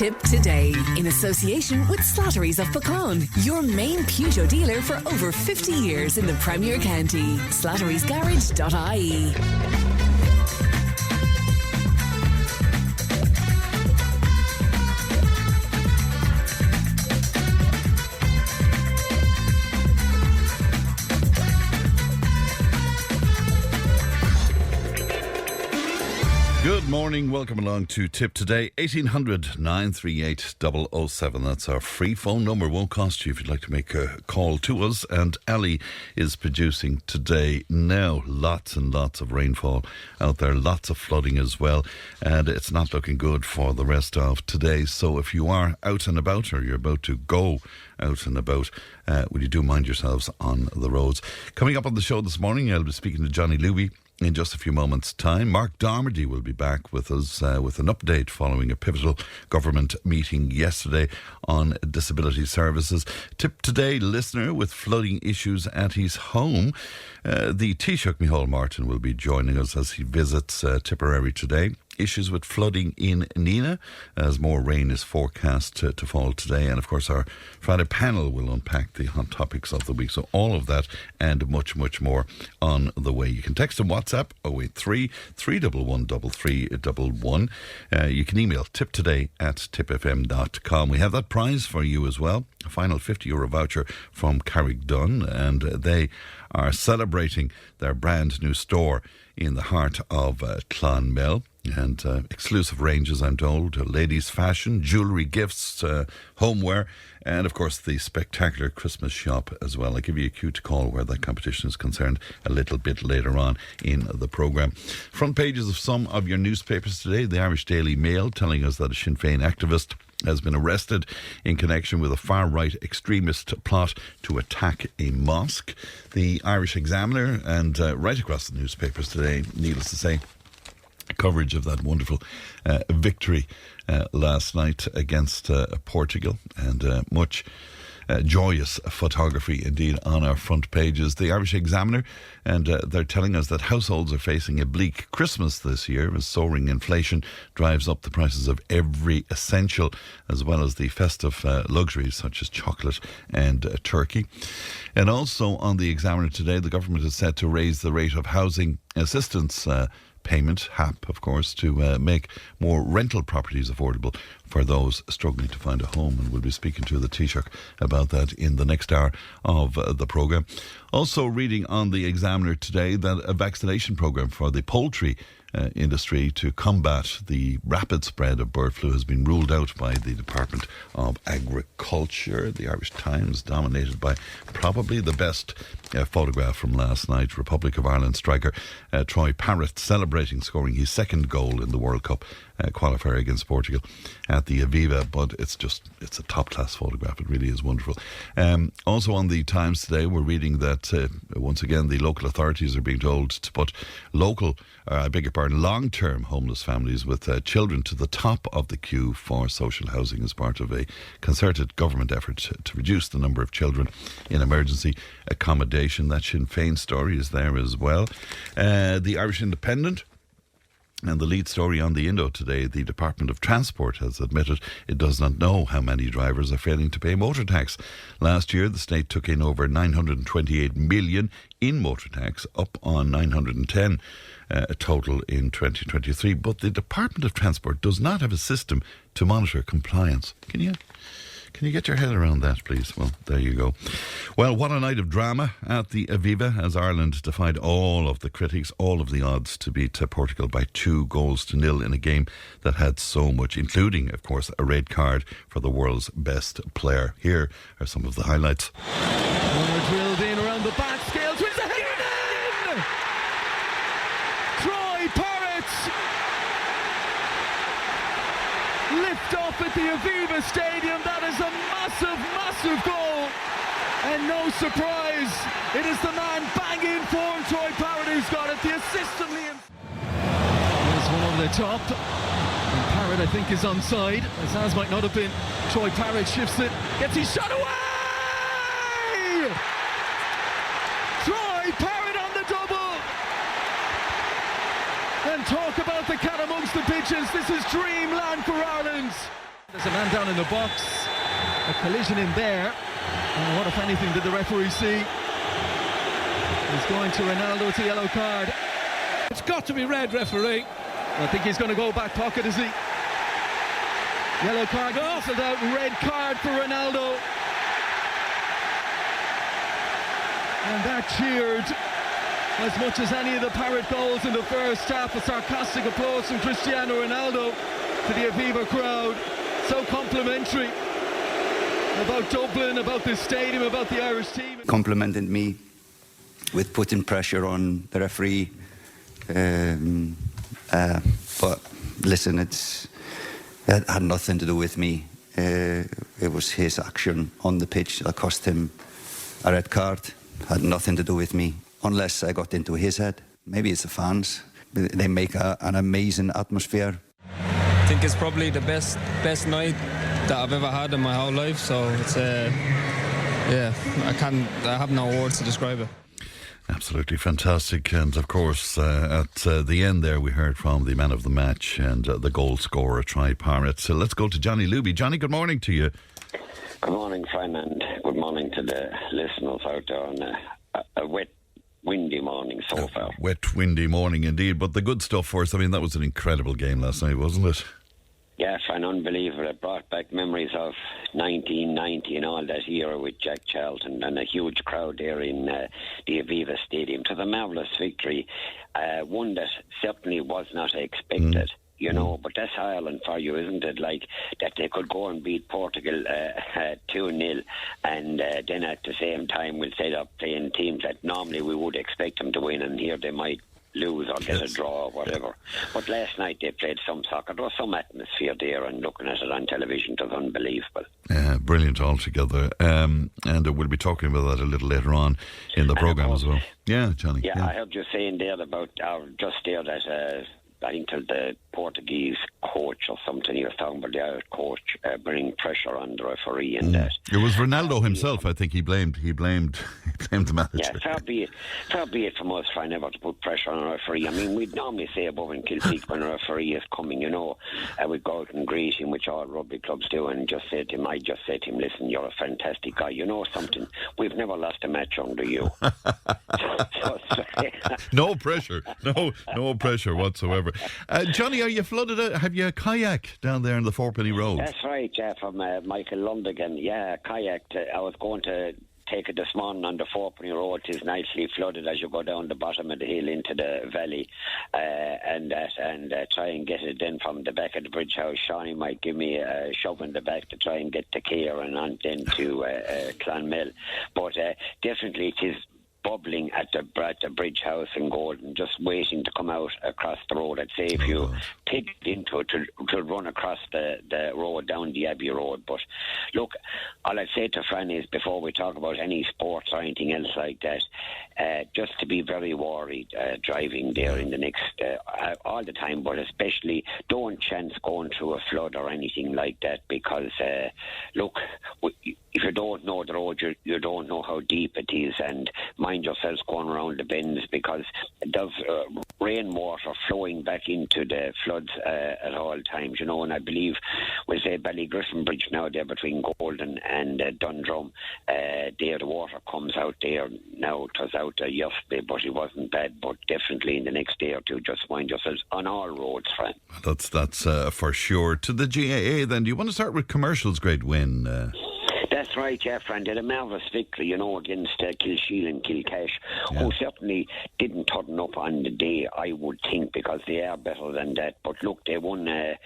Tipp Today, in association with Slattery's of Pecan, your main Peugeot dealer for over 50 years in the Premier County. Slattery'sGarage.ie. Good morning, welcome along to Tipp Today. 1800 938 007. That's our free phone number. Won't cost you if you'd like to make a call to us. And Ali is producing today. Now, lots and lots of rainfall out there, lots of flooding as well, and it's not looking good for the rest of today. So if you are out and about, or you're about to go out and about, will you do mind yourselves on the roads? Coming up on the show this morning, I'll be speaking to Johnny Luby in just a few moments' time. Marc Darmody will be back with us with an update following a pivotal government meeting yesterday on disability services. Tipp Today listener with flooding issues at his home. The Taoiseach Michail Martin will be joining us as he visits Tipperary today. Issues with flooding in Nenagh as more rain is forecast to fall today, and of course our Friday panel will unpack the hot topics of the week. So all of that and much more on the way. You can text and WhatsApp 083 311 3311. You can email tiptoday@tippfm.com. We have that prize for you as well, a final €50 voucher from Carrickdon, and they are celebrating their brand new store in the heart of Clonmel. And exclusive ranges, I'm told, ladies' fashion, jewellery, gifts, homeware, and of course the spectacular Christmas shop as well. I'll give you a cue to call where that competition is concerned a little bit later on in the programme. Front pages of some of your newspapers today. The Irish Daily Mail telling us that a Sinn Féin activist has been arrested in connection with a far-right extremist plot to attack a mosque. The Irish Examiner, and right across the newspapers today, needless to say, coverage of that wonderful victory last night against Portugal, and much joyous photography indeed on our front pages. The Irish Examiner, and they're telling us that households are facing a bleak Christmas this year as soaring inflation drives up the prices of every essential, as well as the festive luxuries such as chocolate and turkey. And also on the Examiner today, the government is set to raise the rate of housing assistance payment, HAP, of course, to make more rental properties affordable for those struggling to find a home. And we'll be speaking to the Taoiseach about that in the next hour of the programme. Also reading on the Examiner today that a vaccination programme for the poultry industry to combat the rapid spread of bird flu has been ruled out by the Department of Agriculture. The Irish Times dominated by probably the best photograph from last night. Republic of Ireland striker Troy Parrott celebrating scoring his second goal in the World Cup qualifier against Portugal at the Aviva, but it's a top-class photograph. It really is wonderful. Also on the Times today, we're reading that once again the local authorities are being told to put long-term homeless families with children to the top of the queue for social housing as part of a concerted government effort to reduce the number of children in emergency accommodation. That Sinn Féin story is there as well. The Irish Independent, and the lead story on the Indo today, the Department of Transport has admitted it does not know how many drivers are failing to pay motor tax. Last year, the state took in over 928 million in motor tax, up on 910 a total in 2023. But the Department of Transport does not have a system to monitor compliance. Can you get your head around that, please? Well, there you go. Well, what a night of drama at the Aviva as Ireland defied all of the critics, all of the odds to beat Portugal by 2-0 in a game that had so much, including, of course, a red card for the world's best player. Here are some of the highlights. Drilled in around the back, Scales wins the header in! Troy Parrott! Lift off at the Aviva Stadium. That is a massive goal. And no surprise, it is the man banging form, Troy Parrott, who's got it. The assist from Liam. There's one over the top. And Parrott, I think, is onside. As might not have been. Troy Parrott shifts it, gets his shot away! Troy Parrott on the double! And talk about the cat amongst the pigeons. This is dreamland for Ireland. There's a man down in the box, a collision in there. And what, if anything, did the referee see? He's going to Ronaldo, it's a yellow card. It's got to be red, referee. I think he's going to go back pocket, is he? Yellow card cancelled out, red card for Ronaldo. And that cheered as much as any of the Parrot goals in the first half. A sarcastic applause from Cristiano Ronaldo to the Aviva crowd. So complimentary about Dublin, about the stadium, about the Irish team. Complimented me with putting pressure on the referee. But listen, it had nothing to do with me. It was his action on the pitch that cost him a red card. Had nothing to do with me, unless I got into his head. Maybe it's the fans. They make an amazing atmosphere. I think it's probably the best night that I've ever had in my whole life. So it's I have no words to describe it. Absolutely fantastic. And of course, at the end there, we heard from the man of the match and the goal scorer, Tri-Pirate. So let's go to Johnny Luby. Johnny, good morning to you. Good morning, Fran, and good morning to the listeners out there on a wet, windy morning so far. Wet, windy morning indeed, but the good stuff for us. I mean, that was an incredible game last night, wasn't it? Yeah, Fran, unbelievable. It brought back memories of 1990 and all that era with Jack Charlton and a huge crowd there in the Aviva Stadium. It was a marvellous victory, one that certainly was not expected. You know, but that's Ireland for you, isn't it? Like, that they could go and beat Portugal 2-0 and then at the same time we'll say they're playing teams that normally we would expect them to win, and here they might lose or get a draw or whatever. But last night they played some soccer. There was some atmosphere there, and looking at it on television, it was unbelievable. Brilliant altogether. And we'll be talking about that a little later on in the programme as well. Yeah, Johnny. Yeah, I heard you saying there about, just there that... I think the Portuguese coach or something, he was talking about the Irish coach bringing pressure on the referee and that. It was Ronaldo himself, I think he blamed the manager. Yeah, far be it from us trying never to put pressure on a referee. I mean, we'd normally say above in Kilpeak when a referee is coming, you know, we'd go out and greet him, which all rugby clubs do, and just say to him, listen, you're a fantastic guy. You know something? We've never lost a match under you. No pressure. No pressure whatsoever. Johnny, are you flooded out? Have you a kayak down there in the Fourpenny Road? That's right, from Michael Lundigan. Yeah, kayak. I was going to take it this morning on the Fourpenny Road. It is nicely flooded as you go down the bottom of the hill into the valley, and try and get it then from the back of the bridge house. Shawnee might give me a shove in the back to try and get to Cara and on then to Clonmel. But definitely it is bubbling at the bridge house in Golden, just waiting to come out across the road. I'd say if you picked into it to run across the road down the Abbey Road. But look, all I'd say to Fran is, before we talk about any sports or anything else like that, just to be very worried driving there in the next all the time, but especially don't chance going through a flood or anything like that, because look, if you don't know the road, you don't know how deep it is, and mind yourselves going around the bends, because there's rainwater flowing back into the floods at all times, you know. And I believe we'll say Ballygriffin Bridge now there between Golden and Dundrum, there the water comes out there now. It was out there yesterday, but it wasn't bad. But definitely in the next day or two, just mind yourselves on all roads, Fran. That's for sure. To the GAA then, do you want to start with Commercial's great win? That's right, yeah, Fran. They had a marvellous victory, you know, against Kilsheal and Kilcash, who certainly didn't turn up on the day, I would think, because they are better than that. But look, they won the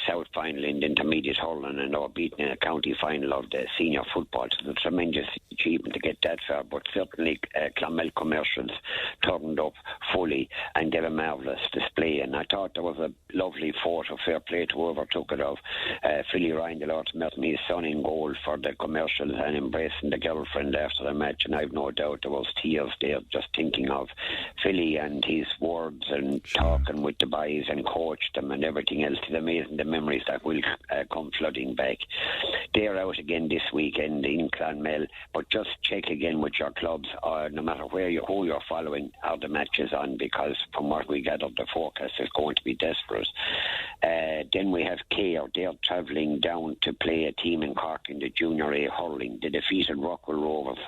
South final in the intermediate hurling, and they were beaten in a county final of the senior football. It's a tremendous achievement to get that far. But certainly Clonmel Commercials turned up fully and gave a marvellous display. And I thought there was a lovely photo, fair play to whoever took it, of Philly Ryan, the Lord met me, his son in goal for the Commercials, and embracing the girlfriend after the match. And I've no doubt there was tears there just thinking of Philly and his words and talking with the boys and coached them and everything else. It's amazing the memories that will come flooding back. they're out again this weekend in Clonmel, but just check again with your clubs, or no matter who you're following, are the matches on, because from what we gather, the forecast is going to be desperate. Then we have Cllr. They're travelling down to play a team in Cork in the Junior A hurling. They defeated Rockwell Rovers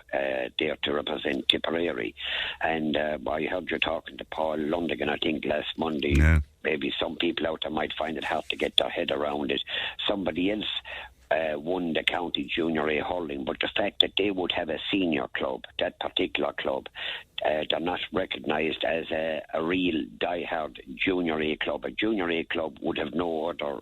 there to represent Tipperary. And I heard you talking to Paul Lundigan, I think, last Monday. Yeah. Maybe some people out there might find it hard to get their head around it. Somebody else won the county junior A hurling, but the fact that they would have a senior club, that particular club, they're not recognised as a real die-hard junior A club. A junior A club would have no other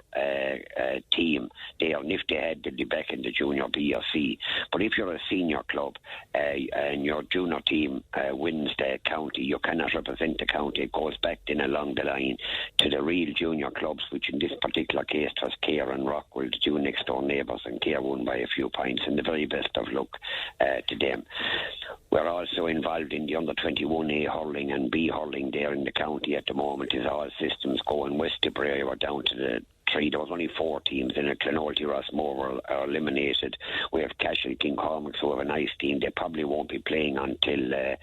team there, and if they had, they'd be back in the junior B or C. But if you're a senior club and your junior team wins the county, you cannot represent the county. It goes back then along the line to the real junior clubs, which in this particular case was Cara and Rockwell, the two next door neighbours, and Cara won by a few points, and the very best of luck to them. We're also involved in the under-21A hurling and B hurling there in the county at the moment. Is all systems going. West Tipperary were down to the 3. There was only 4 teams in it. Clonolty, Rossmore are eliminated. We have Cashel, King Cormac, who have a nice team. They probably won't be playing until the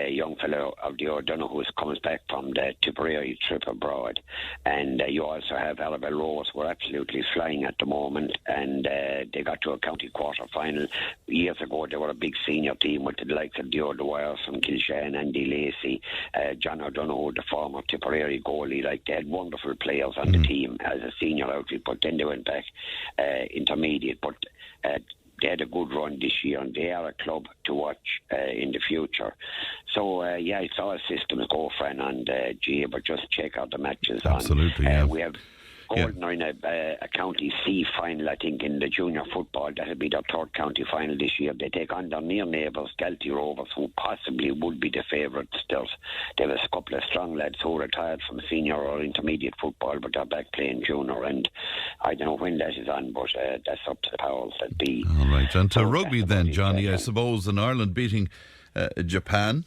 young fellow of the O'Donoghue comes back from the Tipperary trip abroad. And you also have Arabelle Rose, who are absolutely flying at the moment, and they got to a county quarter-final. Years ago, they were a big senior team with the likes of the O'Dwyer from Kilshan, Andy Lacey, John O'Donoghue, the former Tipperary goalie. Like, they had wonderful players on the team as a senior outfit, but then they went back intermediate. But they had a good run this year, and they are a club to watch in the future. So, it's all systems go, Fran, and G, but just check out the matches. Absolutely, yeah. We have Golden are in a county C final, I think, in the junior football. That'll be their 3rd county final this year. They take on their near neighbours, Galtee Rovers, who possibly would be the favourites. They have a couple of strong lads who retired from senior or intermediate football, but they're back playing junior, and I don't know when that is on, but that's up to the powers that be. All right, and to rugby then, Johnny, I suppose, in Ireland beating Japan.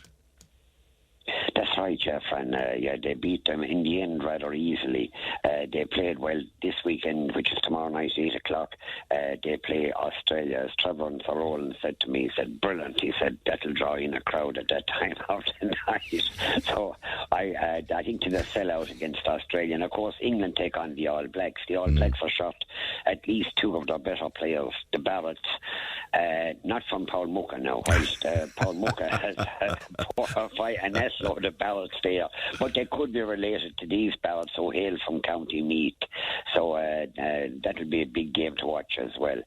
That's right, Jeff, and they beat them in the end rather easily. They played well this weekend, which is tomorrow night, 8 o'clock. They play Australia. As Trevor and Roland said to me, he said, brilliant. He said, that'll draw in a crowd at that time of the night. So I think to the sellout against Australia. And of course, England take on the All Blacks. The All Blacks are shot at least 2 of their better players, the Barretts, not from Paul Mucka now, whilst Paul Mucka has an S-load of Barretts there, but they could be related to these Barretts who hail from County Meath, so that will be a big game to watch as well.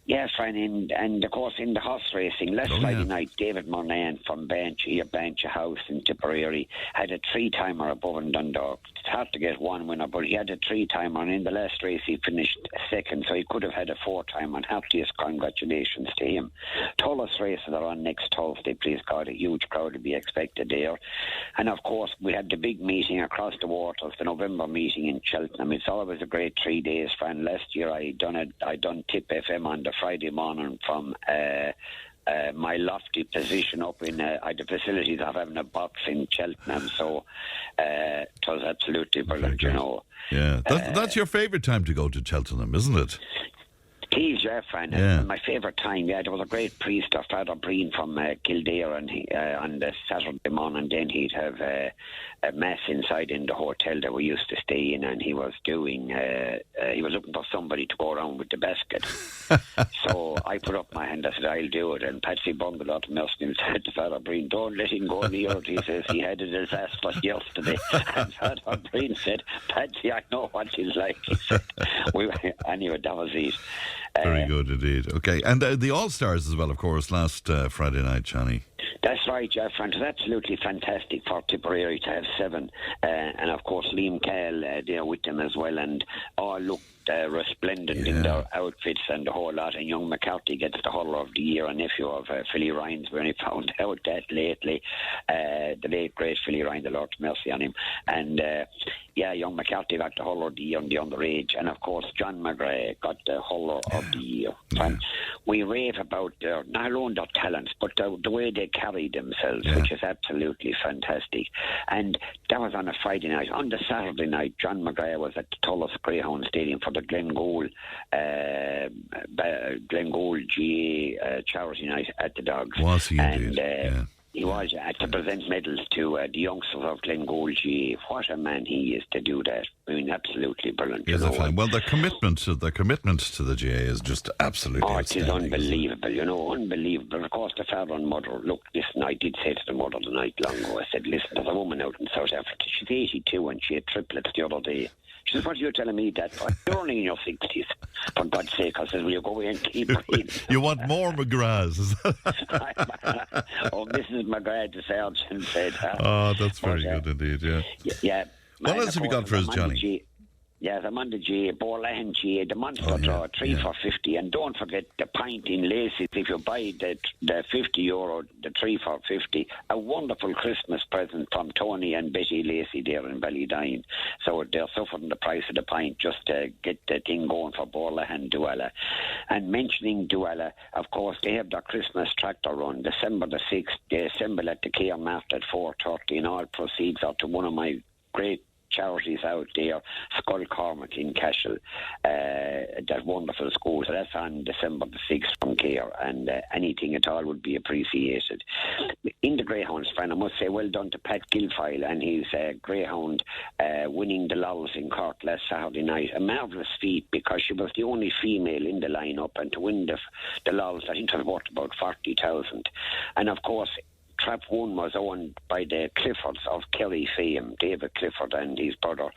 Yes, Fran, and of course in the horse racing, last Friday night, David Murnane from Bancha House in Tipperary had a 3-timer above and Dundalk. It's hard to get one winner, but he had a 3-timer, and in the last race he finished 2nd, so he could have had a 4-timer, and heartiest congratulations to him. Tallest races are on next Thursday, please God, a huge crowd to be expected there. And of course, we had the big meeting across the waters, the November meeting in Cheltenham. It's always a great 3 days, Fran. Last year I done Tip FM on the Friday morning from my lofty position up in the facilities of having a box in Cheltenham, so it was absolutely brilliant, you know. Yeah, that's your favourite time to go to Cheltenham, isn't it? He's Fran. My favourite time. Yeah, there was a great priest, Father Breen from Kildare, and on the Saturday morning, then he'd have a mass inside in the hotel that we used to stay in, and he was doing. He was looking for somebody to go around with the basket. So I put up my hand. I said, "I'll do it." And Patsy bungled out to me and said to Father Breen, "Don't let him go near it." He says he had a disaster yesterday. And Father Breen said, "Patsy, I know what he's like." He said, anyway, that was it. Very good indeed. Okay, and the All-Stars as well, of course, last Friday night, Johnny. That's right, Jeff. And it was absolutely fantastic for Tipperary to have 7. And of course, Liam Cahill there with them as well, and all looked resplendent in their outfits and the whole lot. And young McCarthy gets the Hurler of the Year, a nephew of Philly Ryan's. We only found out that lately. The late, great Philly Ryan, the Lord's mercy on him. And young McCarthy got the Hurler of the Year on the underage. And of course, John McGrath got the Hurler of the Year. And we rave about not alone their talents, but the way they carry themselves, which is absolutely fantastic. And that was on a Friday night. On the Saturday night, John McGrath was at the Tullis Greyhound Stadium for the Glengoule Glengold GA charity night at the Dogs. Was he indeed? Yeah. He was to present medals to the youngsters of Glengold GA. What a man he is to do that. I mean, absolutely brilliant. Yes, well, their commitment to the GA is just absolutely outstanding. It is unbelievable, unbelievable. Of course, the father and mother, look, listen, I did say to the mother the night long ago, I said, listen, there's a woman out in South Africa, she's 82 and she had triplets the other day. She says, what are you telling me that for? You're only in your 60s. For God's sake, I said, will you go away and keep breathing? You want more McGraths? Oh, Mrs. McGrath, the sergeant, said. Oh, that's very good indeed, yeah. Yeah. What else have you got for us, Johnny? Yes, I'm on the GA, Borlahan GA, the monster draw, 3 for 50. And don't forget the pint in Lacey's. If you buy the €50, the 3 for 50, a wonderful Christmas present from Tony and Betty Lacey there in Ballydyne. So they're suffering the price of the pint just to get the thing going for Borlahan Duella. And mentioning Duella, of course, they have their Christmas tractor run, December the 6th. They assemble at the Cllr Mart at 4:30, and all proceeds are to one of my great charities out there, Skull Cormac in Cashel, that wonderful school. So that's on December the 6th from Cllr, and anything at all would be appreciated. In the Greyhounds, Fran, I must say well done to Pat Gilfile and his Greyhound winning the Lulls in Cork last Saturday night. A marvellous feat because she was the only female in the lineup, and to win the Lulls, I think it was worth about 40,000. And of course, Trap 1 was owned by the Cliffords of Kerry fame, David Clifford and his brother,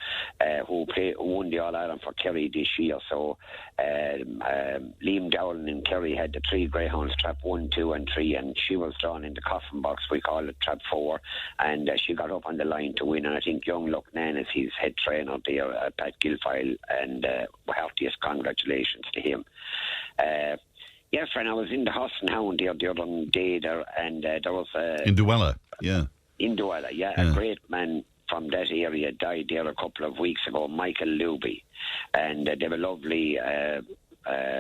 who won the All-Ireland for Kerry this year. So Liam Dowling in Kerry had the 3 Greyhounds, Trap 1, 2 and 3, and she was drawn in the coffin box. We call it Trap 4, and she got up on the line to win. And I think young Lucknan is his head trainer there, Pat Gilfile, and heartiest congratulations to him. Yes, Fran, I was in the Horse and Hound the other day there, and there was in Duella, yeah. In Duella, yeah. A great man from that area died there a couple of weeks ago, Michael Luby, and they have a lovely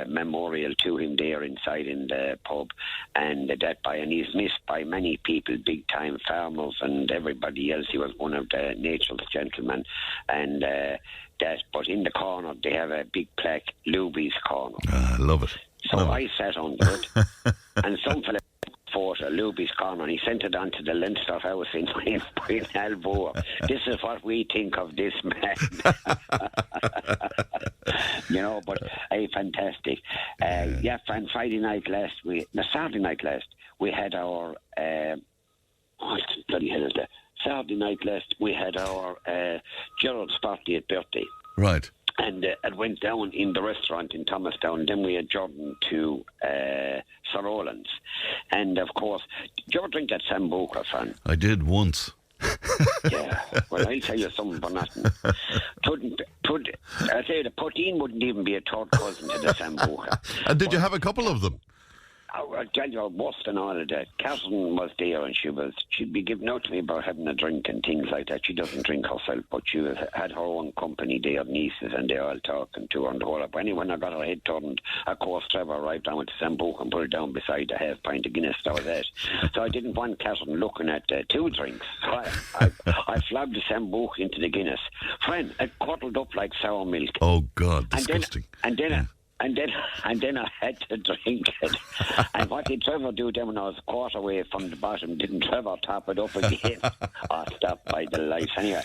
memorial to him there inside in the pub, and he's missed by many people, big time farmers and everybody else. He was one of the nature's gentlemen, and but in the corner they have a big plaque, Luby's Corner. I love it. So I sat under it, and some fella photo Luby's Corner, and he sent it on to the Leinster House in Alboa. This is what we think of this man. But fantastic. Saturday night last, we had our Saturday night last, we had our Gerald's 40th birthday. Right. And it went down in the restaurant in Thomastown. Then we adjourned to Sir Roland's. And, of course, did you ever drink that Sambuca, Fran? I did once. Yeah. Well, I'll tell you something for nothing. I say the poutine wouldn't even be a third cousin to the Sambuca. And did you have a couple of them? I'll tell you, worse than all of that, Catherine was there, and she'd be giving out to me about having a drink and things like that. She doesn't drink herself, but she had her own company there, nieces, and they all talking to her and the whole up. Anyway, when I got her head turned, of course, Trevor arrived down with Sambuca and put it down beside the half pint of Guinness. That was it. So I didn't want Catherine looking at 2 drinks. So I flogged the Sambuca into the Guinness. Friend, it curdled up like sour milk. Oh, God, disgusting. And then I had to drink it. And what did Trevor do then when I was a quarter away from the bottom? Didn't Trevor top it up again? Stop by the life. Anyway.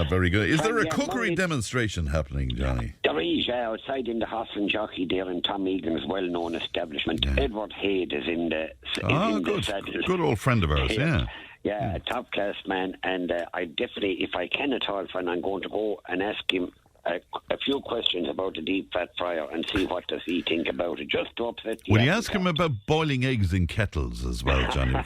Very good. Is there a cookery demonstration happening, Johnny? There is, outside in the Horse and Jockey there in Tom Egan's well-known establishment. Yeah. Edward Hayde is in the saddle. Good old friend of ours, yeah. Yeah, a top-class man. And I definitely, if I can at all, friend, I'm going to go and ask him a few questions about the deep fat fryer and see what does he think about it, just to upset the Will you ask him about boiling eggs in kettles as well, Johnny?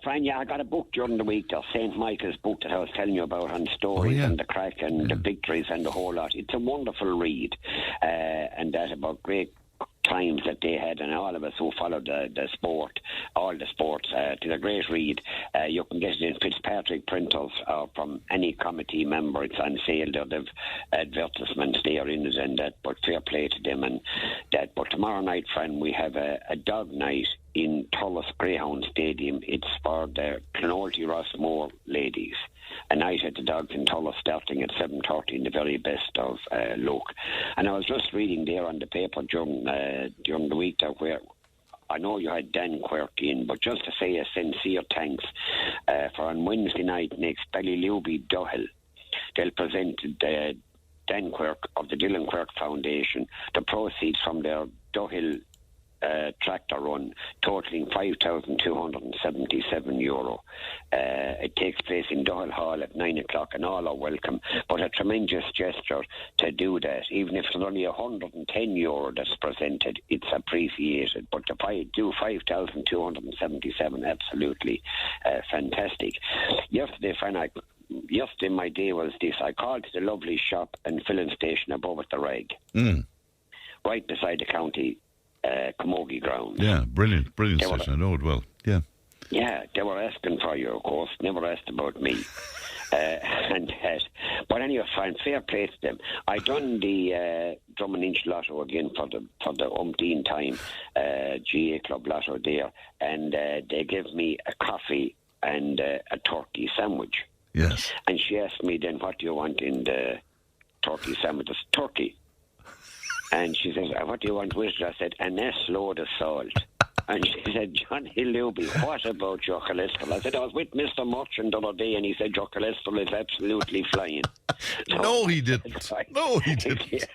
Fran, I got a book during the week, the St. Michael's book that I was telling you about on stories and the crack and the victories and the whole lot. It's a wonderful read, and that about great times that they had, and all of us who followed the sport, all the sports. It's a great read. You can get it in Fitzpatrick printers or from any committee member. It's on sale. They've advertisements there in it and that, but fair play to them and that. But tomorrow night, friend, we have a dog night in Tullis Greyhound Stadium. It's for the Clonolty Rossmore ladies. A night at the Dogs in Tullis starting at 7:30 in the very best of luck. And I was just reading there on the paper during the week there where I know you had Dan Quirk in, but just to say a sincere thanks for on Wednesday night next Ballyluby Duhill. They'll present Dan Quirk of the Dylan Quirk Foundation the proceeds from their Duhill tractor run, totaling €5,277. It takes place in Duhill Hall at 9 o'clock, and all are welcome. But a tremendous gesture to do that, even if there's only €110 that's presented, it's appreciated. But to do 5,277, absolutely fantastic. Yesterday, Fran, yesterday my day was this. I called to the lovely shop and filling station above at the Rag, right beside the county Camogie ground. Yeah, brillint station. I know it well. Yeah. Yeah, they were asking for you, of course. Never asked about me. But anyway, fine, fair play to them. I done the drum and inch lotto again for the umpteen time, GA Club lotto there, and they gave me a coffee and a turkey sandwich. Yes. And she asked me then, what do you want in the turkey sandwich? It's turkey. And she says, what do you want with it? I said, a nice load of salt. And she said, Johnny Luby, what about your cholesterol? I said, I was with Mr. Merchant the other day, and he said, your cholesterol is absolutely flying. So, no, he didn't. No, he didn't.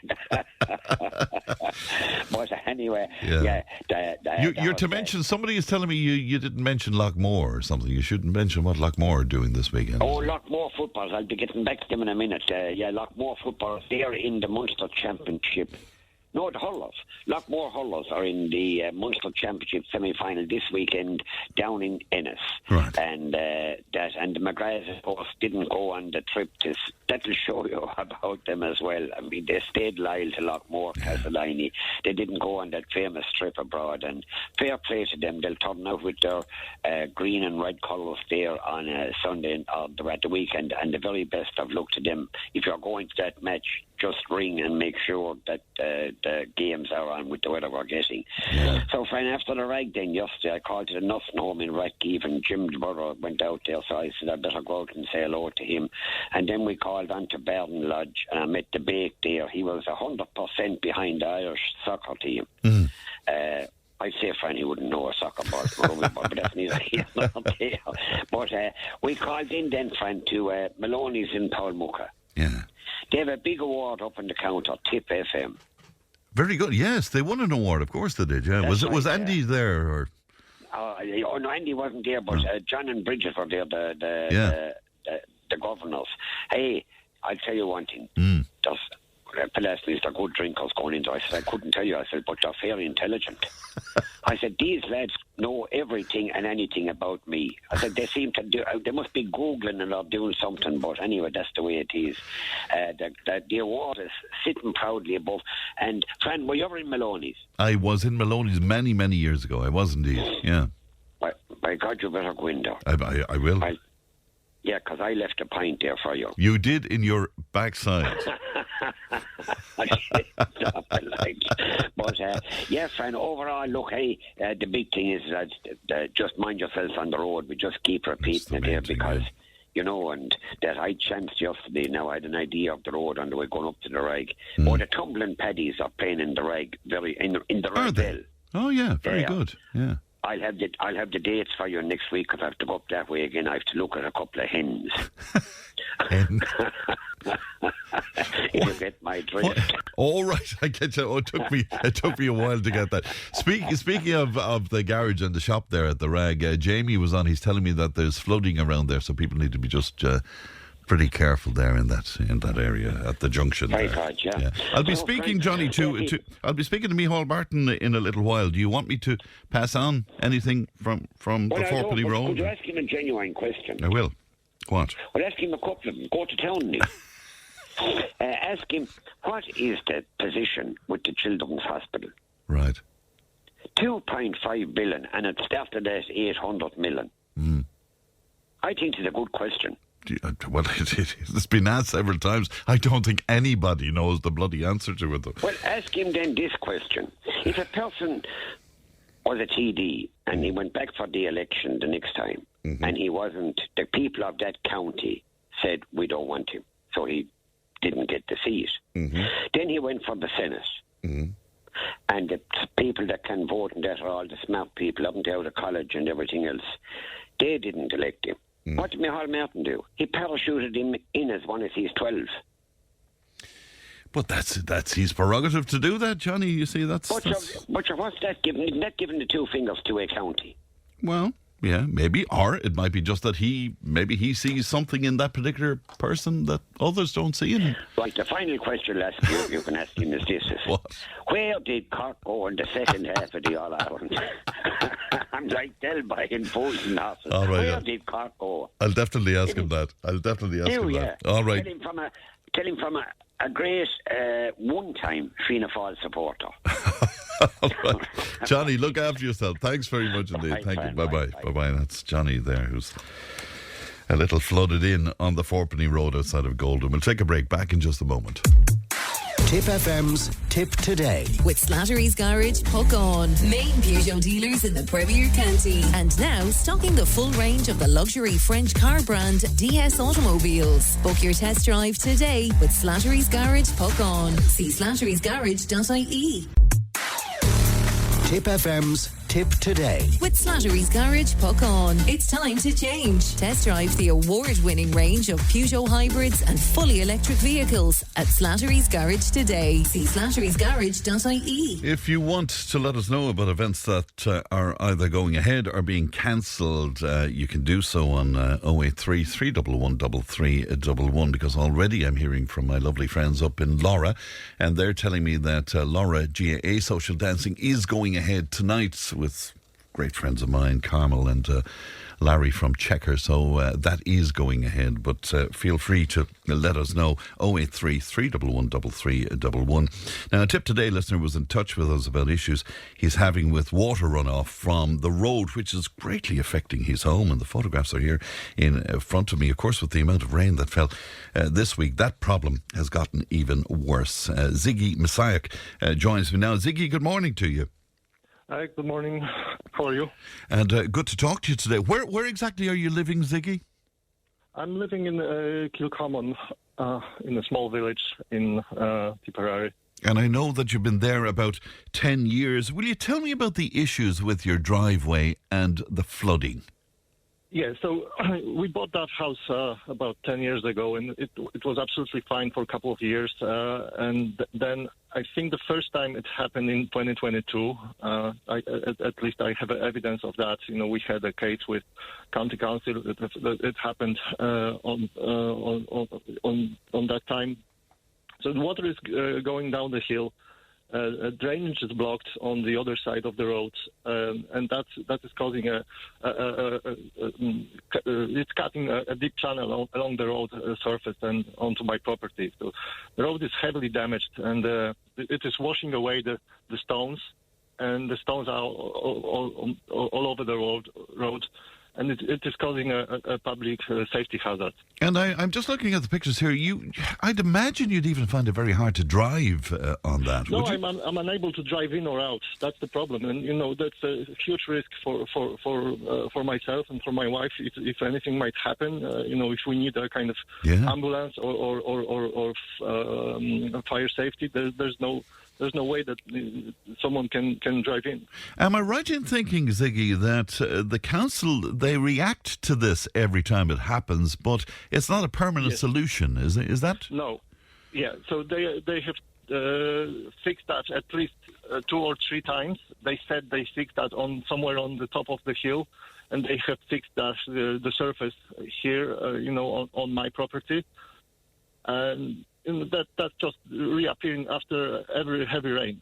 But anyway, you're to mention, somebody is telling me you didn't mention Lockmore or something. You shouldn't mention what Lockmore are doing this weekend. Oh, Lockmore football. I'll be getting back to them in a minute. Lockmore football, they're in the Munster Championship. No, the Hurlers. Lockmore Hurlers are in the Munster Championship semi-final this weekend down in Ennis. Right. And the McGraths, of course, didn't go on the trip. That'll show you about them as well. I mean, they stayed loyal to Lockmore, Castleiney. They didn't go on that famous trip abroad. And fair play to them. They'll turn out with their green and red colours there on Sunday or at the weekend. And the very best of luck to them. If you're going to that match, just ring and make sure that the games are on with the weather we're getting. Yeah. So, Fran, after the Rag then yesterday, I called to the nursing home in Rackheath, and Jim Burrow went out there, so I said I better go out and say hello to him. And then we called on to Barden Lodge, and I met the Bake there. He was 100% behind the Irish soccer team. I'd say, Fran, he wouldn't know a soccer ball, but that's neither here nor there. But we called in then, Fran, to Maloney's in Paulmucca. Yeah. They have a big award up on the counter, Tipp FM. Very good. Yes, they won an award. Of course they did. Yeah. Was Andy there or? No, Andy wasn't there, but John and Bridget were there. The governors. Hey, I'll tell you one thing. Last week, they're good drinkers going into. I said, I couldn't tell you. I said, but they're very intelligent. I said, these lads know everything and anything about me. I said, they seem to do. They must be Googling and they're doing something. But anyway, that's the way it is. The award is sitting proudly above. And Fran, were you ever in Maloney's? I was in Maloney's many, many years ago. I was indeed. Yeah. By God, you better go in there. I will. Yeah, because I left a pint there for you. You did in your backside. But Fran, overall, look, hey, the big thing is that just mind yourself on the road. We just keep repeating it there because, you know, and that I chanced yesterday. Now I had an idea of the road on the way going up to the Rag. Oh, the tumbling paddies are playing in the Rag, in the Rag Bell. Oh yeah, very good. Yeah. I'll have the dates for you next week because I have to go up that way again. I have to look at a couple of hens. If you get my drift. Oh, right, I get you. Oh, it took me a while to get that. Speaking of the garage and the shop there at the Rag, Jamie was on. He's telling me that there's flooding around there, so people need to be just pretty careful there in that area at the junction. Very good, yeah. I'll be speaking, Johnny, I'll be speaking to Michail Martin in a little while. Do you want me to pass on anything from the Fourpenny Road? Could you ask him a genuine question? I will. What? Well, ask him a couple of them. Go to town now. Ask him, what is the position with the Children's Hospital? Right. 2.5 billion, and it started at 800 million. I think it's a good question. Well, it's been asked several times. I don't think anybody knows the bloody answer to it, though. Well, ask him then this question. If a person was a TD, and he went back for the election the next time, and he wasn't. The people of that county said, we don't want him, so he didn't get the seat. Then he went for the Senate, and the people that can vote and that are all the smart people up and out of college and everything else, they didn't elect him. What did Michail Martin do? He parachuted him in as one of his 12. But that's his prerogative to do that, Johnny. You see, that's... But what's that giving? Isn't that giving the two fingers to a county? Well, yeah, maybe. Or it might be just that he sees something in that particular person that others don't see in him. Right, the final question you can ask him is this. What? Where did Cork go in the second half of the All-Ireland? I'm like Delby in Bolton Hospital. All right, Where did Cork go? I'll definitely ask him that. All right. Tell him from a great one-time Fianna Fáil supporter. All right. Johnny, look after yourself. Thanks very much indeed. Thank you. Bye-bye. Bye-bye. That's Johnny there, who's a little flooded in on the Fourpenny Road outside of Golden. We'll take a break. Back in just a moment. Tip FM's Tip Today. With Slattery's Garage, Puck On. Main Peugeot dealers in the Premier County. And now stocking the full range of the luxury French car brand DS Automobiles. Book your test drive today with Slattery's Garage, Puck On. See slatterysgarage.ie. Tip FM's Tip Today. With Slattery's Garage, Puck On. It's time to change. Test drive the award-winning range of Peugeot hybrids and fully electric vehicles at Slattery's Garage today. See slatterysgarage.ie. If you want to let us know about events that are either going ahead or being cancelled, you can do so on 083 311 3311, because already I'm hearing from my lovely friends up in Laura, and they're telling me that Laura GAA Social Dancing is going ahead tonight with great friends of mine, Carmel and Larry from Checker. So that is going ahead, but feel free to let us know. 083 311 3311. Now, a Tip Today listener was in touch with us about issues he's having with water runoff from the road, which is greatly affecting his home, and the photographs are here in front of me. Of course, with the amount of rain that fell this week, that problem has gotten even worse. Ziggy Messiah joins me now. Ziggy, good morning to you. Hi, good morning. How are you? And good to talk to you today. Where exactly are you living, Ziggy? I'm living in Kilcommon, in a small village in Tipperary. And I know that you've been there about 10 years. Will you tell me about the issues with your driveway and the flooding? Yeah, so we bought that house about 10 years ago, and it was absolutely fine for a couple of years. And then I think the first time it happened in 2022, at least I have evidence of that. You know, we had a case with County Council. It happened on that time. So the water is going down the hill. Drainage is blocked on the other side of the road, and that is causing it's cutting a deep channel along the road surface and onto my property. So the road is heavily damaged, and it is washing away the stones, and the stones are all over the road. And it is causing a public safety hazard. And I'm just looking at the pictures here. I'd imagine you'd even find it very hard to drive on that. No, I'm unable to drive in or out. That's the problem, and you know that's a huge risk for myself and for my wife. If anything might happen, you know, if we need a kind of ambulance or fire safety, there's no way that someone can drive in. Am I right in thinking, Ziggy, that the council, they react to this every time it happens, but it's not a permanent solution, is that? No. Yeah, so they have fixed that at least 2 or 3 times. They said they fixed that somewhere on the top of the hill, and they have fixed that the surface here, you know, on my property. And that's just reappearing after every heavy rain.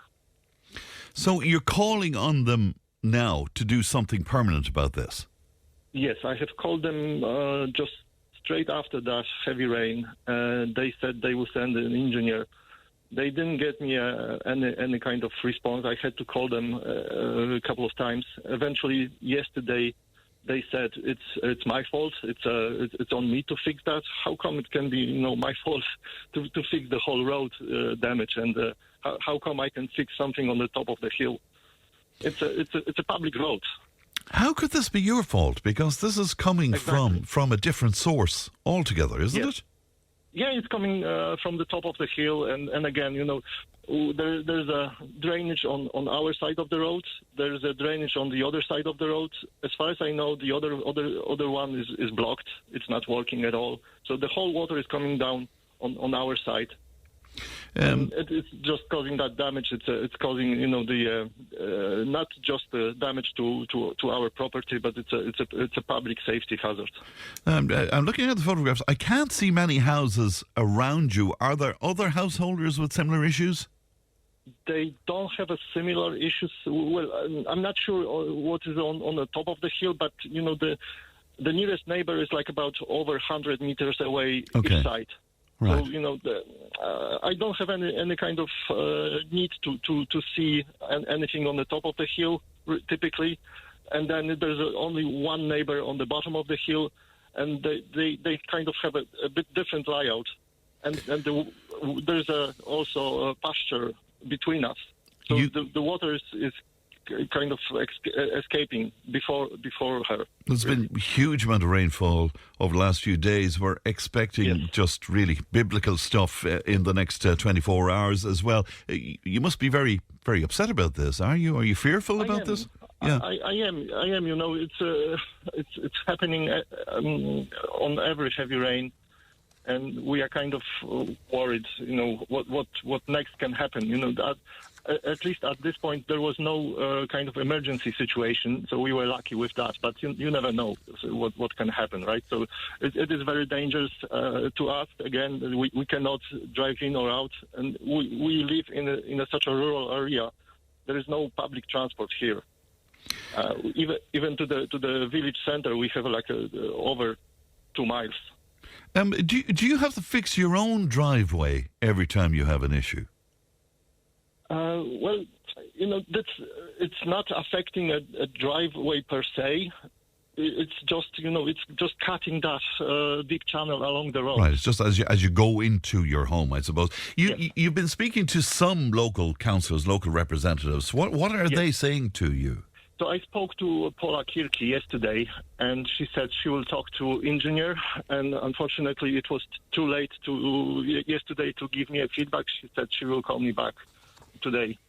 So you're calling on them now to do something permanent about this? Yes, I have called them just straight after that heavy rain. They said they will send an engineer. They didn't get me any kind of response. I had to call them a couple of times. Eventually, yesterday, they said it's my fault. It's on me to fix that. How come it can be, you know, my fault to fix the whole road damage? And how come I can fix something on the top of the hill? It's a public road. How could this be your fault? Because this is coming from a different source altogether, isn't it? Yeah, it's coming from the top of the hill, and again, there's a drainage on our side of the road. There's a drainage on the other side of the road. As far as I know, the other one is blocked. It's not working at all. So the whole water is coming down on our side. It's just causing that damage. It's causing, not just the damage to our property, but it's a public safety hazard. I'm looking at the photographs. I can't see many houses around you. Are there other householders with similar issues? They don't have a similar issues. Well, I'm not sure what is on the top of the hill, but the nearest neighbor is like about over 100 meters away each side. Right. So, I don't have any kind of need to see anything on the top of the hill, typically. And then there's only one neighbor on the bottom of the hill, and they kind of have a bit different layout. And there's also a pasture between us. So the water is kind of escaping before her. There's been a huge amount of rainfall over the last few days. We're expecting just really biblical stuff in the next 24 hours as well. You must be very, very upset about this, are you? Are you fearful about this? Yeah, I am. It's happening on every heavy rain, and we are kind of worried. What next can happen? At least at this point, there was no kind of emergency situation, so we were lucky with that. But you never know what can happen, right? So it is very dangerous to us. Again, we cannot drive in or out, and we live in such a rural area. There is no public transport here. Even to the village center, we have over 2 miles. Do you have to fix your own driveway every time you have an issue? Well, it's not affecting a driveway per se. It's just cutting that deep channel along the road. Right. It's just as you go into your home, I suppose. You've been speaking to some local councillors, local representatives. What are they saying to you? So I spoke to Paula Kirky yesterday, and she said she will talk to engineer, and unfortunately it was too late yesterday to give me a feedback. She said she will call me back today.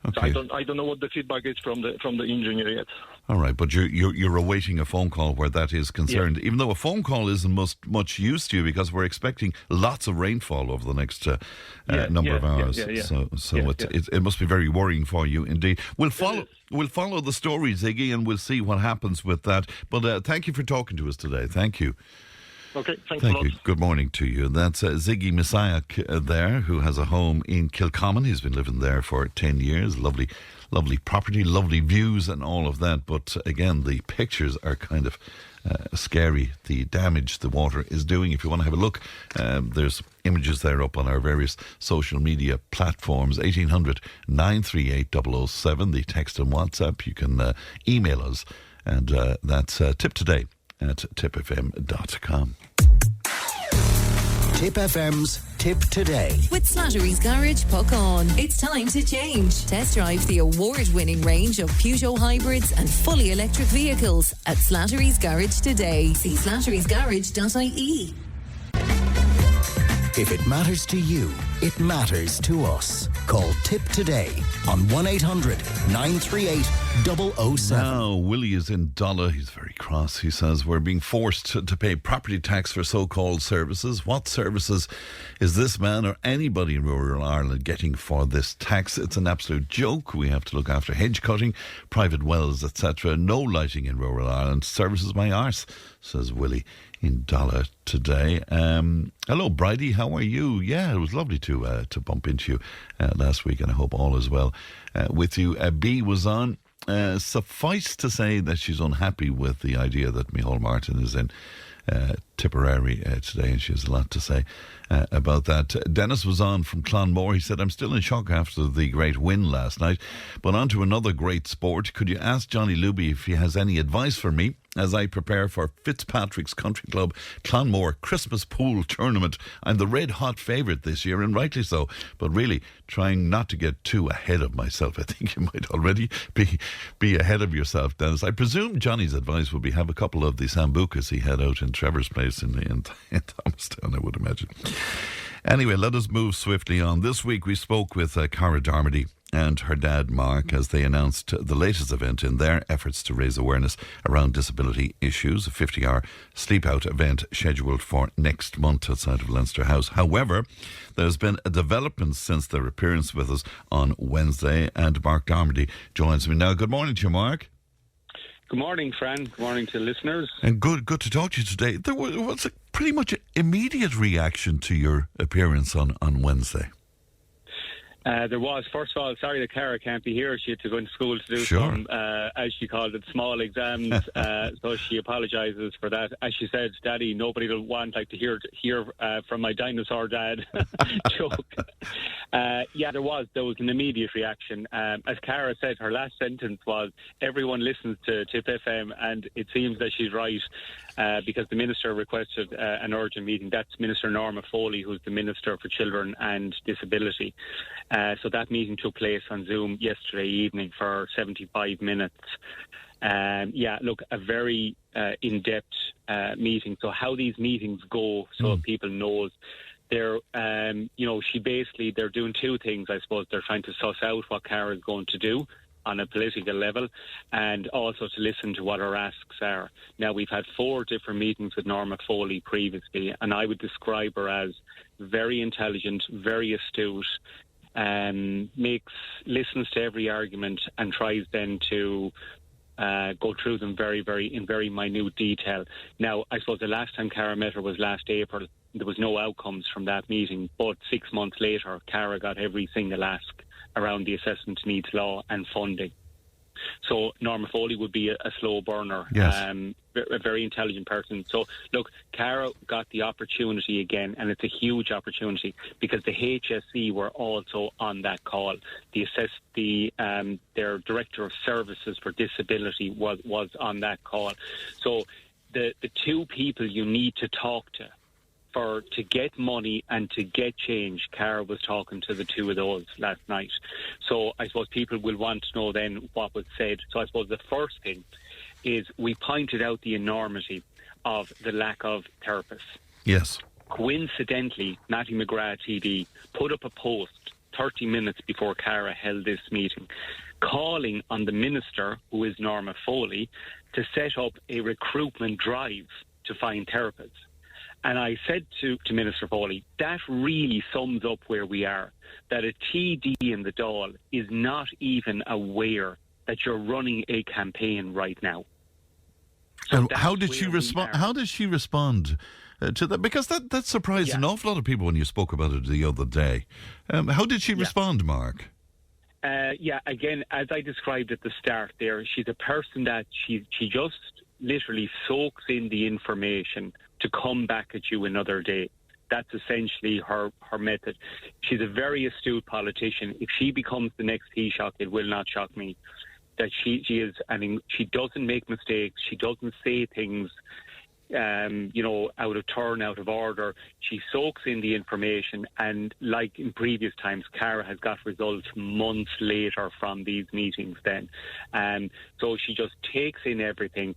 Okay. So I don't know what the feedback is from the engineer yet. All right, but you're awaiting a phone call where that is concerned, even though a phone call isn't much use to you, because we're expecting lots of rainfall over the next number of hours. So it must be very worrying for you indeed. We'll follow the story, Ziggy, and we'll see what happens with that. But thank you for talking to us today. Thank you. Okay, thank you. Good morning to you. That's Ziggy Messiah there, who has a home in Kilcommon. He's been living there for 10 years. Lovely property, lovely views and all of that. But again, the pictures are kind of scary. The damage the water is doing. If you want to have a look, there's images there up on our various social media platforms. 1800 938 007, the text and WhatsApp. You can email us, and that's Tipp Today at tippfm.com. Tipp FM's Tipp Today. With Slattery's Garage, puck on. It's time to change. Test drive the award-winning range of Peugeot hybrids and fully electric vehicles at Slattery's Garage today. See slatterysgarage.ie. If it matters to you, it matters to us. Call Tipp Today on 1800 938 007. Now, Willie is in Dollar. He's very cross. He says, we're being forced to pay property tax for so-called services. What services is this man or anybody in rural Ireland getting for this tax? It's an absolute joke. We have to look after hedge cutting, private wells, etc. No lighting in rural Ireland. Services my arse, says Willie in Dollar today. Hello, Bridie. How are you? Yeah, it was lovely to bump into you last week, and I hope all is well with you. B was on. Suffice to say that she's unhappy with the idea that Michail Martin is in Tipperary today, and she has a lot to say about that. Dennis was on from Clonmore. He said, I'm still in shock after the great win last night, but on to another great sport. Could you ask Johnny Luby if he has any advice for me? as I prepare for Fitzpatrick's Country Club Clonmore Christmas Pool Tournament. I'm the red hot favourite this year, and rightly so, but really trying not to get too ahead of myself. I think you might already be ahead of yourself, Dennis. I presume Johnny's advice would be have a couple of the sambucas he had out in Trevor's place in Thomastown, I would imagine. Anyway, let us move swiftly on. This week we spoke with Cara Darmody and her dad Marc as they announced the latest event in their efforts to raise awareness around disability issues, a 50-hour sleep out event scheduled for next month outside of Leinster House. However, there's been a development since their appearance with us on Wednesday, and Marc Darmody joins me now. Good morning to you, Marc. Good morning, Fran. Good morning to listeners. And good to talk to you today. There was a pretty much immediate reaction to your appearance on Wednesday. There was. First of all, sorry that Cara can't be here. She had to go into school to do some, as she called it, small exams. So she apologises for that. As she said, Daddy, nobody will want to hear from my dinosaur dad joke. There was an immediate reaction. As Cara said, her last sentence was, everyone listens to Tipp FM, and it seems that she's right. Because the Minister requested an urgent meeting. That's Minister Norma Foley, who's the Minister for Children and Disability. So that meeting took place on Zoom yesterday evening for 75 minutes. A very in-depth meeting. So how these meetings go, so people knows. They're doing two things, I suppose. They're trying to suss out what Cara is going to do on a political level, and also to listen to what her asks are. Now, we've had 4 different meetings with Norma Foley previously, and I would describe her as very intelligent, very astute, listens to every argument and tries then to go through them in very minute detail. Now, I suppose the last time Cara met her was last April. There was no outcomes from that meeting, but 6 months later, Cara got every single ask around the assessment needs law and funding. So Norma Foley would be a slow burner, yes. A very intelligent person. So look, Cara got the opportunity again, and it's a huge opportunity because the HSE were also on that call. Their Director of Services for Disability was on that call. So the two people you need to talk to to get money and to get change, Cara was talking to the two of those last night. So I suppose people will want to know then what was said. So I suppose the first thing is we pointed out the enormity of the lack of therapists. Yes. Coincidentally, Matty McGrath TD put up a post 30 minutes before Cara held this meeting, calling on the Minister, who is Norma Foley, to set up a recruitment drive to find therapists. And I said to Minister Foley, that really sums up where we are, that a TD in the Dáil is not even aware that you're running a campaign right now. So and how did she respond? How did she respond to that? Because that surprised an awful lot of people when you spoke about it the other day. How did she respond, Marc? Again, as I described at the start there, she's a person that she just literally soaks in the information to come back at you another day. That's essentially her method. She's a very astute politician. If she becomes the next Taoiseach, it will not shock me. That she is, she doesn't make mistakes. She doesn't say things, out of turn, out of order. She soaks in the information, and like in previous times, Cara has got results months later from these meetings then. So she just takes in everything.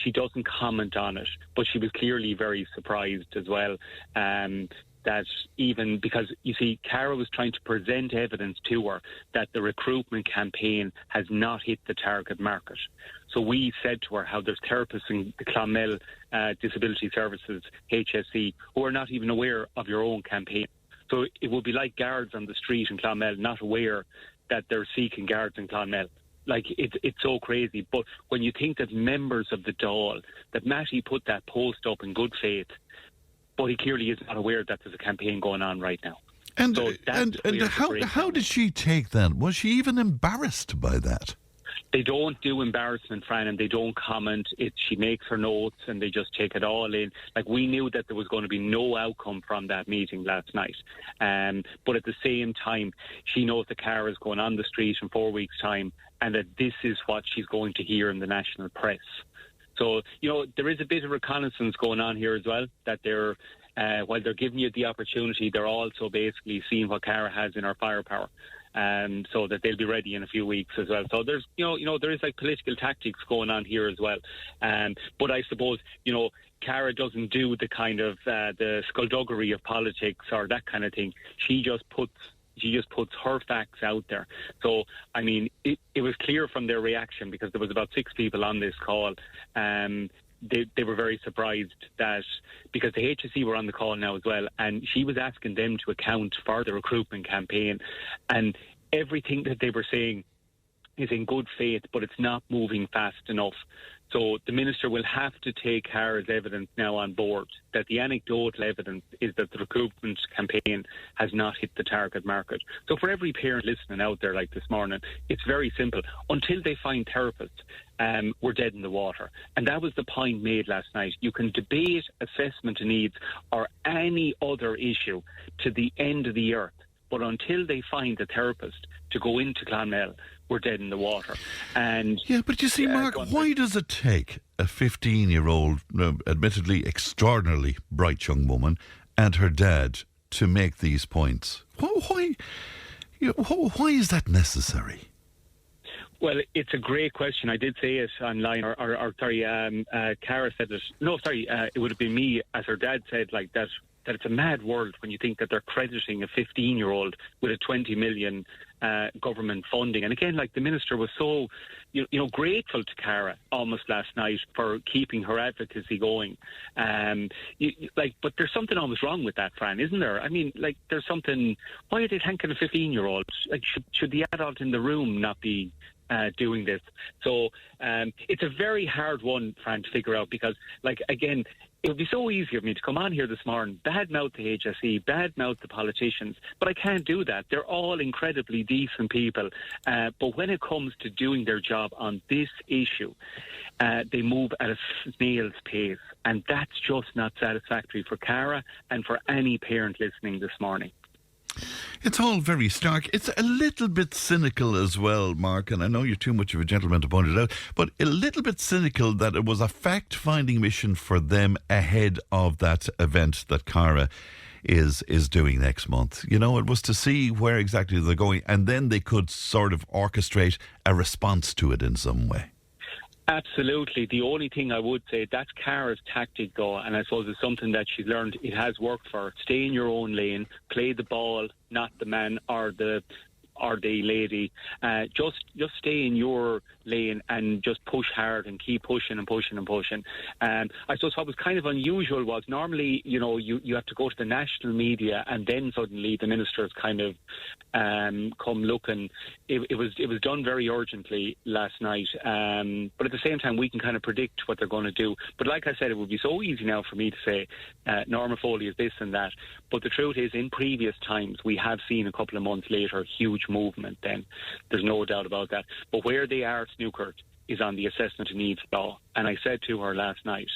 She doesn't comment on it, but she was clearly very surprised as well. That even because, you see, Cara was trying to present evidence to her that the recruitment campaign has not hit the target market. So we said to her how there's therapists in the Clonmel Disability Services, HSE, who are not even aware of your own campaign. So it would be like guards on the street in Clonmel not aware that they're seeking guards in Clonmel. Like, it's so crazy. But when you think that members of the Dáil, that Matty put that post up in good faith, but he clearly is not aware that there's a campaign going on right now. And so how did she take that? Was she even embarrassed by that? They don't do embarrassment, Fran, and they don't comment. She makes her notes and they just take it all in. Like, we knew that there was going to be no outcome from that meeting last night. But at the same time, she knows that Cara is going on the street in 4 weeks' time and that this is what she's going to hear in the national press. So, there is a bit of reconnaissance going on here as well, that they're, while they're giving you the opportunity, they're also basically seeing what Cara has in her firepower. So that they'll be ready in a few weeks as well. So there's, there is like political tactics going on here as well. But I suppose, Cara doesn't do the kind of the skullduggery of politics or that kind of thing. She just puts her facts out there. So, I mean, it was clear from their reaction, because there was about 6 people on this call. They were very surprised that, because the HSE were on the call now as well, and she was asking them to account for the recruitment campaign, and everything that they were saying is in good faith, but it's not moving fast enough. So the Minister will have to take Cara's evidence now on board, that the anecdotal evidence is that the recruitment campaign has not hit the target market. So for every parent listening out there like this morning, it's very simple. Until they find therapists, we're dead in the water. And that was the point made last night. You can debate assessment of needs or any other issue to the end of the earth, but until they find a therapist to go into Clonmel, we're dead in the water. And yeah, but you see, Mark, why does it take a 15-year-old, admittedly extraordinarily bright young woman, and her dad to make these points? Why is that necessary? Well, it's a great question. I did say it online, Cara said it. No, sorry, it would have been me, as her dad said, like that it's a mad world when you think that they're crediting a 15-year-old with a 20 million government funding. And again, like, the Minister was so, grateful to Cara almost last night for keeping her advocacy going. But there's something almost wrong with that, Fran, isn't there? I mean, like, there's something. Why are they thanking a 15-year-old? Like, should the adult in the room not be doing this? So it's a very hard one, Fran, to figure out, because, like, again, it would be so easy of me to come on here this morning, badmouth the HSE, badmouth the politicians, but I can't do that. They're all incredibly decent people. But when it comes to doing their job on this issue, they move at a snail's pace. And that's just not satisfactory for Cara and for any parent listening this morning. It's all very stark. It's a little bit cynical as well, Mark, and I know you're too much of a gentleman to point it out, but a little bit cynical that it was a fact-finding mission for them ahead of that event that Cara is doing next month. It was to see where exactly they're going, and then they could sort of orchestrate a response to it in some way. Absolutely. The only thing I would say, that's Cara's tactic, though, and I suppose it's something that she's learned. It has worked for her. Stay in your own lane, play the ball, not the man or the lady. Just stay in your lane and just push hard and keep pushing and pushing and pushing. I suppose what was kind of unusual was, normally, you have to go to the national media and then suddenly the ministers kind of come looking. It was done very urgently last night, but at the same time we can kind of predict what they're going to do. But like I said, it would be so easy now for me to say Norma Foley is this and that, but the truth is, in previous times we have seen a couple of months later huge movement. Then there's no doubt about that. But where they are snookered is on the assessment of needs law. And I said to her last night,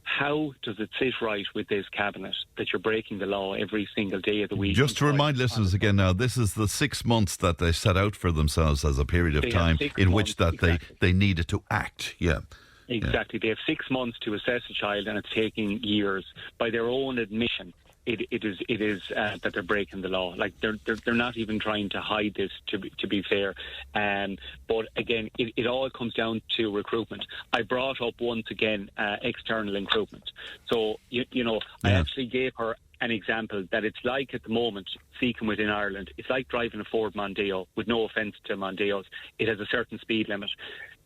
how does it sit right with this cabinet that you're breaking the law every single day of the week? Just to remind listeners again now, this is the 6 months that they set out for themselves as a period of time in which that they needed to act. Yeah. Exactly. They have 6 months to assess a child, and it's taking years. By their own admission, it is that they're breaking the law. Like, they're not even trying to hide this, to be fair. But again, it all comes down to recruitment. I brought up once again external recruitment. So I actually gave her an example that it's like at the moment seeking within Ireland. It's like driving a Ford Mondeo. With no offence to Mondeos, it has a certain speed limit.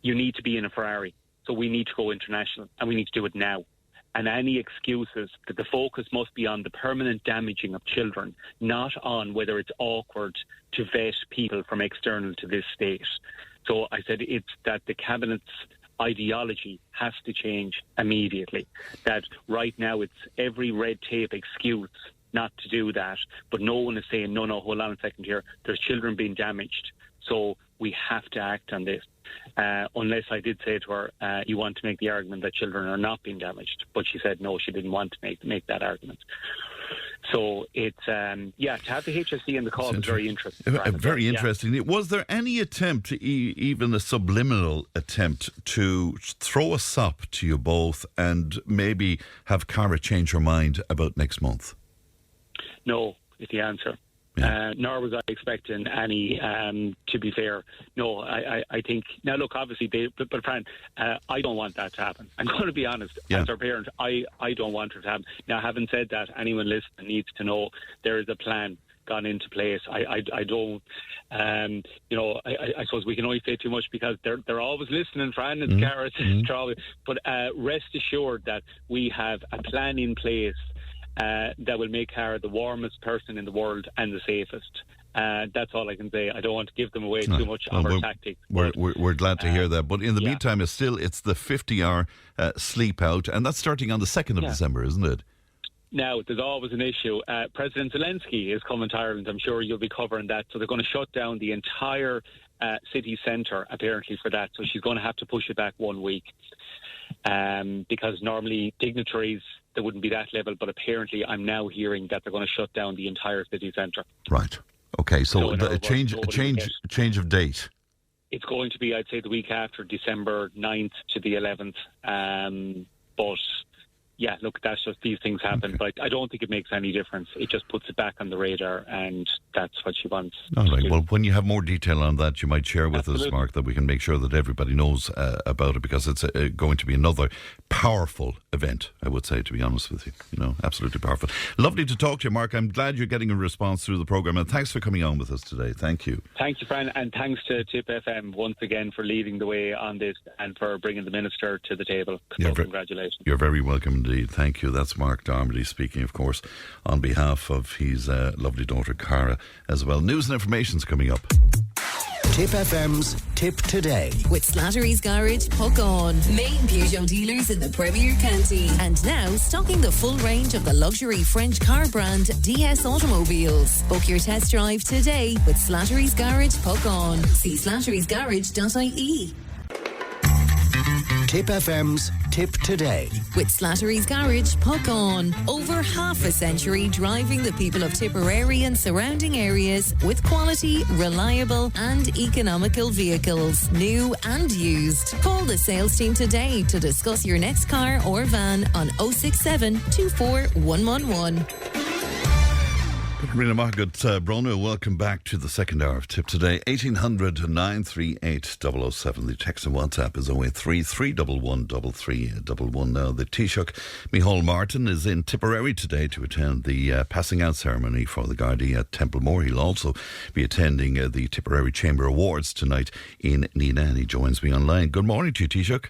You need to be in a Ferrari. So we need to go international, and we need to do it now. And any excuses that the focus must be on the permanent damaging of children, not on whether it's awkward to vet people from external to this state. So I said it's that the Cabinet's ideology has to change immediately. That right now it's every red tape excuse not to do that, but no one is saying, no, hold on a second here, there's children being damaged, so we have to act on this. Unless I did say to her, you want to make the argument that children are not being damaged, but she said no, she didn't want to make that argument. So it's, to have the HSE in the call is very interesting. Very interesting. Was there any attempt, even a subliminal attempt, to throw a sop to you both and maybe have Cara change her mind about next month? No, is the answer. Yeah. Nor was I expecting any, to be fair. No, I think... Now, look, obviously, but Fran, I don't want that to happen. I'm going to be honest. As their parent, I don't want it to happen. Now, having said that, anyone listening needs to know there is a plan gone into place. I don't... I suppose we can only say too much because they're always listening, Fran. It's Cara. But rest assured that we have a plan in place that will make Cara the warmest person in the world and the safest. That's all I can say. I don't want to give them away too much of our tactics. We're glad to hear that. But in the meantime, it's the 50-hour sleep out, and that's starting on the 2nd of December, isn't it? Now, there's always an issue. President Zelensky is coming to Ireland. I'm sure you'll be covering that. So they're going to shut down the entire city centre, apparently, for that. So she's going to have to push it back 1 week. Because normally dignitaries, there wouldn't be that level, but apparently I'm now hearing that they're going to shut down the entire city centre. Right. Okay, so a change of date. It's going to be, I'd say, the week after December 9th to the 11th. But yeah, look, that's just, these things happen. But I don't think it makes any difference. It just puts it back on the radar, and that's what she wants. All right. Well, when you have more detail on that, you might share with us, Mark, that we can make sure that everybody knows about it, because it's going to be another powerful event, I would say, to be honest with you. Absolutely powerful. Lovely to talk to you, Mark. I'm glad you're getting a response through the programme, and thanks for coming on with us today. Thank you. Thank you, Fran, and thanks to Tipp FM once again for leading the way on this and for bringing the Minister to the table. Congratulations. You're very welcome indeed. Thank you. That's Marc Darmody speaking, of course, on behalf of his lovely daughter Cara as well. News and information's coming up. Tipp FM's Tipp Today. With Slattery's Garage, Puck On. Main Peugeot dealers in the Premier County. And now stocking the full range of the luxury French car brand DS Automobiles. Book your test drive today with Slattery's Garage, Puck On. See slatterysgarage.ie. Tipp FM's Tipp Today. With Slattery's Garage, Puck On. Over half a century driving the people of Tipperary and surrounding areas with quality, reliable and economical vehicles, new and used. Call the sales team today to discuss your next car or van on 067 24111. Rina Mahgut Bruno, welcome back to the second hour of Tipp Today. 1800 938 007. The text and WhatsApp is 083 311 3311. Now, the Taoiseach Michail Martin is in Tipperary today to attend the passing out ceremony for the Gardaí at Templemore. He'll also be attending the Tipperary Chamber Awards tonight in Nenagh, and he joins me online. Good morning to you, Taoiseach.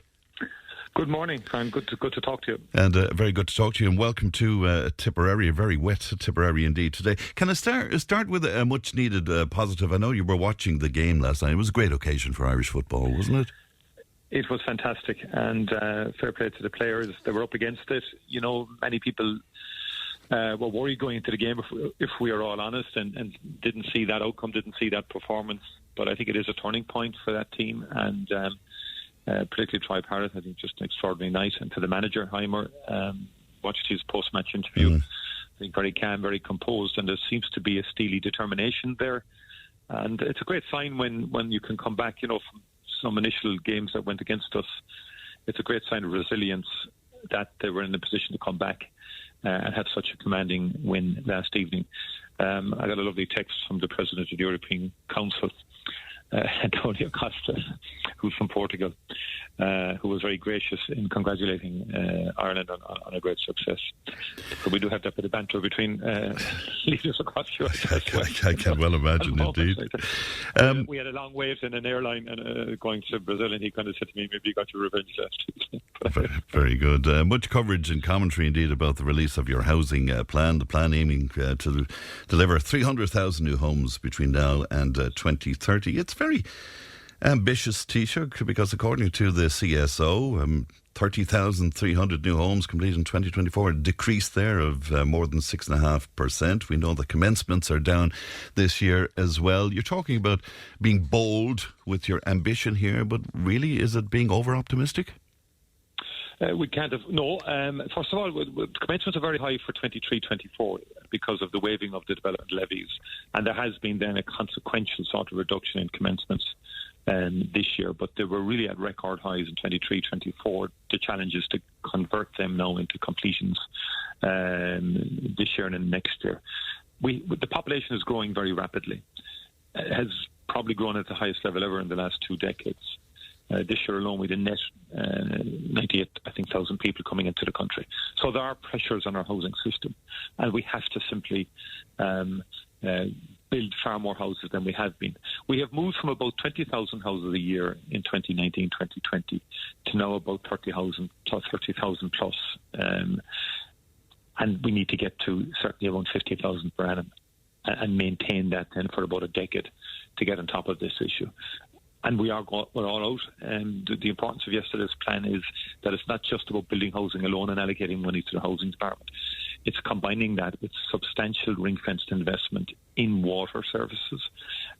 Good morning, Fran. Good to talk to you. And very good to talk to you, and welcome to Tipperary, a very wet Tipperary indeed today. Can I start with a much-needed positive? I know you were watching the game last night. It was a great occasion for Irish football, wasn't it? It was fantastic, and fair play to the players. They were up against it. Many people were worried going into the game, if we are all honest, and didn't see that outcome, didn't see that performance. But I think it is a turning point for that team, and particularly Troy Parrott, I think just an extraordinary night. And to the manager, Heimer, watched his post-match interview. I think very calm, very composed, and there seems to be a steely determination there. And it's a great sign when you can come back, from some initial games that went against us. It's a great sign of resilience that they were in a position to come back and have such a commanding win last evening. I got a lovely text from the President of the European Council, Antonio Costa, who's from Portugal, who was very gracious in congratulating Ireland on a great success. So we do have that bit of banter between leaders across Europe. I can well imagine, indeed. We had a long wait in an airline and going to Brazil, and he kind of said to me, maybe you got your revenge last week. Very good. Much coverage and commentary indeed about the release of your housing plan, the plan aiming to deliver 300,000 new homes between now and 2030. It's very ambitious, Taoiseach, because according to the CSO, 30,300 new homes completed in 2024, a decrease there of more than 6.5%. We know the commencements are down this year as well. You're talking about being bold with your ambition here, but really, is it being over-optimistic? We can't have, no. First of all, commencements are very high for 23-24 because of the waiving of the development levies. And there has been then a consequential sort of reduction in commencements this year, but they were really at record highs in 23-24. The challenge is to convert them now into completions this year and next year. The population is growing very rapidly. It has probably grown at the highest level ever in the last 2 decades. This year alone, we had a net 98,000 people coming into the country. So there are pressures on our housing system, and we have to simply build far more houses than we have been. We have moved from about 20,000 houses a year in 2019-2020 to now about 30,000 plus. And we need to get to certainly around 50,000 per annum and maintain that then for about a decade to get on top of this issue. And we're all out. And the importance of yesterday's plan is that it's not just about building housing alone and allocating money to the housing department. It's combining that with substantial ring-fenced investment in water services,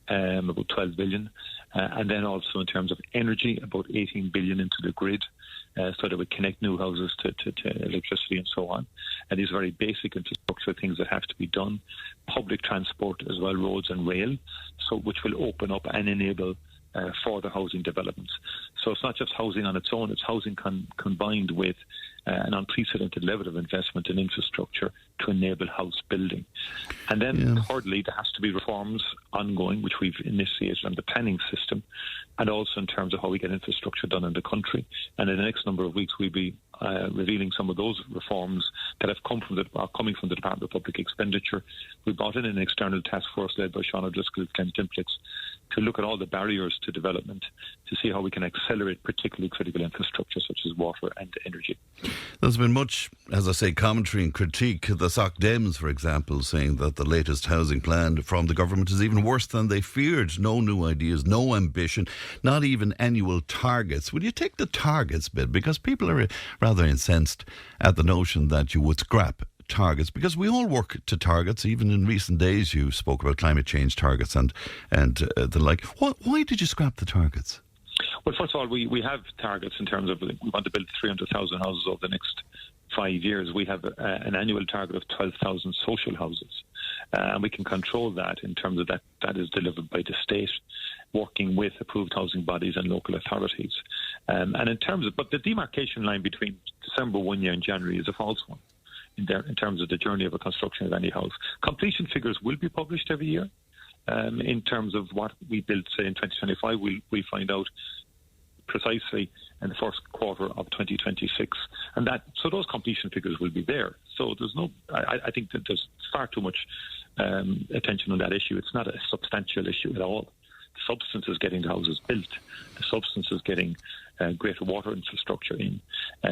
about 12 billion, and then also in terms of energy, about 18 billion into the grid, so that we connect new houses to electricity and so on. And these very basic infrastructure things that have to be done. Public transport as well, roads and rail, so which will open up and enable further housing developments. So it's not just housing on its own, it's housing combined with an unprecedented level of investment in infrastructure to enable house building. And then thirdly, there has to be reforms ongoing, which we've initiated on the planning system, and also in terms of how we get infrastructure done in the country. And in the next number of weeks, we'll be revealing some of those reforms that have are coming from the Department of Public Expenditure. We brought in an external task force led by Sean O'Driscoll, Ken Timplix, to look at all the barriers to development, to see how we can accelerate particularly critical infrastructure such as water and energy. There's been much, as I say, commentary and critique. The Soc Dems, for example, saying that the latest housing plan from the government is even worse than they feared. No new ideas, no ambition, not even annual targets. Will you take the targets bit? Because people are rather incensed at the notion that you would scrap targets, because we all work to targets. Even in recent days you spoke about climate change targets and the like. Why did you scrap the targets? Well, first of all, we have targets in terms of we want to build 300,000 houses over the next 5 years. We have an annual target of 12,000 social houses, and we can control that in terms of that is delivered by the state, working with approved housing bodies and local authorities. And in terms of, but the demarcation line between December 1 year and January is a false one in terms of the journey of a construction of any house. Completion figures will be published every year. In terms of what we built, say, in 2025, we find out precisely in the first quarter of 2026. And so those completion figures will be there. So there's I think that there's far too much attention on that issue. It's not a substantial issue at all. The substance is getting the houses built. The substance is getting greater water infrastructure in,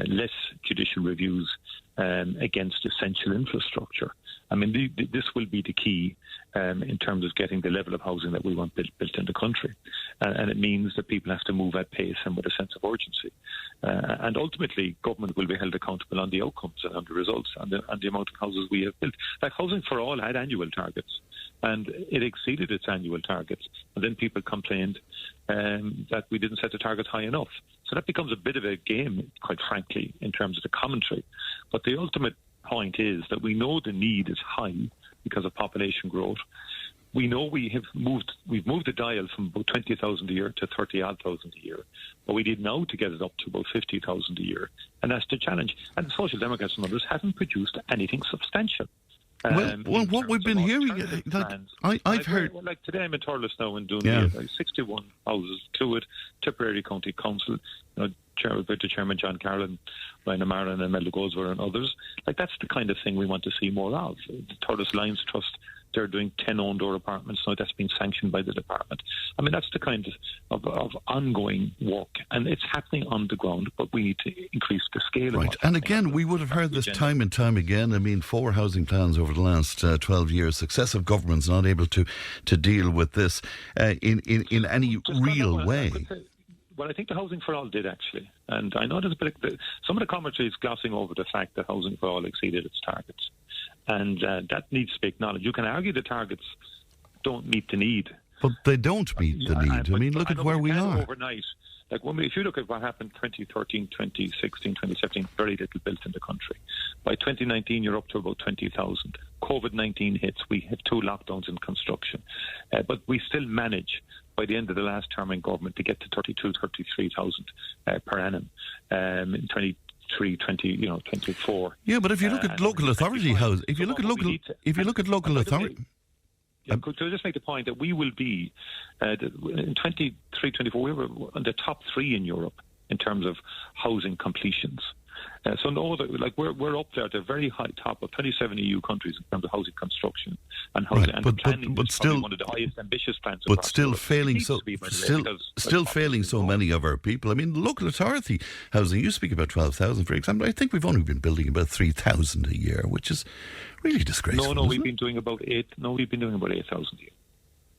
less judicial reviews against essential infrastructure. I mean, this will be the key in terms of getting the level of housing that we want built in the country. And it means that people have to move at pace and with a sense of urgency. And ultimately, government will be held accountable on the outcomes and on the results and the amount of houses we have built. Like Housing for All had annual targets, and it exceeded its annual targets. And then people complained that we didn't set the target high enough. So that becomes a bit of a game, quite frankly, in terms of the commentary. But the ultimate point is that we know the need is high because of population growth. We know we've moved the dial from about 20,000 a year to 30,000 a year, but we need now to get it up to about 50,000 a year, and that's the challenge. And the Social Democrats and others haven't produced anything substantial. Well, what we've been hearing, I've heard... Like today I'm in Thurles now and doing 61 houses to it, Tipperary County Council, Chairman John Cara and Ryan O'Mara and Imelda Goldsworth and others. Like, that's the kind of thing we want to see more of. The Thurles Lions Trust, they're doing 10 own-door apartments now. That's been sanctioned by the department. I mean, that's the kind of ongoing work, and it's happening on the ground, but we need to increase the scale. Right, and again, we would have heard this time and time again. I mean, 4 housing plans over the last 12 years, successive governments not able to deal with this in any real way. Well, I think the Housing for All did, actually. And I know there's a bit, some of the commentary is glossing over the fact that Housing for All exceeded its targets. And that needs to be acknowledged. You can argue the targets don't meet the need, But they don't meet the need. I mean, look at where we are. Overnight. Like if you look at what happened 2013, 2016, 2017, very little built in the country. By 2019, you're up to about 20,000. COVID-19 hits. We have 2 lockdowns in construction. But we still manage, by the end of the last term in government, to get to 33,000 per annum in 24. Yeah, but if you look at local authority housing, if you look at local authority. Could I just make the point that we will be, in 23-24, we were on the top 3 in Europe in terms of housing completions. So no, we're up there at the very high top of 27 EU countries in terms of housing construction and housing. Right, and planning but is still one of the highest ambitious plans. But still failing so many of our people. I mean, local authority housing. You speak about 12,000, for example. I think we've only been building about 3,000 a year, which is really disgraceful. No, we've been doing about 8. No, we've been doing about 8,000 a year.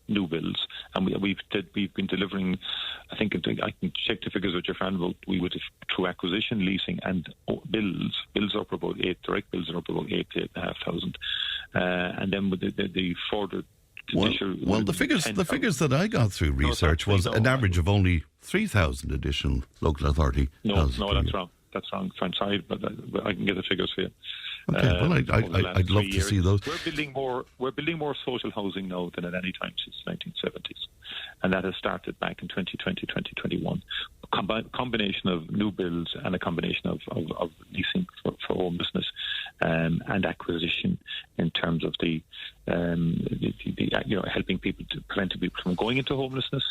New builds, and we've been delivering. I think I can check the figures with your Fran, but we would have, through acquisition, leasing, and bills are up about 8. Direct bills are up about 8,500, and then with the further. The figures that I got through research was an average of only 3,000 additional local authority. No, that's wrong. That's wrong. I'm sorry, but I can get the figures for you. Okay, well, I'd love to see those. We're building more social housing now than at any time since the 1970s, and that has started back in 2020, 2021. A combination of new builds and a combination of leasing for homelessness and acquisition in terms of the helping people to prevent people from going into homelessness,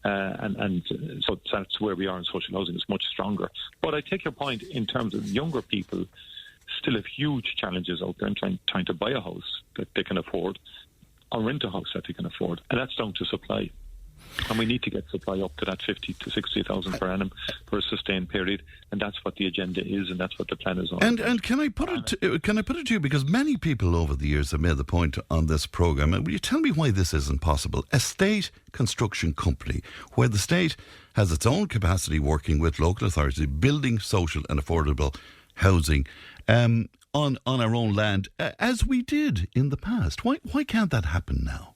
and so that's where we are in social housing. It's much stronger. But I take your point in terms of younger people. Still have huge challenges out there in trying to buy a house that they can afford or rent a house that they can afford. And that's down to supply. And we need to get supply up to that 50 to 60,000 per annum for a sustained period. And that's what the agenda is, and that's what the plan is on. And can I put it to you, because many people over the years have made the point on this programme, and will you tell me why this isn't possible? A state construction company where the state has its own capacity working with local authorities, building social and affordable housing on our own land, as we did in the past. Why can't that happen now?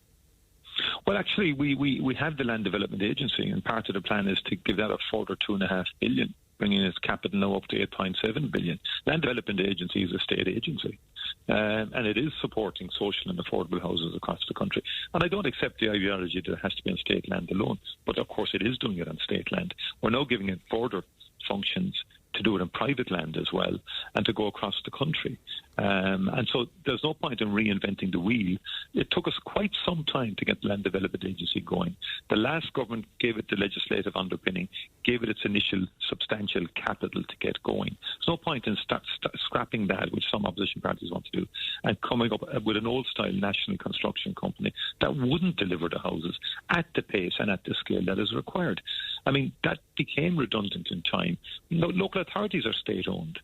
Well, actually, we have the Land Development Agency, and part of the plan is to give that a further $2.5 billion, bringing its capital now up to $8.7 billion. Land Development Agency is a state agency, and it is supporting social and affordable houses across the country. And I don't accept the ideology that it has to be on state land alone, but of course it is doing it on state land. We're now giving it further functions to do it on private land as well, and to go across the country. And so there's no point in reinventing the wheel. It took us quite some time to get the Land Development Agency going. The last government gave it the legislative underpinning, gave it its initial substantial capital to get going. There's no point in scrapping that, which some opposition parties want to do, and coming up with an old-style national construction company that wouldn't deliver the houses at the pace and at the scale that is required. I mean, that became redundant in time. Local authorities are state-owned.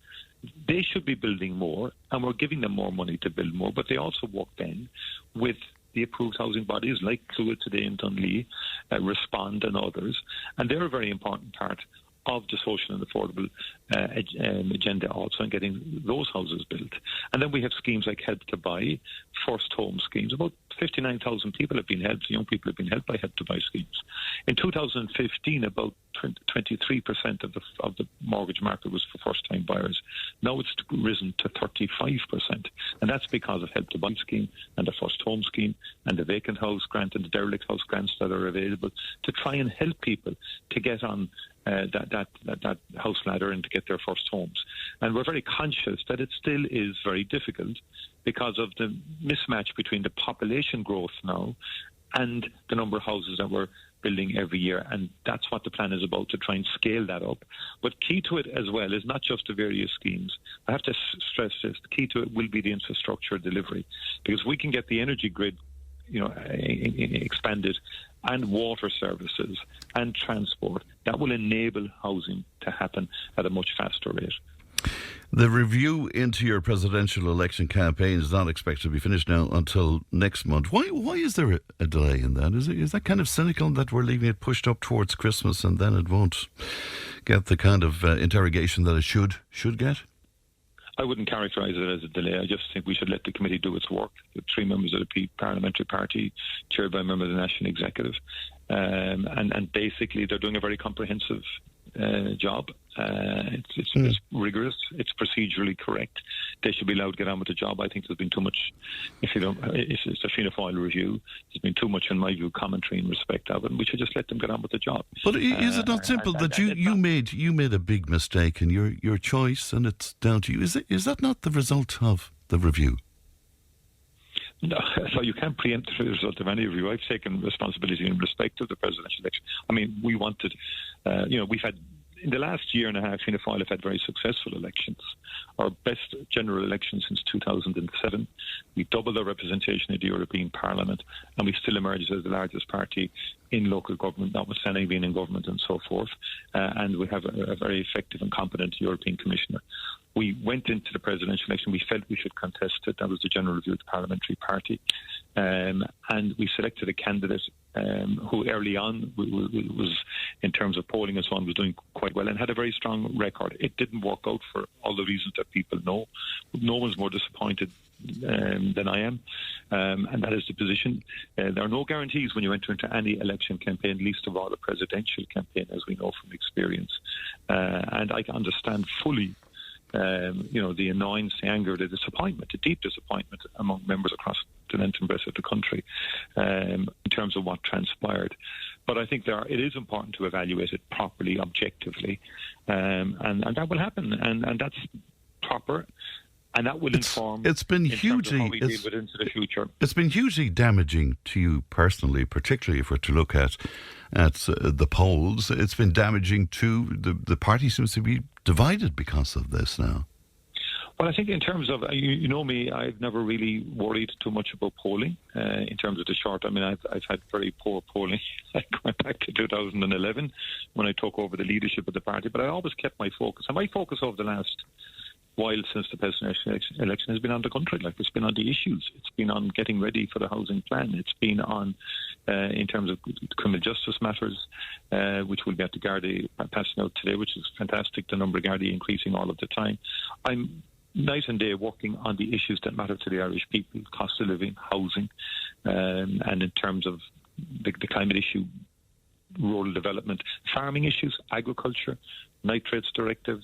They should be building more, and we're giving them more money to build more, but they also work then with the approved housing bodies like Cllr Today and Dunlee, Respond and others, and they're a very important part of the social and affordable agenda also, in getting those houses built. And then we have schemes like Help to Buy, First Home schemes. About 59,000 people have been helped, young people have been helped by Help to Buy schemes. In 2015, about 23% of the mortgage market was for first-time buyers. Now it's risen to 35%, and that's because of Help to Buy scheme and the First Home scheme and the vacant house grant and the derelict house grants that are available to try and help people to get on that house ladder and to get their first homes. And we're very conscious that it still is very difficult because of the mismatch between the population growth now and the number of houses that we're building every year, and that's what the plan is about, to try and scale that up. But key to it as well is not just the various schemes. I have to stress this, the key to it will be the infrastructure delivery, because we can get the energy grid expanded, and water services and transport, that will enable housing to happen at a much faster rate. The review into your presidential election campaign is not expected to be finished now until next month. Why is there a delay in that? Is that kind of cynical that we're leaving it pushed up towards Christmas and then it won't get the kind of interrogation that it should get? I wouldn't characterise it as a delay. I just think we should let the committee do its work. The 3 members of the parliamentary party, chaired by a member of the National Executive, and basically they're doing a very comprehensive job. It's rigorous. It's procedurally correct. They should be allowed to get on with the job. I think there's been too much. If it's a Fianna Fáil review, there's been too much, in my view, commentary in respect of it. And we should just let them get on with the job. But is it not simple that you made a big mistake in your choice, and it's down to you? Is that not the result of the review? No, so you can't preempt the result of any review. I've taken responsibility in respect of the presidential election. I mean, we wanted, we've had, in the last year and a half, Fianna Fáil have had very successful elections. Our best general election since 2007. We doubled our representation at the European Parliament, and we still emerged as the largest party in local government, notwithstanding being in government and so forth. And we have a very effective and competent European Commissioner. We went into the presidential election. We felt we should contest it. That was the general review of the parliamentary party. And we selected a candidate who early on was, in terms of polling and so on, was doing quite well and had a very strong record. It didn't work out for all the reasons that people know. No one's more disappointed than I am, and that is the position. There are no guarantees when you enter into any election campaign, least of all a presidential campaign, as we know from experience. And I can understand fully the annoyance, the anger, the disappointment, the deep disappointment among members across the length and breadth of the country in terms of what transpired. But I think it is important to evaluate it properly, objectively, and that will happen, and that's proper. And that will inform. It's been hugely. How we deal with it into the future. It's been hugely damaging to you personally, particularly if we're to look at the polls. It's been damaging to the party. Seems to be divided because of this now. Well, I think in terms of you know me, I've never really worried too much about polling in terms of the short. I mean, I've had very poor polling. I went back to 2011 when I took over the leadership of the party, but I always kept my focus. And my focus over the last while since the presidential election has been on the country. Like, it's been on the issues. It's been on getting ready for the housing plan. It's been on, in terms of criminal justice matters, which will be at the Gardaí passing out today, which is fantastic. The number of Gardaí increasing all of the time. I'm night and day working on the issues that matter to the Irish people: cost of living, housing, and in terms of the climate issue, rural development, farming issues, agriculture, nitrates directive.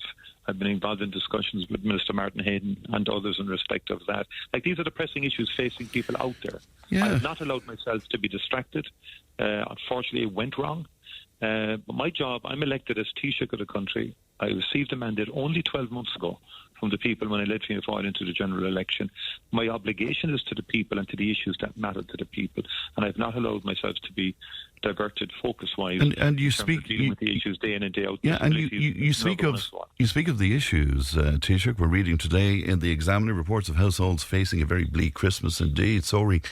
I've been involved in discussions with Minister Martin Hayden and others in respect of that. Like, these are the pressing issues facing people out there. Yeah. I have not allowed myself to be distracted. Unfortunately, it went wrong. But my job, I'm elected as Taoiseach of the country. I received a mandate only 12 months ago from the people when I led Fianna Fáil into the general election. My obligation is to the people and to the issues that matter to the people, and I've not allowed myself to be diverted focus-wise. And you speak dealing with the issues day in and day out. Yeah, and you speak of the issues, Taoiseach. We're reading today in the Examiner reports of households facing a very bleak Christmas indeed. Soaring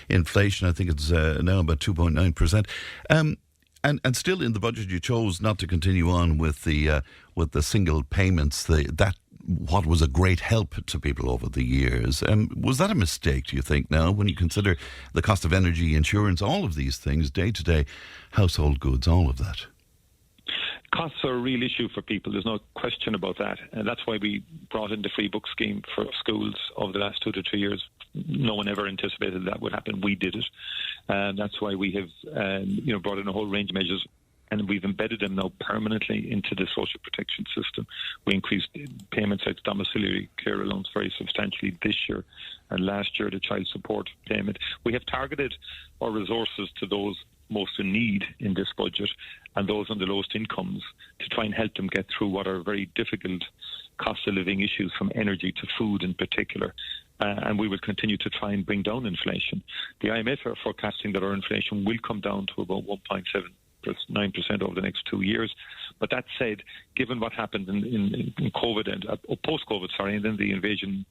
inflation, I think it's now about 2.9%. And still in the budget you chose not to continue on with the single payments, what was a great help to people over the years. Was that a mistake, do you think, now, when you consider the cost of energy, insurance, all of these things, day-to-day household goods, all of that? Costs are a real issue for people. There's no question about that. And that's why we brought in the free book scheme for schools over the last 2 to 3 years. No one ever anticipated that would happen. We did it. And that's why we have brought in a whole range of measures, and we've embedded them now permanently into the social protection system. We increased payments like domiciliary care allowance very substantially this year, and last year the child support payment. We have targeted our resources to those most in need in this budget and those on the lowest incomes to try and help them get through what are very difficult cost of living issues, from energy to food in particular. And we will continue to try and bring down inflation. The IMF are forecasting that our inflation will come down to about 1.7% over the next 2 years. But that said, given what happened in COVID and post-COVID, and then the invasion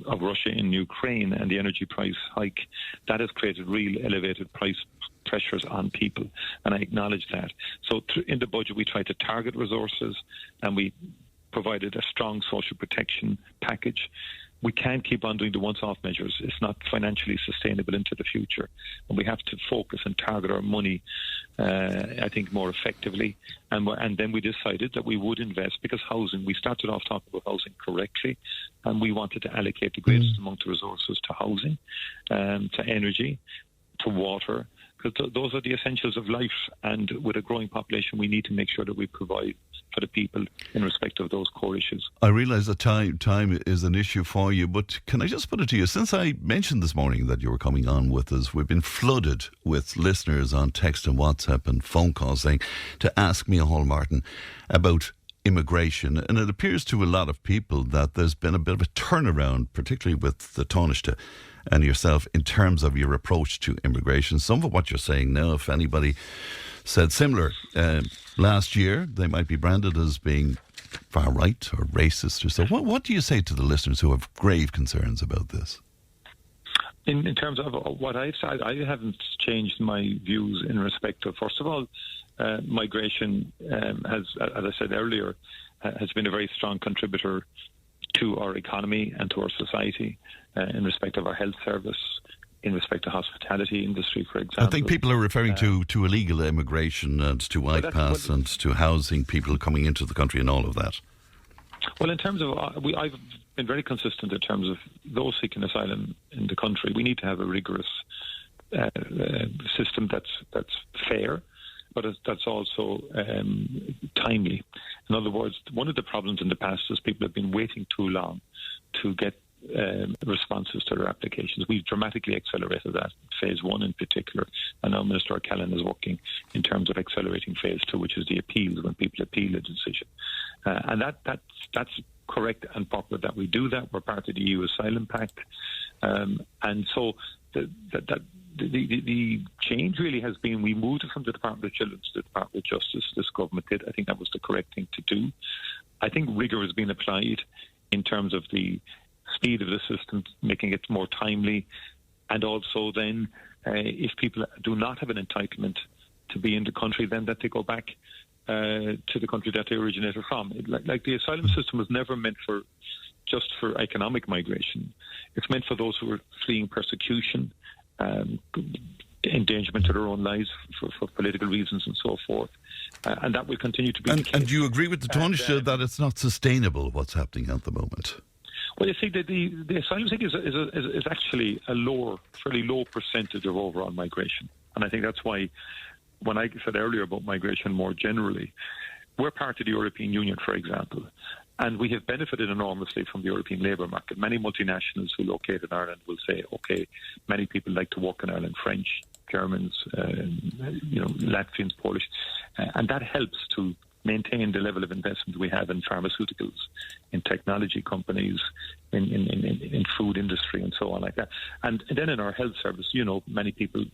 of Russia in Ukraine and the energy price hike, that has created real elevated price pressures on people, and I acknowledge that. So in the budget we tried to target resources, and we provided a strong social protection package. we can't keep on doing the once-off measures. It's not financially sustainable into the future. And we have to focus and target our money, I think, more effectively. And then we decided that we would invest, because housing, we started off talking about housing correctly, and we wanted to allocate the greatest amount of resources to housing, to energy, to water, because those are the essentials of life. And with a growing population, we need to make sure that we provide for the people in respect of those core issues. I realise that time is an issue for you, but can I just put it to you, since I mentioned this morning that you were coming on with us, we've been flooded with listeners on text and WhatsApp and phone calls saying to ask Michail Martin about immigration, and it appears to a lot of people that there's been a bit of a turnaround, particularly with the Taoiseach and yourself, in terms of your approach to immigration. Some of what you're saying now, if anybody said similar last year, they might be branded as being far right or racist or so. What do you say to the listeners who have grave concerns about this? In terms of what I've said, I haven't changed my views in respect of, first of all, migration has, as I said earlier, has been a very strong contributor to our economy and to our society, in respect of our health service, in respect to hospitality industry, for example. I think people are referring to illegal immigration and to white pass and to housing people coming into the country and all of that. Well, in terms of, I've been very consistent in terms of those seeking asylum in the country. We need to have a rigorous system that's fair, but that's also timely. In other words, one of the problems in the past is people have been waiting too long to get responses to their applications. We've dramatically accelerated that, phase 1 in particular, and now Minister Helen is working in terms of accelerating phase 2, which is the appeals, when people appeal a decision. And that's correct and proper that we do that. We're part of the EU Asylum Pact. And so the change really has been, we moved from the Department of Children to the Department of Justice. This government did. I think that was the correct thing to do. I think rigour has been applied in terms of the speed of the system, making it more timely, and also then if people do not have an entitlement to be in the country, then that they go back to the country that they originated from. Like the asylum system was never meant for just for economic migration. It's meant for those who are fleeing persecution, endangerment to their own lives for political reasons and so forth. And that will continue to be the case. And do you agree with the Taoiseach that it's not sustainable what's happening at the moment? Well, you see, the asylum thing is actually a fairly low percentage of overall migration. And I think that's why, when I said earlier about migration more generally, we're part of the European Union, for example, and we have benefited enormously from the European labour market. Many multinationals who locate in Ireland will say, okay, many people like to work in Ireland, French, Germans, Latvians, Polish, and that helps to maintain the level of investment we have in pharmaceuticals, in technology companies, in food industry and so on like that. And then in our health service, many people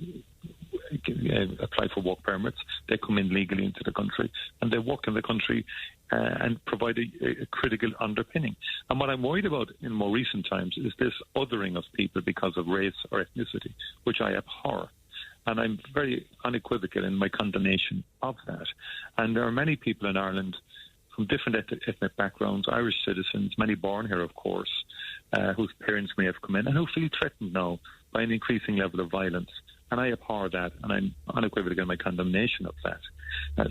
apply for work permits. They come in legally into the country and they work in the country and provide a critical underpinning. And what I'm worried about in more recent times is this othering of people because of race or ethnicity, which I abhor. And I'm very unequivocal in my condemnation of that. And there are many people in Ireland from different ethnic backgrounds, Irish citizens, many born here, of course, whose parents may have come in and who feel threatened now by an increasing level of violence. And I abhor that, and I'm unequivocal in my condemnation of that.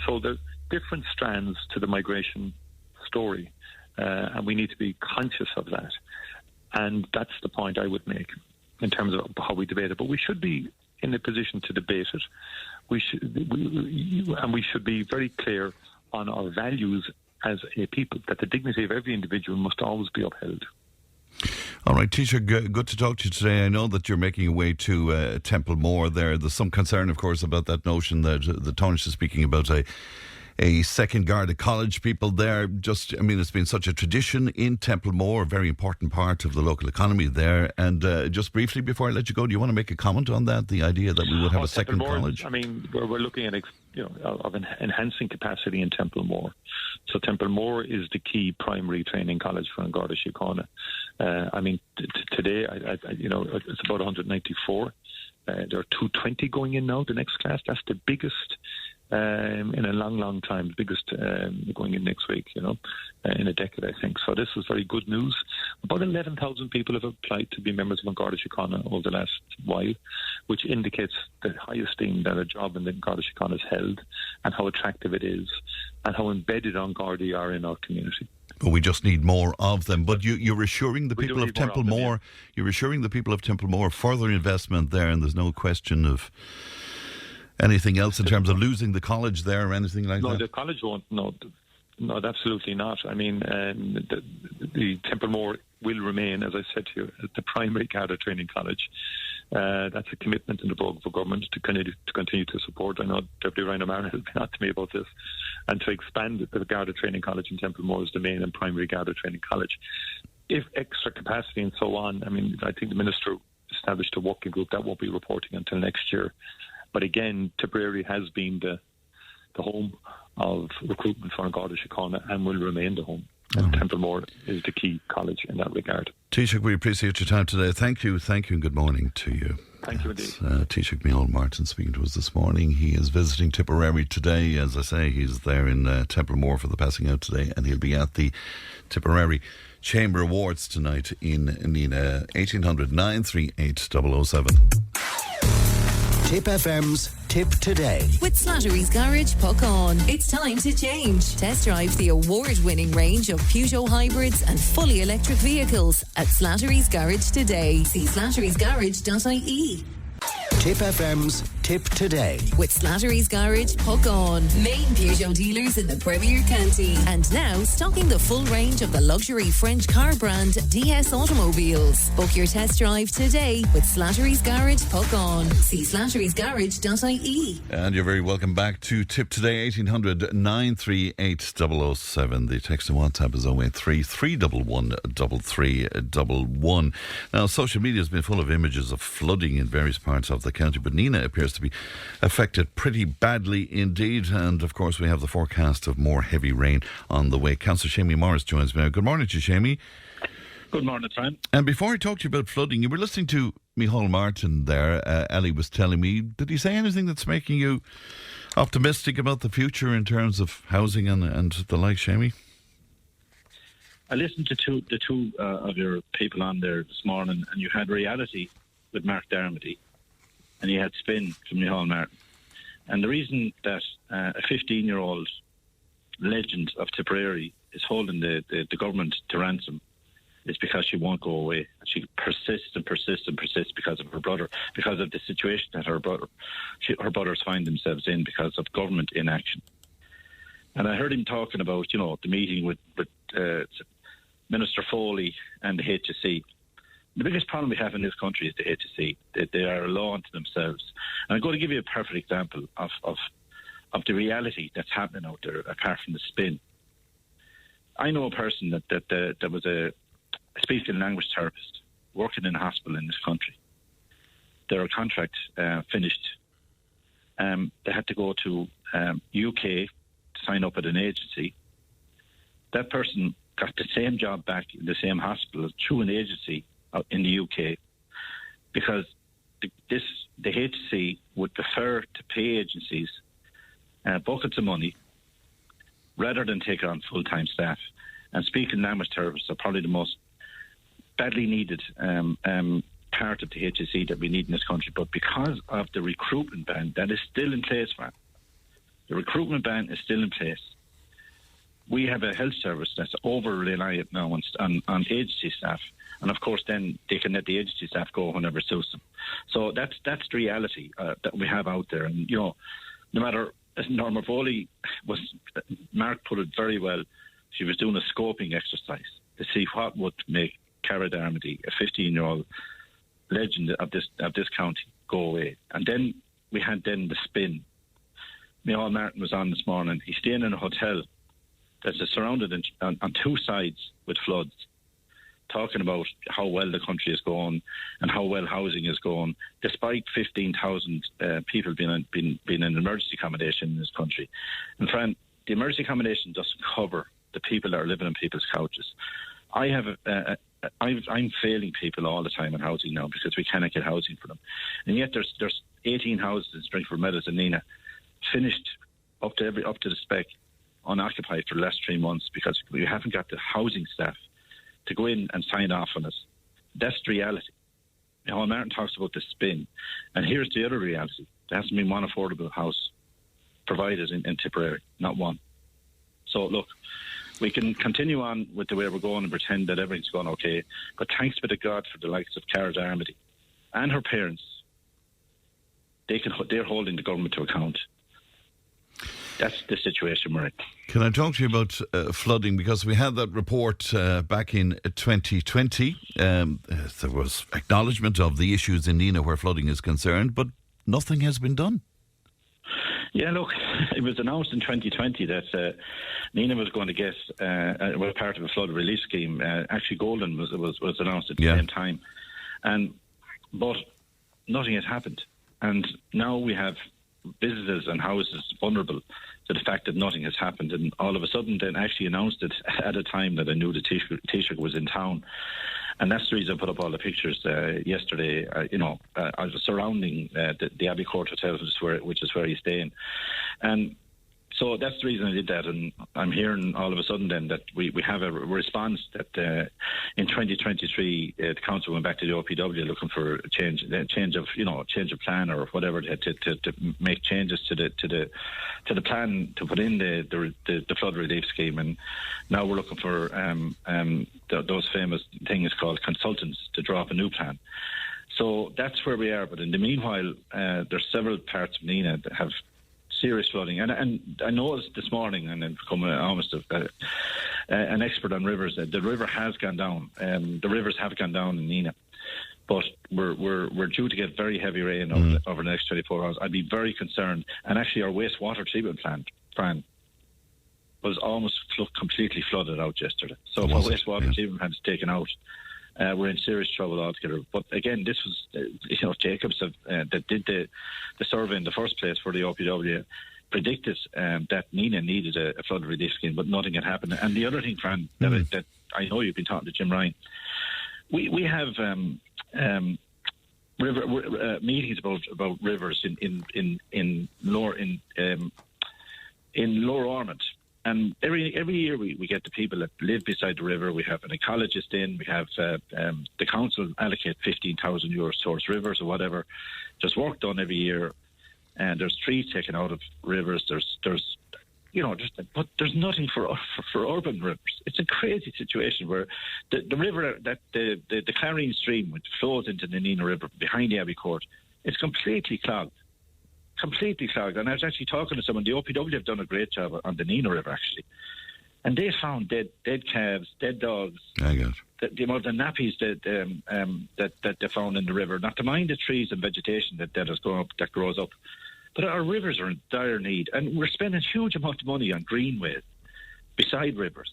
So there's different strands to the migration story, and we need to be conscious of that. And that's the point I would make in terms of how we debate it. But we should be in a position to debate it. We should be very clear on our values as a people, that the dignity of every individual must always be upheld. All right, Taoiseach, good to talk to you today. I know that you're making your way to Templemore there. There's some concern, of course, about that notion that the Taoiseach is speaking about a second Garda College. People there, it's been such a tradition in Templemore, a very important part of the local economy there. And just briefly, before I let you go, do you want to make a comment on that, the idea that we would have a second college? We're looking at of enhancing capacity in Templemore. So Templemore is the key primary training college for Garda Síochána. Today, it's about 194. There are 220 going in now, the next class. That's the biggest in a long, long time, the biggest going in next week, in a decade, I think. So this is very good news. About 11,000 people have applied to be members of An Garda Síochána over the last while, which indicates the high esteem that a job in the Garda Síochána is held and how attractive it is and how embedded An Garda are in our community. But we just need more of them. But you're assuring the people of Templemore, you're assuring the people of Templemore further investment there, and there's no question of anything else in terms of losing the college there or anything like that? No, the college won't. No, absolutely not. I mean, the Templemore will remain, as I said to you, the primary Garda training college. That's a commitment in the Board for government to continue to support. I know Deputy Ryan O'Mara has been on to me about this, and to expand the Garda training college in Templemore as the main and primary Garda training college. If extra capacity and so on, I mean, I think the Minister established a working group that won't be reporting until next year. But again, Tipperary has been the home of recruitment for An Garda Síochána and will remain the home. And Templemore is the key college in that regard. Taoiseach, we appreciate your time today. Thank you, and good morning to you. Thank you indeed. Taoiseach Michail Martin speaking to us this morning. He is visiting Tipperary today. As I say, he's there in Templemore for the passing out today, and he'll be at the Tipperary Chamber Awards tonight in Nenagh. 1800 938 007. Tip FM's Tip Today. With Slattery's Garage, puck on. It's time to change. Test drive the award-winning range of Peugeot hybrids and fully electric vehicles at Slattery's Garage today. See slatterysgarage.ie. Tip FM's Tip Today. With Slattery's Garage, puck on. Main Peugeot dealers in the Premier County. And now stocking the full range of the luxury French car brand DS Automobiles. Book your test drive today with Slattery's Garage, puck on. See slatterysgarage.ie. And you're very welcome back to Tip Today, 1800 938 007. The text and WhatsApp is 083 311 3311. Now, social media has been full of images of flooding in various parts of the county, but Nenagh appears to be affected pretty badly indeed. And of course, we have the forecast of more heavy rain on the way. Cllr Seamie Morris joins me now. Good morning to you, Seamie. Good morning, Fran. And before I talk to you about flooding, you were listening to Michail Martin there. Ellie was telling me, did he say anything that's making you optimistic about the future in terms of housing and the like, Seamie? I listened to the two of your people on there this morning, and you had reality with Marc Darmody, and you had spin from Michail Martin. And the reason that a 15-year-old legend of Tipperary is holding the government to ransom is because she won't go away. She persists and persists and persists because of her brother, because of the situation that her brothers find themselves in because of government inaction. And I heard him talking about, the meeting with Minister Foley and the HSE. The biggest problem we have in this country is the HSE. They are a law unto themselves. And I'm going to give you a perfect example of the reality that's happening out there, apart from the spin. I know a person that was a speech and language therapist working in a hospital in this country. Their contract finished. They had to go to UK to sign up at an agency. That person got the same job back in the same hospital through an agency in the UK, because the HSE would prefer to pay agencies buckets of money rather than take on full-time staff. And speaking language therapists are probably the most badly needed part of the HSE that we need in this country. But because of the recruitment ban that is still in place, Fran, the recruitment ban is still in place. We have a health service that's over-reliant now on agency staff. And of course, then they can let the agency staff go whenever it suits them. So that's the reality that we have out there. And, no matter, as Norma Foley Mark put it very well, she was doing a scoping exercise to see what would make Cara Darmody, a 15-year-old legend of this county, go away. And then we had the spin. Michail Martin was on this morning. He's staying in a hotel that's surrounded on two sides with floods, talking about how well the country is going and how well housing is going, despite 15,000 people being in emergency accommodation in this country. And Fran, the emergency accommodation doesn't cover the people that are living on people's couches. I'm failing people all the time in housing now because we cannot get housing for them. And yet there's 18 houses in Stringford Meadows and Nenagh finished up to the spec, unoccupied for the last 3 months because we haven't got the housing staff to go in and sign off on it. That's the reality. Martin talks about the spin, and here's the other reality: there hasn't been one affordable house provided in Tipperary, not one. So look, we can continue on with the way we're going and pretend that everything's going okay, but thanks be to God for the likes of Cara Darmody and her parents. They're holding the government to account. That's the situation we're in. Can I talk to you about flooding? Because we had that report back in 2020. There was acknowledgement of the issues in Nenagh where flooding is concerned, but nothing has been done. Yeah, look, it was announced in 2020 that Nenagh was going to get was part of a flood relief scheme. Actually, Golden was announced at the same time, but nothing has happened. And now we have businesses and houses vulnerable to the fact that nothing has happened. And all of a sudden, then actually announced it at a time that I knew the Taoiseach was in town. And that's the reason I put up all the pictures yesterday, surrounding the Abbey Court Hotel, which is where he's staying. And so that's the reason I did that. And I'm hearing all of a sudden then that we have a response that in 2023 the council went back to the OPW looking for a change of plan or whatever to make changes to the plan to put in the flood relief scheme. And now we're looking for those famous things called consultants to draw up a new plan. So that's where we are. But in the meanwhile, there's several parts of Nenagh that have serious flooding, and I noticed this morning, and then become almost an expert on rivers, that the river has gone down. The rivers have gone down in Nenagh, but we're due to get very heavy rain over the next 24 hours. I'd be very concerned. And actually, our wastewater treatment plant, Fran, was almost completely flooded out yesterday. So if our wastewater treatment plant is taken out, we're in serious trouble altogether. But again, this was, Jacobs that did the survey in the first place for the OPW predicted that Nenagh needed a flood relief scheme, but nothing had happened. And the other thing, Fran, that I know you've been talking to Jim Ryan, we have meetings about rivers in Lower Ormond. And every year we get the people that live beside the river. We have an ecologist in. We have the council allocate €15,000 towards rivers or whatever. There's work done every year, and there's trees taken out of rivers. But there's nothing for urban rivers. It's a crazy situation where the river that the Cllr stream, which flows into the Nenagh River behind the Abbey Court, it's completely clogged. And I was actually talking to someone. The OPW have done a great job on the Nenagh River, actually, and they found dead calves, dead dogs. The nappies that they found in the river. Not to mind the trees and vegetation that grows up, but our rivers are in dire need, and we're spending a huge amount of money on greenways beside rivers,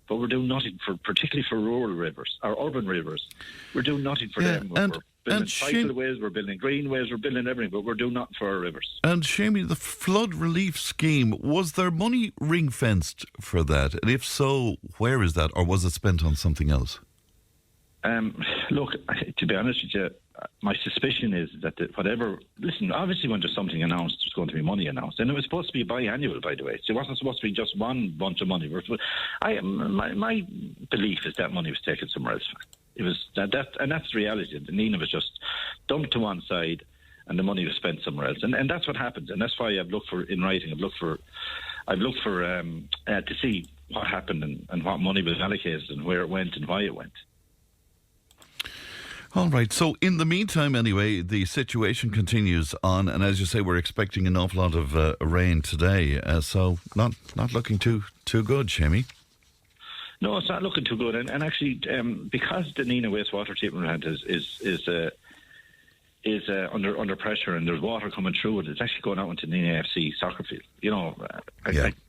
but we're doing nothing particularly for rural rivers, our urban rivers. We're doing nothing for them. We're building cycleways, we're building greenways, we're building everything, but we're doing nothing for our rivers. And Seamie, the flood relief scheme, was there money ring-fenced for that? And if so, where is that? Or was it spent on something else? Look, to be honest with you, my suspicion is that obviously when there's something announced, there's going to be money announced. And it was supposed to be biannual, by the way. So it wasn't supposed to be just one bunch of money. My belief is that money was taken somewhere else. It was and that's the reality. The Nenagh was just dumped to one side, and the money was spent somewhere else. And that's what happens. And that's why I've looked for in writing. I've looked for to see what happened and what money was allocated and where it went and why it went. All right. So in the meantime, anyway, the situation continues on, and as you say, we're expecting an awful lot of rain today. So not looking too good, Seamie. No, it's not looking too good. And actually, because the Nenagh wastewater treatment plant is under pressure and there's water coming through it, it's actually going out into Nenagh FC soccer field.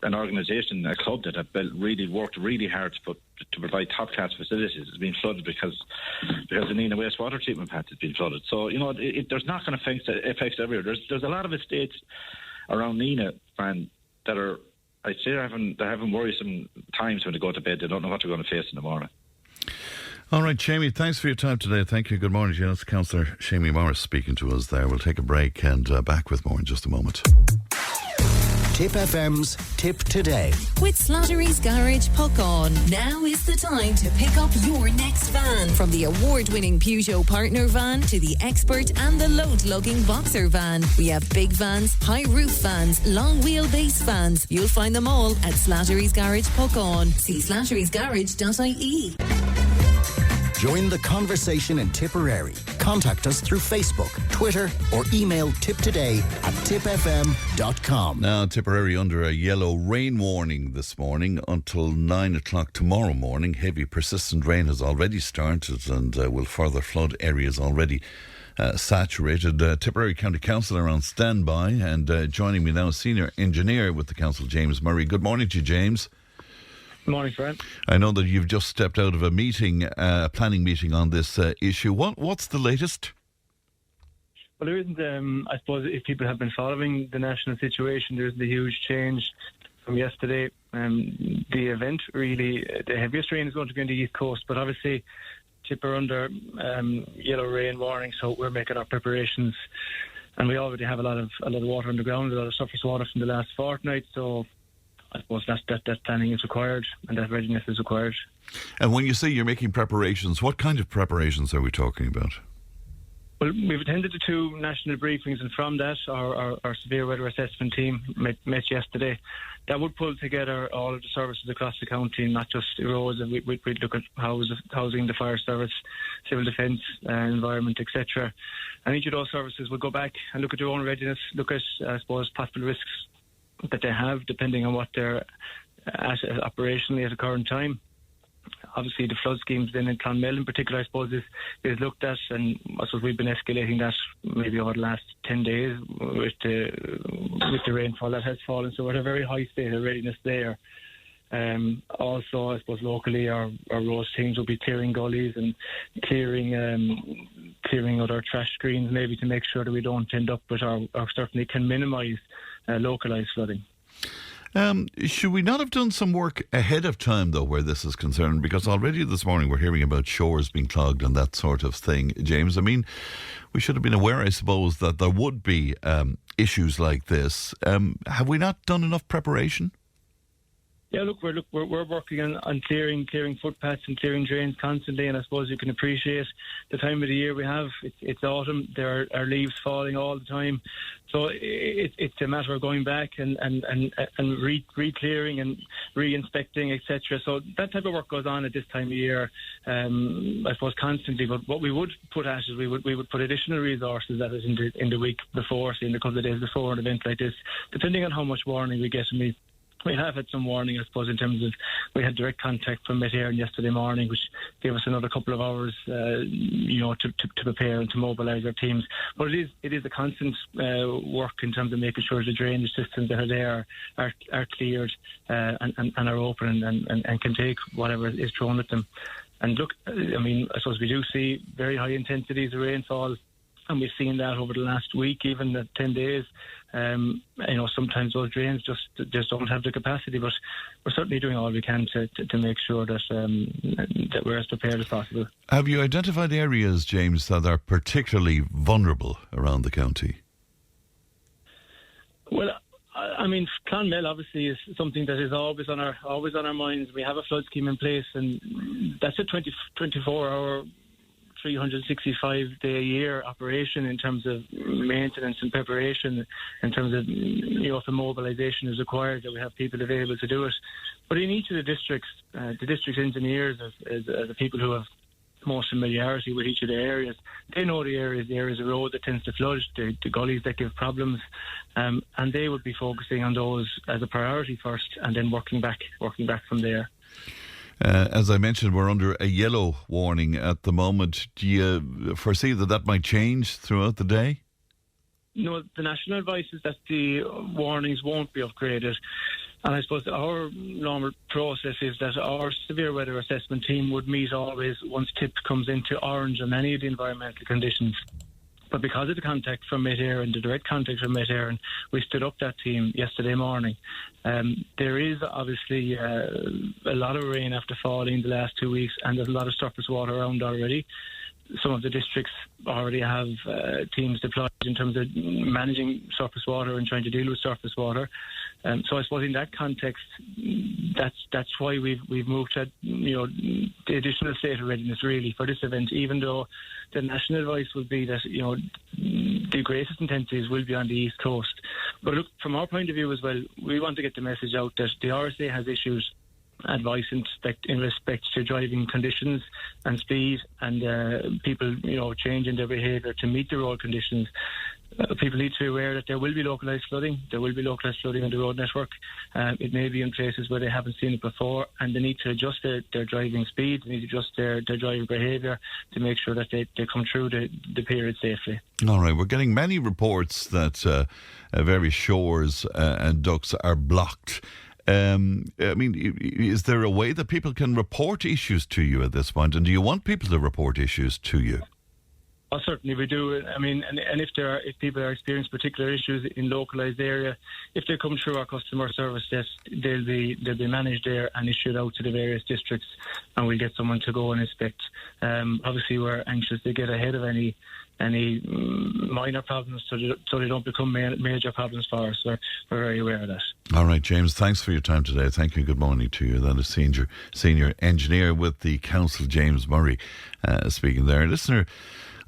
An organisation, a club that have worked really hard to provide top class facilities has been flooded because the Nenagh wastewater treatment plant has been flooded. So there's knock-on effects everywhere. There's a lot of estates around Nenagh, Fran, that are, I'd say, they're having worrisome times when they go to bed. They don't know what they're going to face in the morning. All right, Seamie, thanks for your time today. Thank you. Good morning to you. That's Cllr Seamie Morris speaking to us there. We'll take a break and back with more in just a moment. Tip FM's Tip Today. With Slattery's Garage Puck On. Now is the time to pick up your next van. From the award-winning Peugeot Partner van to the Expert and the load-lugging Boxer van. We have big vans, high-roof vans, long wheelbase vans. You'll find them all at Slattery's Garage Puck On. See slatterysgarage.ie. Join the conversation in Tipperary. Contact us through Facebook, Twitter or email tiptoday@tipfm.com. Now, Tipperary under a yellow rain warning this morning until 9 o'clock tomorrow morning. Heavy persistent rain has already started and will further flood areas already saturated. Tipperary County Council are on standby, and joining me now, Senior Engineer with the Council, James Murray. Good morning to you, James. Good morning, Fran. I know that you've just stepped out of a meeting, a planning meeting on this issue. What's the latest? Well, there isn't, I suppose, if people have been following the national situation, there's the huge change from yesterday. The event, really, the heaviest rain is going to be on the East Coast, but obviously Tipper under yellow rain warning, so we're making our preparations. And we already have a lot of water on the ground, a lot of surface water from the last fortnight, so I suppose that planning is required and that readiness is required. And when you say you're making preparations, what kind of preparations are we talking about? Well, we've attended the 2 national briefings, and from that, our severe weather assessment team met yesterday. That would pull together all of the services across the county, not just the roads, and we'd look at housing, the fire service, civil defence, environment, etc. And each of those services would go back and look at their own readiness, look at, I suppose, possible risks that they have, depending on what they're at operationally at the current time. Obviously, the flood schemes then in Clonmel in particular, I suppose, is looked at, and I suppose we've been escalating that maybe over the last 10 days with the rainfall that has fallen. So we're at a very high state of readiness there. Also, I suppose locally, our roads teams will be clearing gullies and clearing other trash screens, maybe to make sure that we don't end up with or certainly can minimise localised flooding. Should we not have done some work ahead of time, though, where this is concerned? Because already this morning we're hearing about shores being clogged and that sort of thing, James. I mean, we should have been aware, I suppose, that there would be issues like this. Have we not done enough preparation? Yeah, look, we're working on clearing footpaths and clearing drains constantly, and I suppose you can appreciate the time of the year we have. It's autumn. There are leaves falling all the time, so it's a matter of going back and re-clearing and re-inspecting, etc. So that type of work goes on at this time of year, I suppose, constantly. But what we would put at is we would put additional resources at it in the week before, say in the couple of days before an event like this, depending on how much warning we get. And we have had some warning, I suppose, in terms of we had direct contact from Met Éireann yesterday morning, which gave us another couple of hours, to prepare and to mobilise our teams. But it is a constant work in terms of making sure the drainage systems that are there are cleared and are open and can take whatever is thrown at them. And look, I mean, I suppose we do see very high intensities of rainfall, and we've seen that over the last week, even at 10 days. Sometimes those drains just don't have the capacity, but we're certainly doing all we can to make sure that we're as prepared as possible. Have you identified areas, James, that are particularly vulnerable around the county? Well, I mean, Clonmel obviously is something that is always on our minds. We have a flood scheme in place, and that's a 24-hour 365-day-a-year operation in terms of maintenance and preparation, in terms of, if the mobilisation is required, that we have people available to do it. But in each of the districts engineers, as the people who have more familiarity with each of the areas, they know the areas of road that tends to flood, the gullies that give problems, and they would be focusing on those as a priority first, and then working back from there. As I mentioned, we're under a yellow warning at the moment. Do you foresee that might change throughout the day? No, the national advice is that the warnings won't be upgraded. And I suppose our normal process is that our severe weather assessment team would meet always once TIP comes into orange on any of the environmental conditions. But because of the contact from Met Éireann, the direct contact from Met Éireann, we stood up that team yesterday morning. There is obviously a lot of rain after falling the last 2 weeks, and there's a lot of surface water around already. Some of the districts already have teams deployed in terms of managing surface water and trying to deal with surface water. So I suppose in that context, that's why we've moved to the additional state of readiness really for this event, even though the national advice would be that the greatest intensities will be on the East Coast. But look, from our point of view as well, we want to get the message out that the RSA has issued advice in respect to driving conditions and speed, and people changing their behaviour to meet the road conditions. People need to be aware that there will be localised flooding. There will be localised flooding on the road network. It may be in places where they haven't seen it before, and they need to adjust their driving speed. They need to adjust their driving behaviour to make sure that they come through the period safely. All right, we're getting many reports that various shores and ducts are blocked. Is there a way that people can report issues to you at this point? And do you want people to report issues to you? Oh, certainly we do. And if people are experiencing particular issues in localised area, if they come through our customer service desk, they'll be managed there and issued out to the various districts, and we'll get someone to go and inspect. Obviously, we're anxious to get ahead of any minor problems so they don't become major problems for us. We're very aware of that. All right, James, thanks for your time today. Thank you. Good morning to you. That is senior engineer with the council, James Murray, speaking there. Listener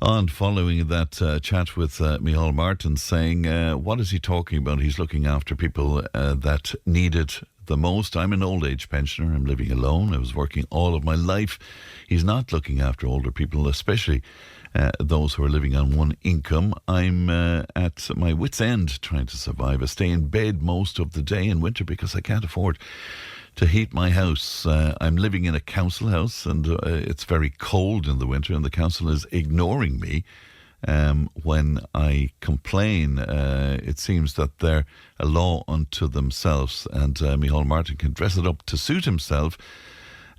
on following that chat with Michail Martin saying, what is he talking about? He's looking after people that need it the most. I'm an old age pensioner. I'm living alone. I was working all of my life. He's not looking after older people, especially those who are living on one income. I'm at my wit's end trying to survive. I stay in bed most of the day in winter because I can't afford to heat my house. I'm living in a council house, and it's very cold in the winter, and the council is ignoring me when I complain. It seems that they're a law unto themselves, and Michail Martin can dress it up to suit himself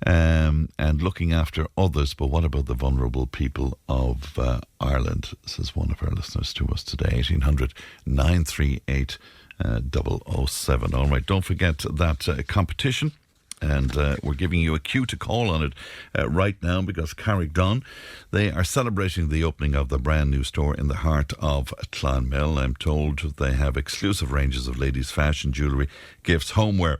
and looking after others. But what about the vulnerable people of Ireland? Says one of our listeners to us today. 1800 938 007. All right, don't forget that competition, and we're giving you a cue to call on it right now, because Carrick-Dunn, they are celebrating the opening of the brand new store in the heart of Clonmel. I'm told they have exclusive ranges of ladies' fashion, jewellery, gifts, homeware,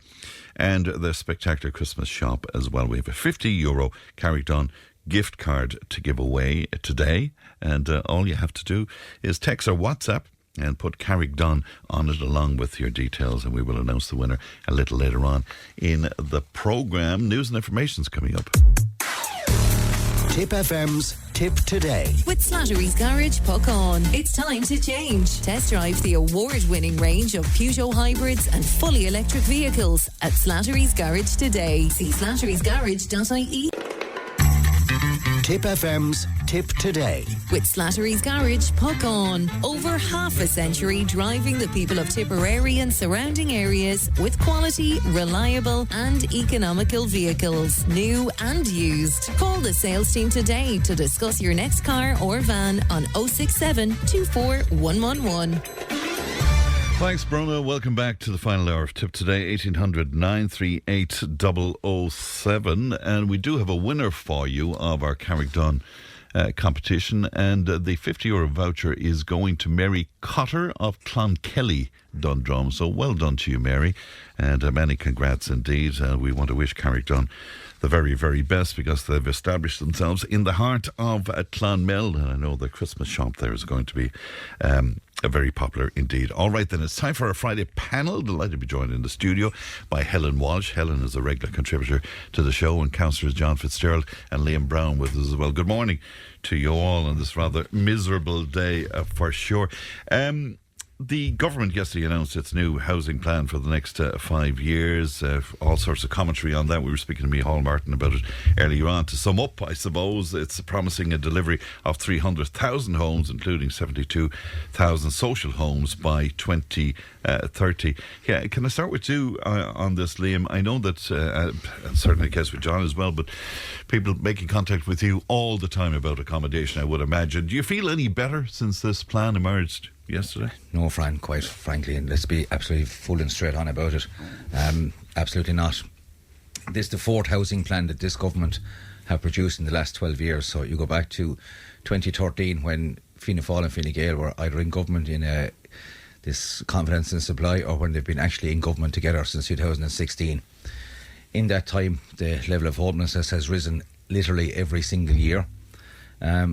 and the spectacular Christmas shop as well. We have a €50 Carrick-Dunn gift card to give away today, and all you have to do is text or WhatsApp and put Carrick-Dunn on it along with your details, and we will announce the winner a little later on in the programme. News and information's coming up. Tipp FM's Tipp Today. With Slattery's Garage, puck on. It's time to change. Test drive the award-winning range of Peugeot hybrids and fully electric vehicles at Slattery's Garage today. See slatterysgarage.ie. Tipp FM's Tipp Today. With Slattery's Garage, puck on. Over half a century driving the people of Tipperary and surrounding areas with quality, reliable and economical vehicles, new and used. Call the sales team today to discuss your next car or van on 067 24 111. Thanks, Bruno. Welcome back to the final hour of Tipp Today, 1800 938 007. And we do have a winner for you of our Carrick-Dunn competition, and the €50 voucher is going to Mary Cotter of Clonkelly, Dundrum. So well done to you, Mary, and many congrats indeed. We want to wish Carrick-Dunn the very, very best, because they've established themselves in the heart of Clonmel, and I know the Christmas shop there is going to be very popular indeed. All right, then, it's time for our Friday panel. Delighted to be joined in the studio by Helen Walsh. Helen is a regular contributor to the show, and councillors John Fitzgerald and Liam Brown with us as well. Good morning to you all on this rather miserable day for sure. The government yesterday announced its new housing plan for the next 5 years. All sorts of commentary on that. We were speaking to Michail Martin about it earlier on. To sum up, I suppose, it's promising a delivery of 300,000 homes, including 72,000 social homes by 2030. Yeah, can I start with you on this, Liam? I know that, and certainly the case with John as well, but people making contact with you all the time about accommodation, I would imagine. Do you feel any better since this plan emerged yesterday? No, Fran, quite frankly, and let's be absolutely full and straight on about it. Absolutely not. This is the fourth housing plan that this government have produced in the last 12 years. So you go back to 2013 when Fianna Fáil and Fine Gael were either in government in this confidence in supply, or when they've been actually in government together since 2016. In that time, the level of homelessness has risen literally every single year.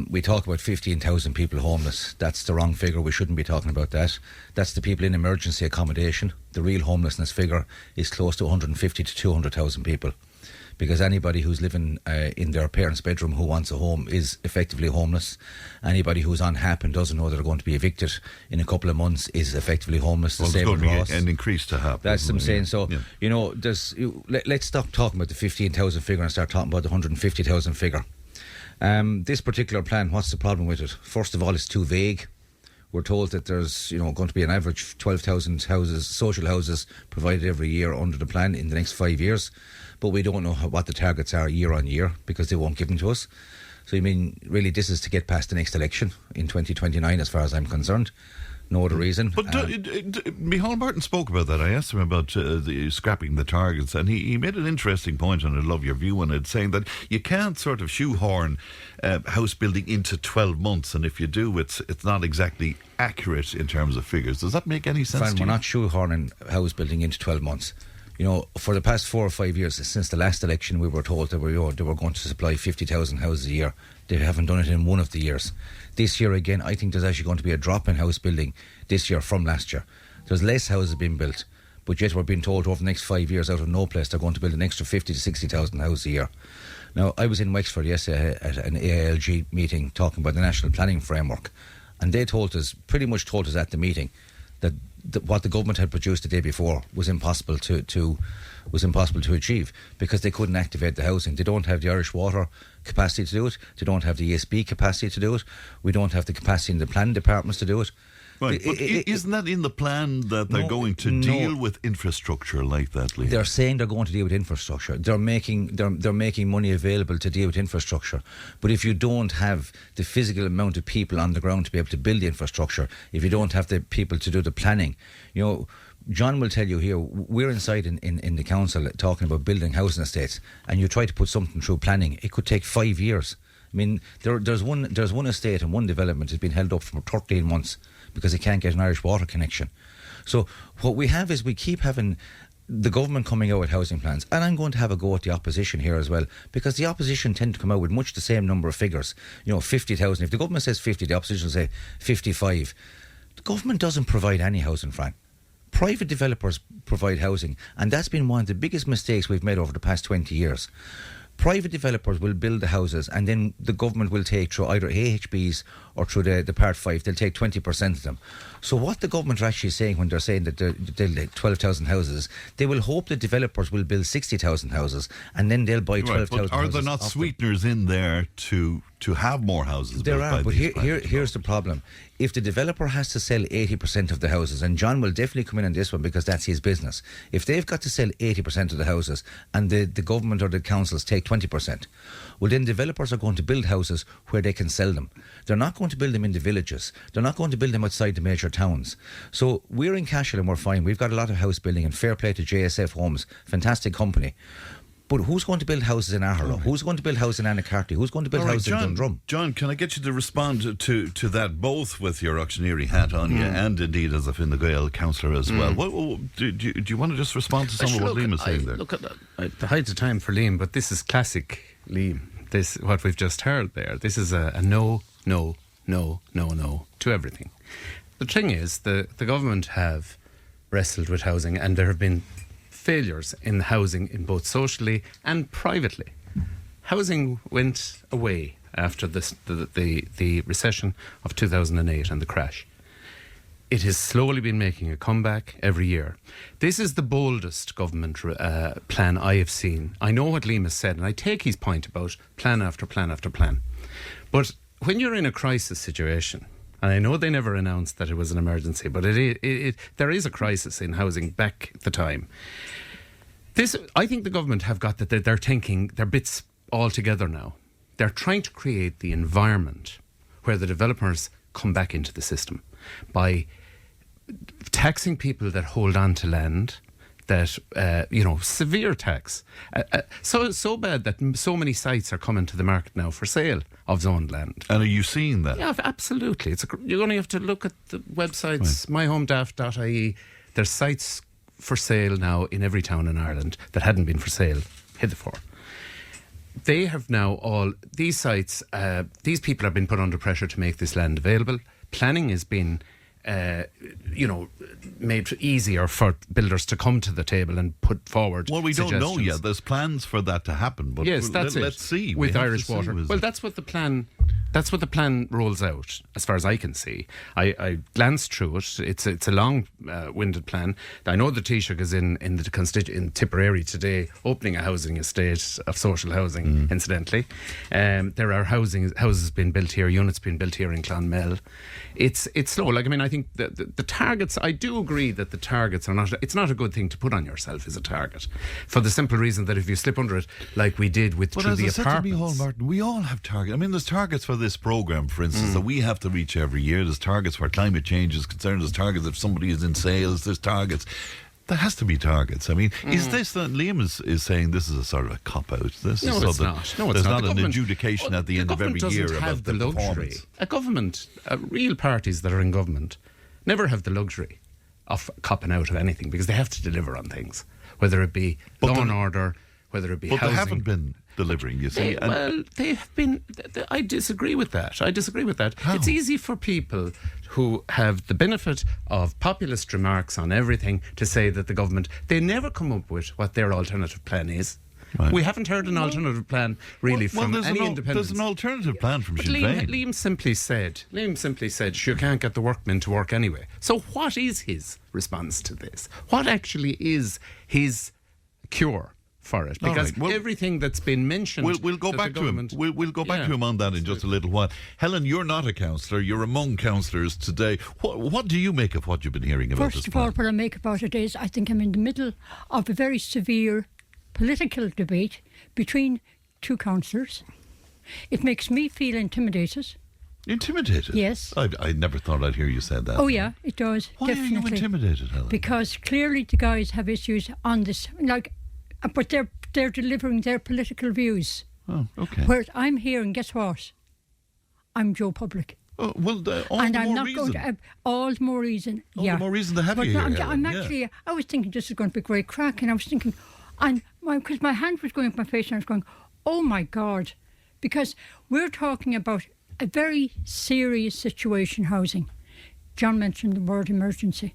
We talk about 15,000 people homeless. That's the wrong figure. We shouldn't be talking about that. That's the people in emergency accommodation. The real homelessness figure is close to 150 to 200,000 people. Because anybody who's living in their parents' bedroom who wants a home is effectively homeless. Anybody who's on HAP and doesn't know they're going to be evicted in a couple of months is effectively homeless. Well, there's going to be an increase to HAP. That's what I'm saying. So, you know, let's stop talking about the 15,000 figure and start talking about the 150,000 figure. This particular plan, what's the problem with it? First of all, it's too vague. We're told that there's, going to be an average 12,000 houses, social houses, provided every year under the plan in the next 5 years. But we don't know what the targets are year on year because they won't give them to us. So, really, this is to get past the next election in 2029, as far as I'm concerned. No other reason. But Michail Martin spoke about that. I asked him about the scrapping the targets, and he made an interesting point, and I love your view on it, saying that you can't sort of shoehorn house building into 12 months, and if you do, it's not exactly accurate in terms of figures. Does that make any sense Fran, to you? We're not shoehorning house building into 12 months. For the past 4 or 5 years, since the last election, we were told that they were going to supply 50,000 houses a year. They haven't done it in one of the years. This year, again, I think there's actually going to be a drop in house building this year from last year. There's less houses being built, but yet we're being told over the next 5 years, out of no place, they're going to build an extra 50 to 60,000 houses a year. Now, I was in Wexford yesterday at an AILG meeting talking about the National Planning Framework, and they pretty much told us at the meeting that what the government had produced the day before was impossible to achieve because they couldn't activate the housing. They don't have the Irish Water capacity to do it. They don't have the ESB capacity to do it. We don't have the capacity in the planning departments to do it. Right, but isn't that in the plan that they're going to deal with infrastructure like that, Liam? They're saying they're going to deal with infrastructure. They're making money available to deal with infrastructure. But if you don't have the physical amount of people on the ground to be able to build the infrastructure, if you don't have the people to do the planning, John will tell you here, we're inside in the council talking about building housing estates, and you try to put something through planning, it could take 5 years. There's one estate and one development has been held up for 13 months because they can't get an Irish Water connection. So what we have is we keep having the government coming out with housing plans, and I'm going to have a go at the opposition here as well, because the opposition tend to come out with much the same number of figures. 50,000. If the government says 50, the opposition will say 55. The government doesn't provide any housing, Fran. Private developers provide housing, and that's been one of the biggest mistakes we've made over the past 20 years. Private developers will build the houses, and then the government will take through either AHBs or through the Part 5, they'll take 20% of them. So what the government are actually saying when they're saying that they'll 12,000 houses, they will hope that developers will build 60,000 houses, and then they'll buy 12,000 houses. Are there not sweeteners in there to have more houses? There are, but here's the problem. If the developer has to sell 80% of the houses, and John will definitely come in on this one because that's his business, if they've got to sell 80% of the houses and the government or the councils take 20%, well then developers are going to build houses where they can sell them. They're not going to build them in the villages. They're not going to build them outside the major towns. So we're in Cashel and we're fine. We've got a lot of house building, and fair play to JSF Homes, fantastic company. But who's going to build houses in Aherlow? Who's going to build houses in Anacarty? Who's going to build houses in Dundrum? John, can I get you to respond to that, both with your auctioneering hat on you and indeed as a Fine Gael councillor as well? Do you want to just respond to some of what Liam is saying there? Look, the height of time for Liam, but this is classic Liam. This, what we've just heard there, this is a no to everything. The thing is, the government have wrestled with housing, and there have been failures in housing in both socially and privately. Housing went away after the recession of 2008 and the crash. It has slowly been making a comeback every year. This is the boldest government plan I have seen. I know what Liam has said, and I take his point about plan after plan after plan. But when you're in a crisis situation, and I know they never announced that it was an emergency, but there is a crisis in housing back at the time. I think the government have got that they're thinking their bits all together now. They're trying to create the environment where the developers come back into the system by taxing people that hold on to land, severe tax. So bad that so many sites are coming to the market now for sale of zoned land. And are you seeing that? Yeah, absolutely. You only have to look at the websites, myhomedaft.ie. There's sites for sale now in every town in Ireland that hadn't been for sale hitherto. They have now these sites, these people have been put under pressure to make this land available. Planning has been made easier for builders to come to the table and put forward suggestions. Don't know yet. There's plans for that to happen, but yes, that's it. Let's see. With Irish Water. Well, that's what the plan rolls out, as far as I can see. I glanced through it. It's a long-winded plan. I know the Taoiseach is in Tipperary today, opening a housing estate of social housing, incidentally. There are houses being built here, units being built here in Clonmel. It's slow. I think the targets, I do agree that the targets are not, it's not a good thing to put on yourself as a target, for the simple reason that if you slip under it, like we did through the apartments. But as I said to Michail Martin, we all have targets. There's targets for this programme, for instance, that we have to reach every year. There's targets where climate change is concerned. There's targets if somebody is in sales. There's targets. There has to be targets. Is this that Liam is saying this is a sort of a cop-out? No, it's not. There's not an adjudication at the end of every year about the luxury. Real parties that are in government never have the luxury of copping out of anything, because they have to deliver on things, whether it be law and order, whether it be housing. But they haven't been delivering, you see. They have been. I disagree with that. How? It's easy for people who have the benefit of populist remarks on everything to say that the government, they never come up with what their alternative plan is. Right. We haven't heard an alternative plan really from any independents. There's an alternative plan from Sinn Féin. Liam simply said, you can't get the workmen to work anyway. So what is his response to this? What actually is his cure for it? Because everything that's been mentioned, we'll go back to him. We'll go back to him on that in just a little while. Helen, you're not a councillor. You're among councillors today. What do you make of what you've been hearing about this plan? First of all, what I make about it is I think I'm in the middle of a very severe political debate between two councillors. It makes me feel intimidated. Intimidated? Yes. I never thought I'd hear you say that. Oh yeah, it does. Why definitely. are you intimidated, Helen? Because clearly the guys have issues on this, but they're delivering their political views. Oh, okay. Whereas I'm here, and guess what? I'm Joe Public. Oh, well, all and the I'm more not reason. Going to, all the more reason. All the more reason to have you here. I'm actually. I was thinking this is going to be great crack, and I was thinking, because my hand was going up my face, and I was going, oh my God, because we're talking about a very serious situation, housing. John mentioned the word emergency.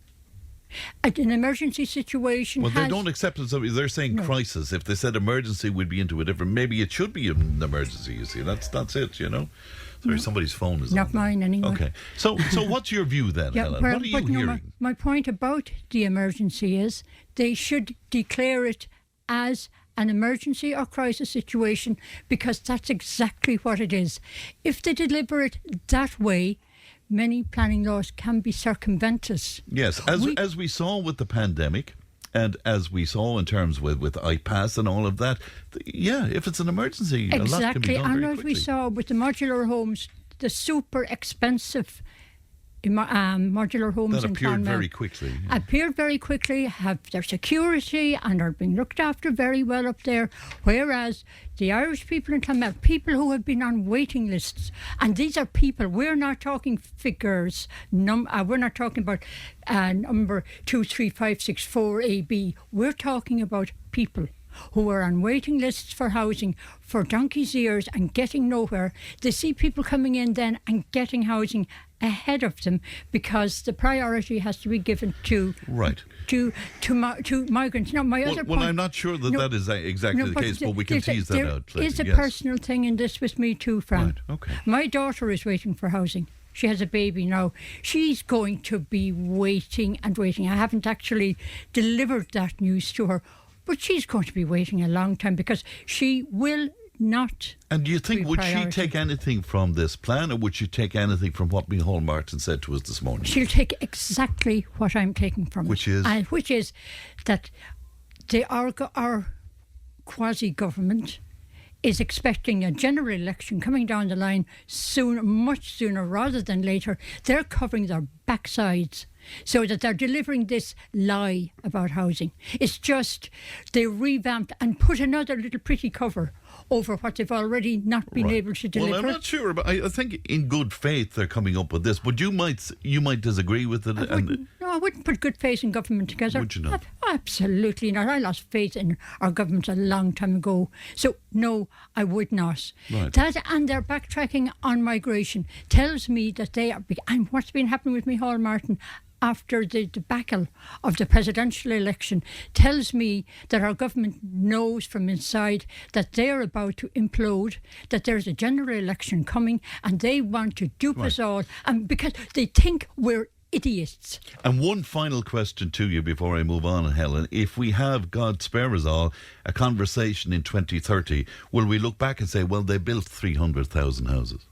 An emergency situation. Well, they don't accept it. They're saying crisis. If they said emergency, we'd be into a different. Maybe it should be an emergency. You see, that's it. Sorry, somebody's phone is not mine anyway. Okay, so what's your view then, Helen? What are you hearing? My point about the emergency is they should declare it as an emergency or crisis situation, because that's exactly what it is. If they deliver it that way, many planning laws can be circumvented. Yes, as we saw with the pandemic, and as we saw in terms with iPass and all of that, if it's an emergency, a lot can be done very quickly. And as we saw with the modular homes, the super expensive modular homes that in appeared Clonmel very quickly. Have their security and are being looked after very well up there, whereas the Irish people in Clonmel, people who have been on waiting lists, and these are people, we're not talking figures, we're not talking about number 23564 AB, we're talking about people who are on waiting lists for housing for donkey's years and getting nowhere. They see people coming in then and getting housing ahead of them, because the priority has to be given to migrants. Now, my other point. Well, I'm not sure that is exactly the case, but we can tease that out. There is a personal thing in this with me too, Fran. Right, okay. My daughter is waiting for housing. She has a baby now. She's going to be waiting and waiting. I haven't actually delivered that news to her, but she's going to be waiting a long time, because she will not. And do you think, would she take anything from this plan, or would she take anything from what Michail Martin said to us this morning? She'll take exactly what I'm taking from which it. Is? Which is that our quasi-government is expecting a general election coming down the line soon, much sooner rather than later. They're covering their backsides so that they're delivering this lie about housing. It's just they revamped and put another little pretty cover over what they've already not been able to deliver. Well, I'm not sure, but I think in good faith they're coming up with this. But you might disagree with it. I wouldn't put good faith in government together. Would you not? Absolutely not. I lost faith in our government a long time ago. So, no, I would not. Right. That and their backtracking on migration tells me that they are... And what's been happening with Michail Martin after the debacle of the presidential election tells me that our government knows from inside that they're about to implode, that there's a general election coming, and they want to dupe us all, and because they think we're idiots. And one final question to you before I move on, Helen. If we have, God spare us all, a conversation in 2030, will we look back and say, well, they built 300,000 houses?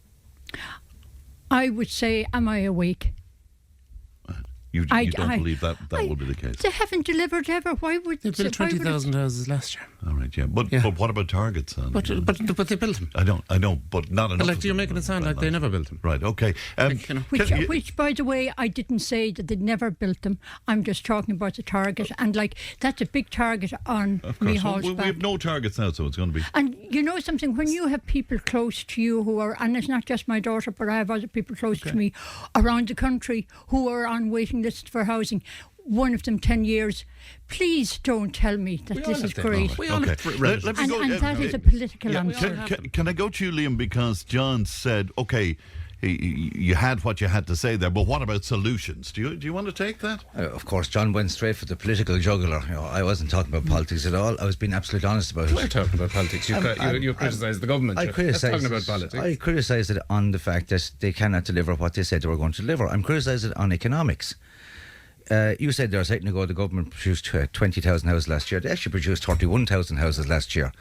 I would say, am I awake? You don't believe that will be the case? They haven't delivered ever. Why would they built 20,000 houses last year? All right, yeah. But what about targets? But they built them. I know, but not enough. But like, you're making it sound like they never built them. Right, okay. Which, by the way, I didn't say that they never built them. I'm just talking about the target. And, like, that's a big target on Michail's back. We have no targets now, so it's going to be... And you know something? When you have people close to you who are... And it's not just my daughter, but I have other people close to me around the country who are on waiting lists for housing. One of them 10 years. Please don't tell me that this is great. Let me go. And that is a political answer. Can I go to you, Liam? Because John said, okay, you had what you had to say there, but what about solutions? Do you want to take that? Of course, John went straight for the political jugular. I wasn't talking about politics at all. I was being absolutely honest about it. We're talking about politics. You criticise the government. I talking about politics. I criticise it on the fact that they cannot deliver what they said they were going to deliver. I'm criticising it on economics. You said there a second ago the government produced 20,000 houses last year. They actually produced 31,000 houses last year.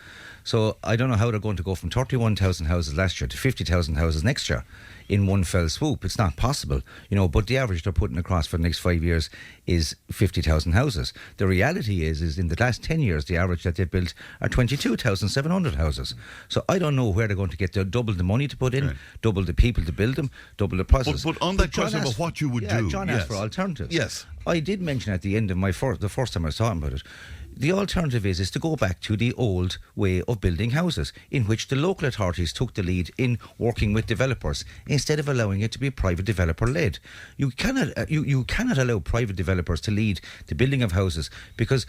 So I don't know how they're going to go from 31,000 houses last year to 50,000 houses next year in one fell swoop. It's not possible, but the average they're putting across for the next 5 years is 50,000 houses. The reality is in the last 10 years, the average that they've built are 22,700 houses. So I don't know where they're going to get double the money to put in, double the people to build them, double the process. But on that question about what you would do... John asked for alternatives. Yes. I did mention at the end of the first time I was talking about it, the alternative is to go back to the old way of building houses, in which the local authorities took the lead in working with developers instead of allowing it to be private developer led. You cannot allow private developers to lead the building of houses, because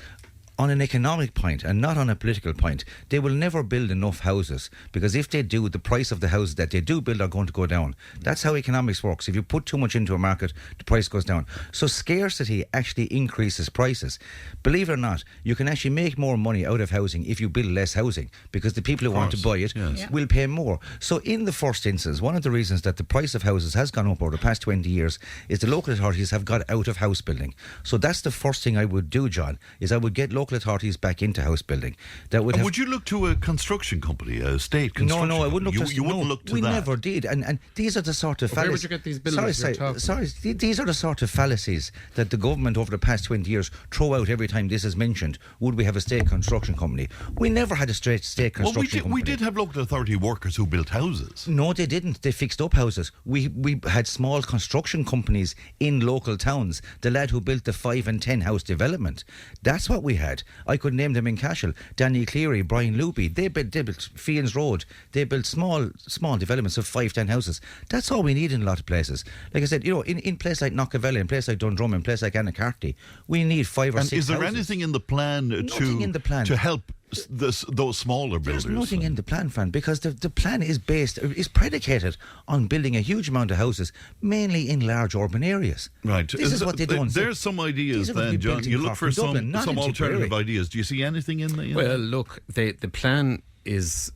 on an economic point and not on a political point, they will never build enough houses, because if they do, the price of the houses that they do build are going to go down. That's how economics works. If you put too much into a market, the price goes down. So scarcity actually increases prices. Believe it or not, you can actually make more money out of housing if you build less housing, because the people who want to buy it will pay more. So in the first instance, one of the reasons that the price of houses has gone up over the past 20 years is the local authorities have got out of house building. So that's the first thing I would do, John, is I would get local authorities back into house building. Would you look to a construction company, a state construction company? No, I wouldn't look you wouldn't look to we that. We never did. And these are the sort of fallacies. Where would you get these builders these are the sort of fallacies that the government over the past 20 years throw out every time this is mentioned. Would we have a state construction company? We never had a state construction company. We did have local authority workers who built houses. No, they didn't. They fixed up houses. We had small construction companies in local towns. The lad who built the 5 and 10 house development. That's what we had. I could name them in Cashel. Danny Cleary, Brian Luby. They built Fian's Road. They built small developments of 5-10 houses. That's all we need in a lot of places. Like I said, in places like Knockavella, in places like Dundrum, in places like Anacarty, we need 5 or 6 houses. Is there houses. anything in the plan to help those smaller builders? There's nothing in the plan, Fran, because the plan is predicated on building a huge amount of houses, mainly in large urban areas. Right. This is what they don't. There's some ideas then, John. You look for some alternative ideas. Do you see anything in there? Well, look, the plan is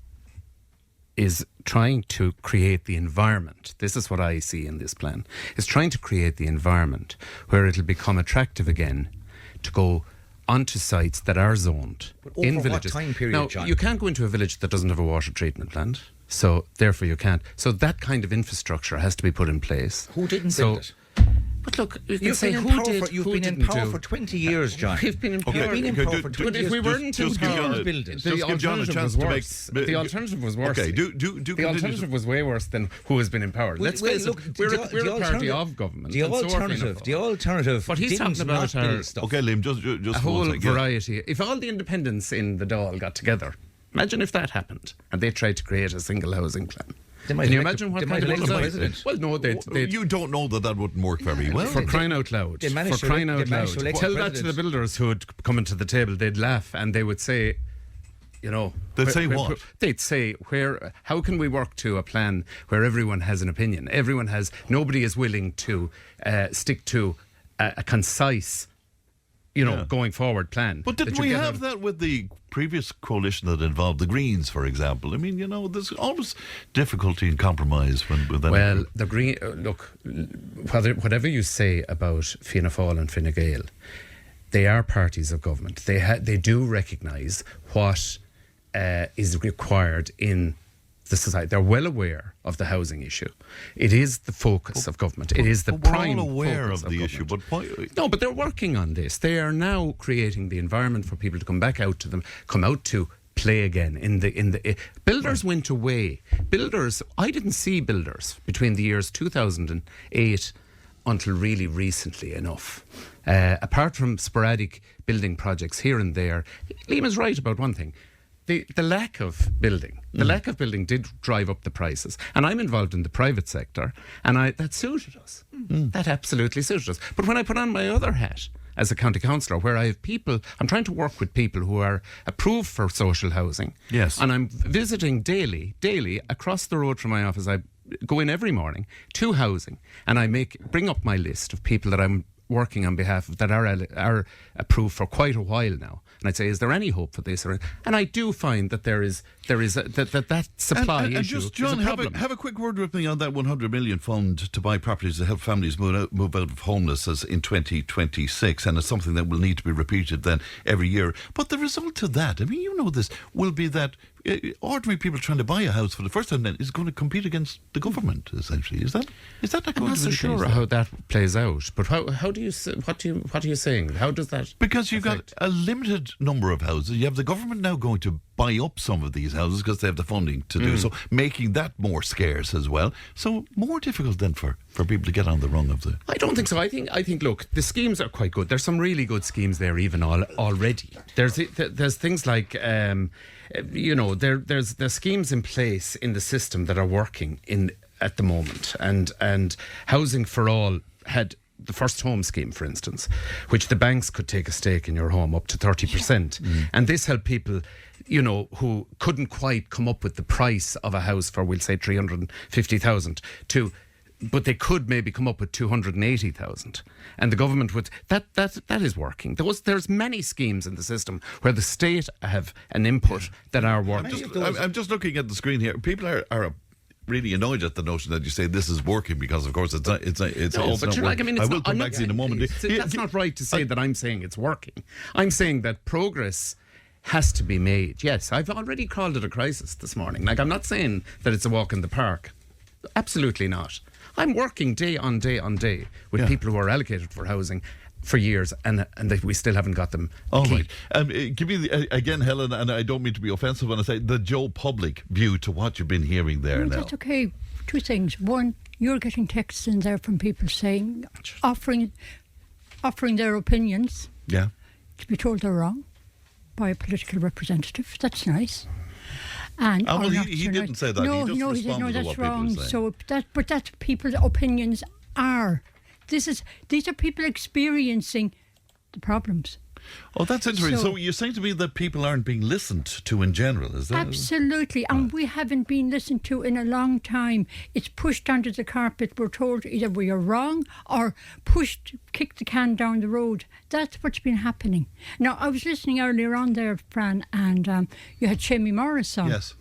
trying to create the environment. This is what I see in this plan. It's trying to create the environment where it'll become attractive again to go onto sites that are zoned in villages. What time period, now, John? you can't go into a village that doesn't have a water treatment plant, so therefore you can't. So that kind of infrastructure has to be put in place. Who didn't build it? But look, you can You've say been in who power did, for, you've who been in didn't power do. for 20 years, John. We've been in power. You've been in power for 20 But if years. we weren't in power, the alternative was worse. The alternative was worse. Okay, the alternative was way worse than who has been in power. Let's face it, we're a party of government. The alternative. What he's talking about are okay, Liam, just a whole variety. If all the independents in the Dáil got together, imagine if that happened and they tried to create a single housing plan. Can you imagine what kind of president? Well, no, you don't know that wouldn't work very well. For crying out loud. Tell that to the builders who would come into the table, they'd laugh and they would say, you know... They'd say what? They'd say, how can we work to a plan where everyone has an opinion? Nobody is willing to stick to a concise, going forward plan. But didn't we have that with the previous coalition that involved the Greens, for example? I mean, there's always difficulty and compromise with that. Well, the Green look, whatever you say about Fianna Fáil and Fine Gael, they are parties of government. They do recognise what is required in the society. They're well aware of the housing issue. It is the focus of government. It is the prime focus of government. We're all aware of the issue, but no, but they're working on this. They are now creating the environment for people to come out to play again. Builders went away. I didn't see builders between the years 2008 until really recently enough. Apart from sporadic building projects here and there, Liam is right about one thing. The lack of building. The lack of building did drive up the prices. And I'm involved in the private sector, and that suited us. That absolutely suited us. But when I put on my other hat as a county councillor, where I have people, I'm trying to work with people who are approved for social housing. Yes. And I'm visiting daily, across the road from my office. I go in every morning to housing, and I bring up my list of people that I'm working on behalf of that are approved for quite a while now. And I'd say, is there any hope for this? And I do find that there is that supply issue just, John, is a problem. Have a quick word with me on that 100 million fund to buy properties to help families move out of homelessness in 2026, and it's something that will need to be repeated then every year. But the result of that, I mean, this will be that ordinary people trying to buy a house for the first time then is going to compete against the government, essentially. Is that not going to be the case? I'm not so sure how that plays out. But how do you what are you saying? How does that? Because you've got a limited number of houses. You have the government now going to buy up some of these houses because they have the funding to do so, making that more scarce as well. So more difficult then for people to get on the rung of the... I don't think so. I think look, the schemes are quite good. There's some really good schemes there even already. There's things like there's schemes in place in the system that are working at the moment, and Housing for All had the first home scheme, for instance, which the banks could take a stake in your home up to 30%. And this helped people, who couldn't quite come up with the price of a house for, we'll say, 350,000 but they could maybe come up with 280,000, and the government would. That is working. There's many schemes in the system where the state have an input that are working. I'm just looking at the screen here. People are really annoyed at the notion that you say this is working, because of course it's not. I will come back to you in a moment. That's not right to say that I'm saying it's working. I'm saying that progress has to be made. Yes, I've already called it a crisis this morning. I'm not saying that it's a walk in the park. Absolutely not. I'm working day on day on day with people who are allocated for housing for years, and we still haven't got them. All right. Give me again, Helen, and I don't mean to be offensive when I say the Joe Public view to what you've been hearing there now. That's okay. Two things. One, you're getting texts in there from people saying, offering their opinions. Yeah. To be told they're wrong by a political representative. That's nice. And he didn't say that. No, he said no. That's wrong. But that's people's opinions are. These are people experiencing the problems. Oh, that's interesting. So you're saying to me that people aren't being listened to in general, is that? Absolutely, and we haven't been listened to in a long time. It's pushed under the carpet. We're told either we are wrong or kicked the can down the road. That's what's been happening. Now, I was listening earlier on there, Fran, and you had Seamie Morris on. Yes.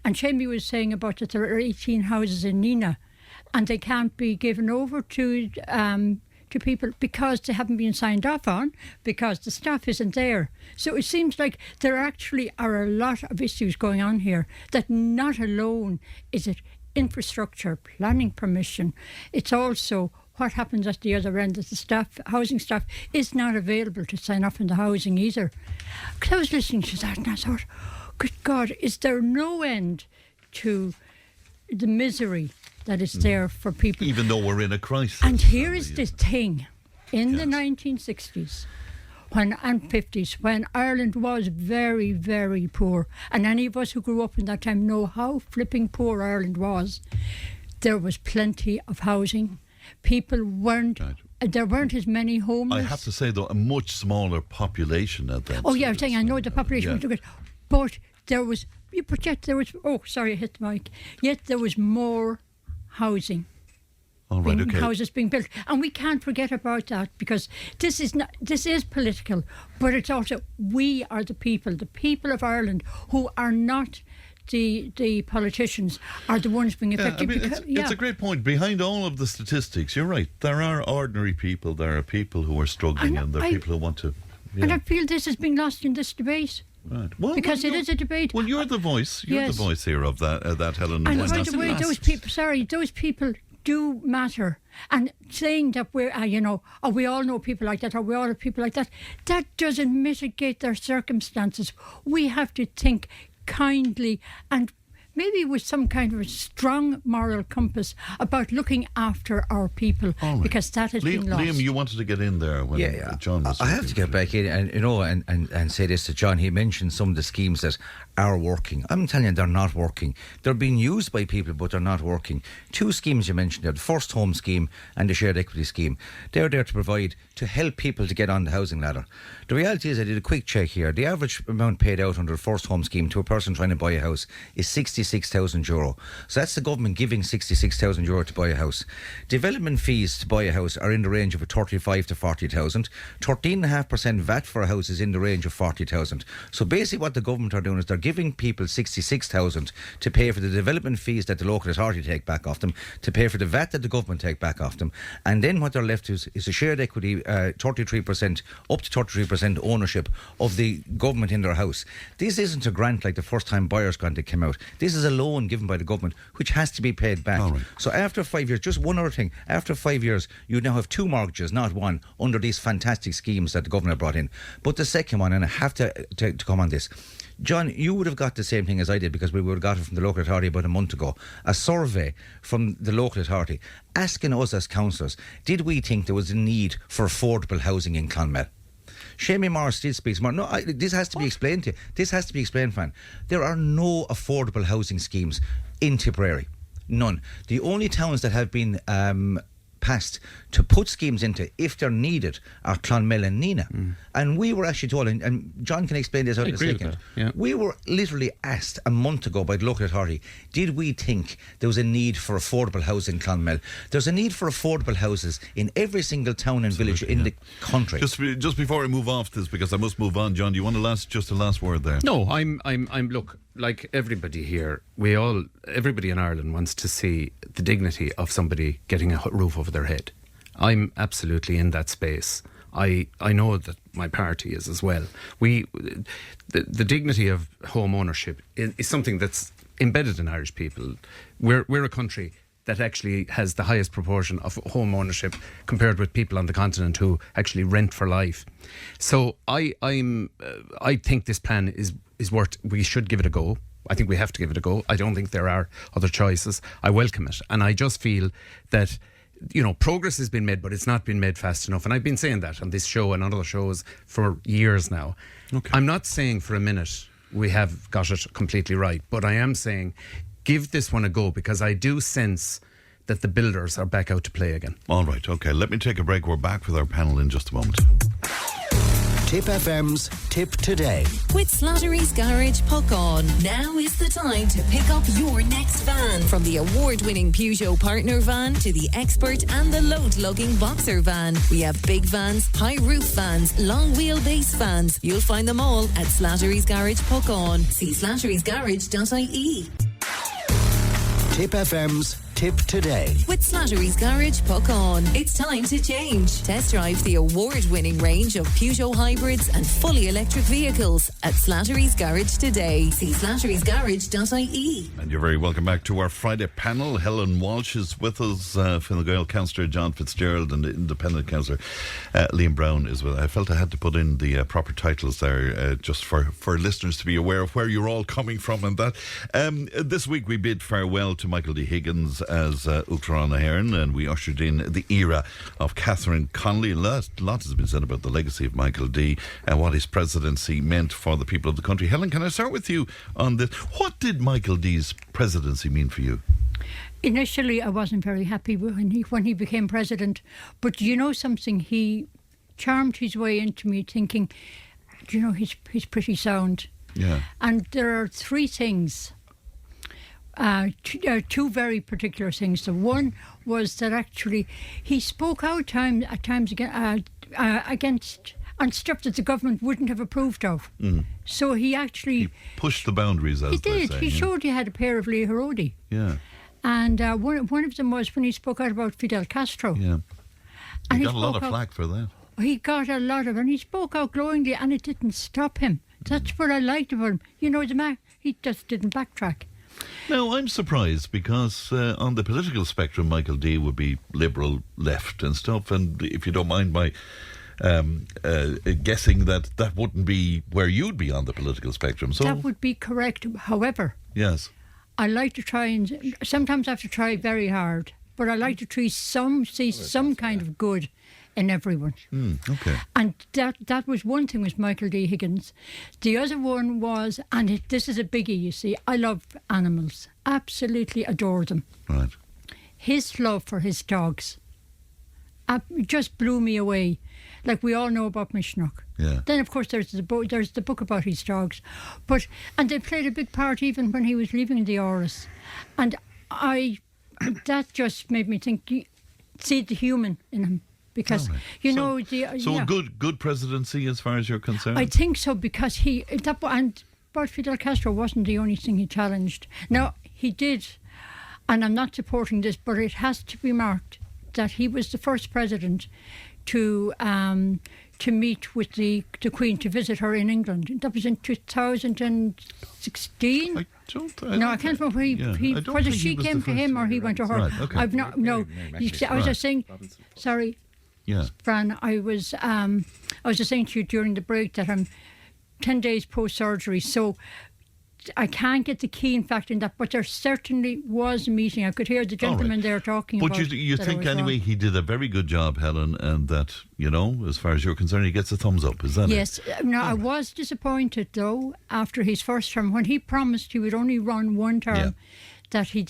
And Seamie was saying about that there are 18 houses in Nenagh, and they can't be given over to people because they haven't been signed off on, because the staff isn't there. So it seems like there actually are a lot of issues going on here, that not alone is it infrastructure, planning permission, it's also what happens at the other end is the housing staff is not available to sign off on the housing either. Because I was listening to that and I thought, good God, is there no end to the misery that is there for people? Even though we're in a crisis. And here is the thing. In the 1960s and 50s, when Ireland was very, very poor, and any of us who grew up in that time know how flipping poor Ireland was, there was plenty of housing. People weren't... There weren't as many homeless. I have to say, though, a much smaller population at that. Oh, yeah, I'm saying I know the population was good, but there was... But yet there was... Oh, sorry, I hit the mic. Yet there was more housing. All right, okay. Houses being built. And we can't forget about that, because this is political, but it's also, we are the people of Ireland who are not... The politicians are the ones being affected. It's a great point. Behind all of the statistics, you're right. There are ordinary people. There are people who are struggling, and there are people who want to. And I feel this is being lost in this debate. Right. Well, because it is a debate. Well, you're the voice. You're the voice here of that, Helen. And by the way, those people do matter. And saying that we're, we all know people like that, or we all have people like that, that doesn't mitigate their circumstances. We have to think kindly and maybe with some kind of a strong moral compass about looking after our people, because that has been lost. Liam, you wanted to get in there when John was... I have to get back in and say this to John. He mentioned some of the schemes that are working. I'm telling you, they're not working. They're being used by people, but they're not working. Two schemes you mentioned there, the First Home Scheme and the Shared Equity Scheme. They're there to help people to get on the housing ladder. The reality is, I did a quick check here. The average amount paid out under the First Home Scheme to a person trying to buy a house is €66,000. So that's the government giving €66,000 to buy a house. Development fees to buy a house are in the range of $35,000 to $40,000. 13.5% VAT for a house is in the range of $40,000. So basically what the government are doing is they're giving people $66,000 to pay for the development fees that the local authority take back off them, to pay for the VAT that the government take back off them, and then what they're left is a shared equity, 33%, up to 33% ownership of the government in their house. This isn't a grant like the first time buyers grant that came out. This is a loan given by the government which has to be paid back. So after 5 years, just one other thing, after 5 years you now have two mortgages, not one, under these fantastic schemes that the government brought in. But the second one, and I have to come on this, John, you would have got the same thing as I did, because we would have got it from the local authority about a month ago. A survey from the local authority asking us as councillors, did we think there was a need for affordable housing in Clonmel? Seamie Morris did speak more. No, this has to be explained to you. This has to be explained, Fran. There are no affordable housing schemes in Tipperary. None. The only towns that have been passed to put schemes into, if they're needed, are Clonmel and Nenagh. And we were actually told, and John can explain this out in a second, we were literally asked a month ago by the local authority, did we think there was a need for affordable housing in Clonmel? There's a need for affordable houses in every single town and village in the country. Just before I move off this, because I must move on, John, do you want a last word there? No, I'm look, like everybody here, everybody in Ireland wants to see the dignity of somebody getting a roof over their head. I'm absolutely in that space. I know that my party is as well. The dignity of home ownership is something that's embedded in Irish people. We're a country that actually has the highest proportion of home ownership compared with people on the continent who actually rent for life. So I think this plan is worth. We should give it a go. I think we have to give it a go. I don't think there are other choices. I welcome it, and I just feel that progress has been made, but it's not been made fast enough. And I've been saying that on this show and on other shows for years now. Okay. I'm not saying for a minute we have got it completely right, but I am saying give this one a go, because I do sense that the builders are back out to play again. All right, okay. Let me take a break. We're back with our panel in just a moment. Tip FM's Tip Today. With Slattery's Garage Puckon. Now is the time to pick up your next van. From the award-winning Peugeot Partner van to the Expert and the load-lugging Boxer van. We have big vans, high-roof vans, long-wheelbase vans. You'll find them all at Slattery's Garage Puckon. See slatterysgarage.ie. Tip FM's Tipp Today. With Slattery's Garage, puck on. It's time to change. Test drive the award-winning range of Peugeot hybrids and fully electric vehicles at Slattery's Garage today. See slatterysgarage.ie. And you're very welcome back to our Friday panel. Helen Walsh is with us, Fine Gael Councillor John Fitzgerald, and the Independent Councillor Liam Brown is with us. I felt I had to put in the proper titles there just for listeners to be aware of where you're all coming from and that. This week we bid farewell to Michael D. Higgins as Uachtar na hÉireann, and we ushered in the era of Catherine Connolly. A lot has been said about the legacy of Michael D. and what his presidency meant for the people of the country. Helen, can I start with you on this? What did Michael D.'s presidency mean for you? Initially, I wasn't very happy when he became president, but you know something, he charmed his way into me thinking, you know, he's pretty sound. Yeah. And there are three things, two very particular things. The one was that actually he spoke out at times against on stuff that the government wouldn't have approved of. So he actually pushed the boundaries, as he they did. say. He showed he had a pair of Leherodi. Yeah. And one of them was when he spoke out about Fidel Castro. Yeah. And he got a lot of flack for that. He got a lot of, and he spoke out glowingly, and it didn't stop him. That's what I liked about him. You know, he just didn't backtrack. No, I'm surprised because on the political spectrum, Michael D. would be liberal left and stuff. And if you don't mind my guessing, that wouldn't be where you'd be on the political spectrum. So that would be correct. However, yes, I like to try, and sometimes I have to try very hard, but I like to see some kind of good in everyone. Okay. And that was one thing with Michael D. Higgins. The other one was, and this is a biggie, you see, I love animals. Absolutely adore them. Right. His love for his dogs just blew me away. Like we all know about Mishnok. Yeah. Then of course there's the book about his dogs, and they played a big part even when he was leaving the Áras, and that just made me think, see the human in him, because good presidency as far as you're concerned. I think so, because but Fidel Castro wasn't the only thing he challenged. Now he did, and I'm not supporting this, but it has to be marked that he was the first president to meet with the Queen, to visit her in England. That was in 2016. I can't remember whether she came to him or he went to her. Right, okay. I've not. No, I was just saying. Sorry, yeah, Fran. I was just saying to you during the break that I'm 10 days post surgery, so I can't get the keen fact in that, but there certainly was a meeting. I could hear the gentleman there talking about it. But you think anyway he did a very good job, Helen, and that, you know, as far as you're concerned, he gets a thumbs up, is that yes. Now, I was disappointed, though, after his first term, when he promised he would only run one term, that he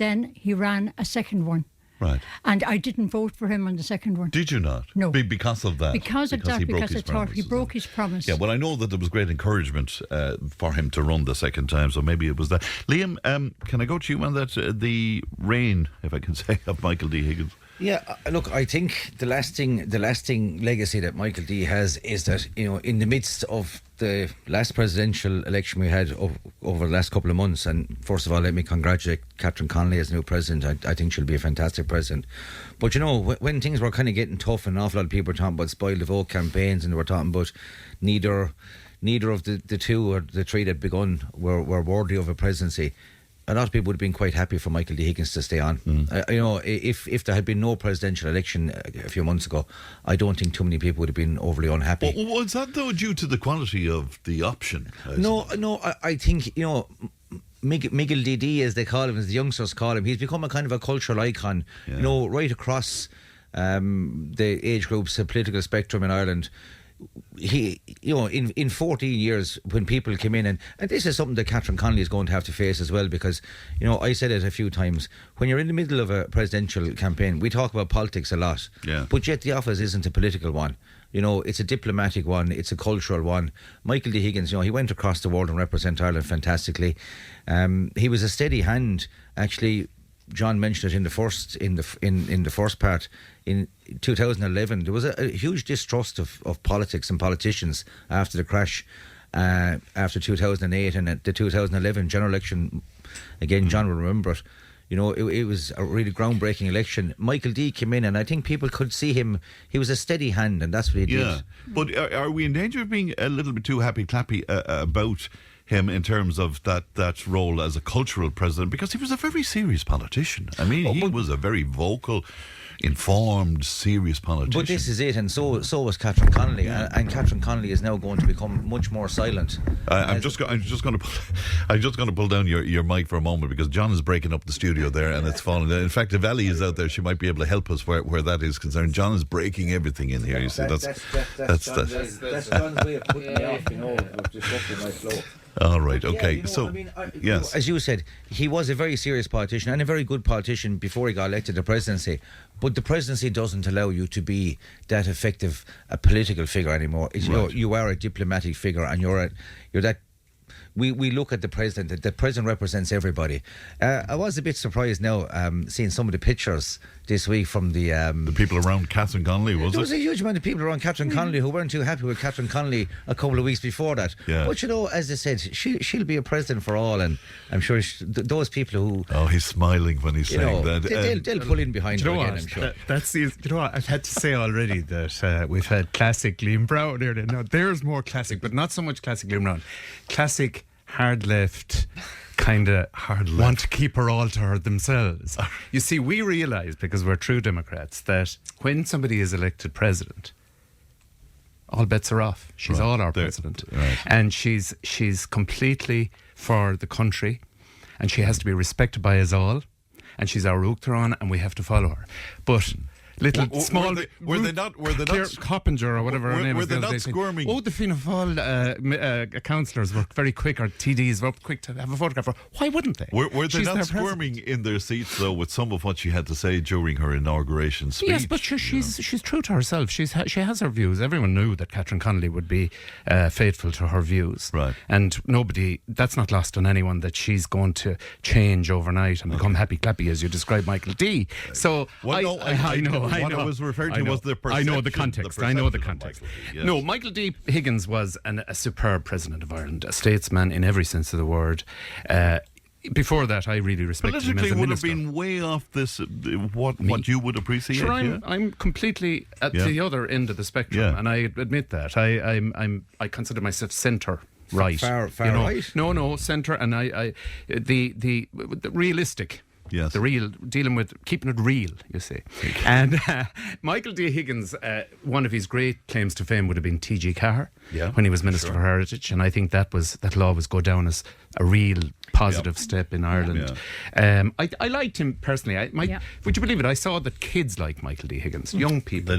ran a second one. Right. And I didn't vote for him on the second one. Did you not? No. Because of that? Because I thought he broke his promise. Yeah, well, I know that there was great encouragement for him to run the second time, so maybe it was that. Liam, can I go to you on that? The reign, if I can say, of Michael D. Higgins? Yeah, look, I think the lasting legacy that Michael D. has is that, you know, in the midst of the last presidential election we had over the last couple of months, and first of all, let me congratulate Catherine Connolly as new president. I think she'll be a fantastic president. But, you know, when things were kind of getting tough, and an awful lot of people were talking about spoil the vote campaigns, and they were talking about neither of the two or the three that begun were worthy of a presidency. A lot of people would have been quite happy for Michael D. Higgins to stay on. You know, if there had been no presidential election a few months ago, I don't think too many people would have been overly unhappy. Well, was that, though, due to the quality of the option? No, I think, you know, Michael DD, as they call him, as the youngsters call him, he's become a kind of a cultural icon, you know, right across the age groups, the political spectrum in Ireland. He, you know, in 14 years, when people came in, and this is something that Catherine Connolly is going to have to face as well, because, you know, I said it a few times, when you're in the middle of a presidential campaign, we talk about politics a lot, but yet the office isn't a political one. You know, it's a diplomatic one, it's a cultural one. Michael D. Higgins, you know, he went across the world and represented Ireland fantastically. He was a steady hand, actually. John mentioned it in the first part. In 2011, there was a huge distrust of politics and politicians after the crash, after 2008 and the 2011 general election. Again, John will remember it. You know, it was a really groundbreaking election. Michael D came in, and I think people could see him. He was a steady hand, and that's what he did. Yeah, but are we in danger of being a little bit too happy-clappy about him in terms of that role as a cultural president? Because he was a very serious politician. I mean, he was a very vocal, informed, serious politician. But this is it, and so was Catherine Connolly, and Catherine Connolly is now going to become much more silent. I'm just going to pull down your mic for a moment, because John is breaking up the studio there, and it's falling down. In fact, if Ellie is out there, she might be able to help us where that is concerned. John is breaking everything in here. You see, that's John's way of putting me off. You know, disrupting my flow. All right, okay. Yeah, you know, yes. As you said, he was a very serious politician and a very good politician before he got elected to the presidency. But the presidency doesn't allow you to be that effective a political figure anymore. You are a diplomatic figure, and you're that. We look at the president. The president represents everybody. I was a bit surprised now seeing some of the pictures this week from the people around Catherine Connolly. There was a huge amount of people around Catherine Connolly who weren't too happy with Catherine Connolly a couple of weeks before that. Yeah. But you know, as I said, she'll be a president for all, and I'm sure those people who he's smiling when he's saying that. They'll pull in behind her again. I'm sure. You know what? I've had to say already that we've had classic Liam Brown here. Now there's more classic, but not so much classic Liam Brown. Classic hard left, kind of want to keep her all to her themselves. You see, we realise, because we're true Democrats, that when somebody is elected president, all bets are off. She's all our president. Right. And she's completely for the country, and she has to be respected by us all, and she's our Uachtaráin, and we have to follow her. But small... Were they not Coppinger or whatever her name is. Were they not squirming? The Fianna Fáil councillors were very quick, or TDs were quick to have a photograph of her. Why wouldn't they? Were they not squirming in their seats, though, with some of what she had to say during her inauguration speech? Yes, but she's true to herself. She has her views. Everyone knew that Catherine Connolly would be faithful to her views. Right. And that's not lost on anyone, that she's going to change overnight and become happy-clappy, as you described Michael D. So, I know. What I was referring to was the perception. I know the context. Yes. No, Michael D. Higgins was a superb president of Ireland, a statesman in every sense of the word. Before that, I really respected him as a minister. Politically would have been way off this, what you would appreciate. Sure, I'm completely at the other end of the spectrum, and I admit that. I consider myself centre right. Far right? No, centre, and the realistic. Yes. The real, dealing with keeping it real, you see. And Michael D. Higgins, one of his great claims to fame would have been T.G. Carr when he was Minister for Heritage, and I think that law was go down as a real positive step in Ireland. Yeah. I liked him personally. Would you believe it? I saw that kids like Michael D. Higgins, young people,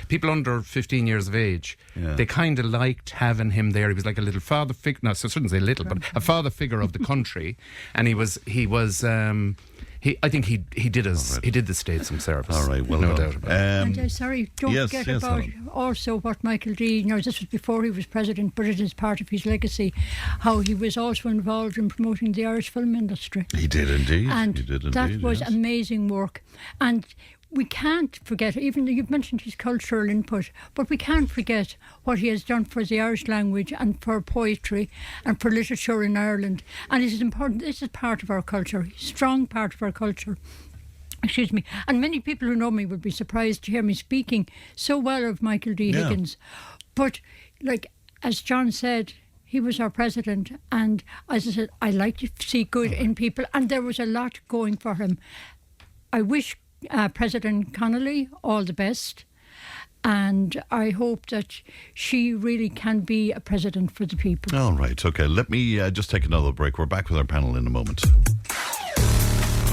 people under 15 years of age, they kind of liked having him there. He was like a little father figure. No, so I shouldn't say little, but a father figure of the country, and he was. I think he did the state some service. All right, well no done. doubt about it. And don't forget about also what Michael D. Now, this was before he was president, but it is part of his legacy. How he was also involved in promoting the Irish film industry. He did indeed. And that was yes. amazing work. And we can't forget, even though you've mentioned his cultural input, but we can't forget what he has done for the Irish language and for poetry and for literature in Ireland. And it is important. This is part of our culture, strong part of our culture. Excuse me. And many people who know me would be surprised to hear me speaking so well of Michael D. Higgins. But, as John said, he was our president, and as I said, I like to see good in people, and there was a lot going for him. I wish President Connolly all the best, and I hope that she really can be a president for the people. All right, okay, let me just take another break. We're back with our panel in a moment.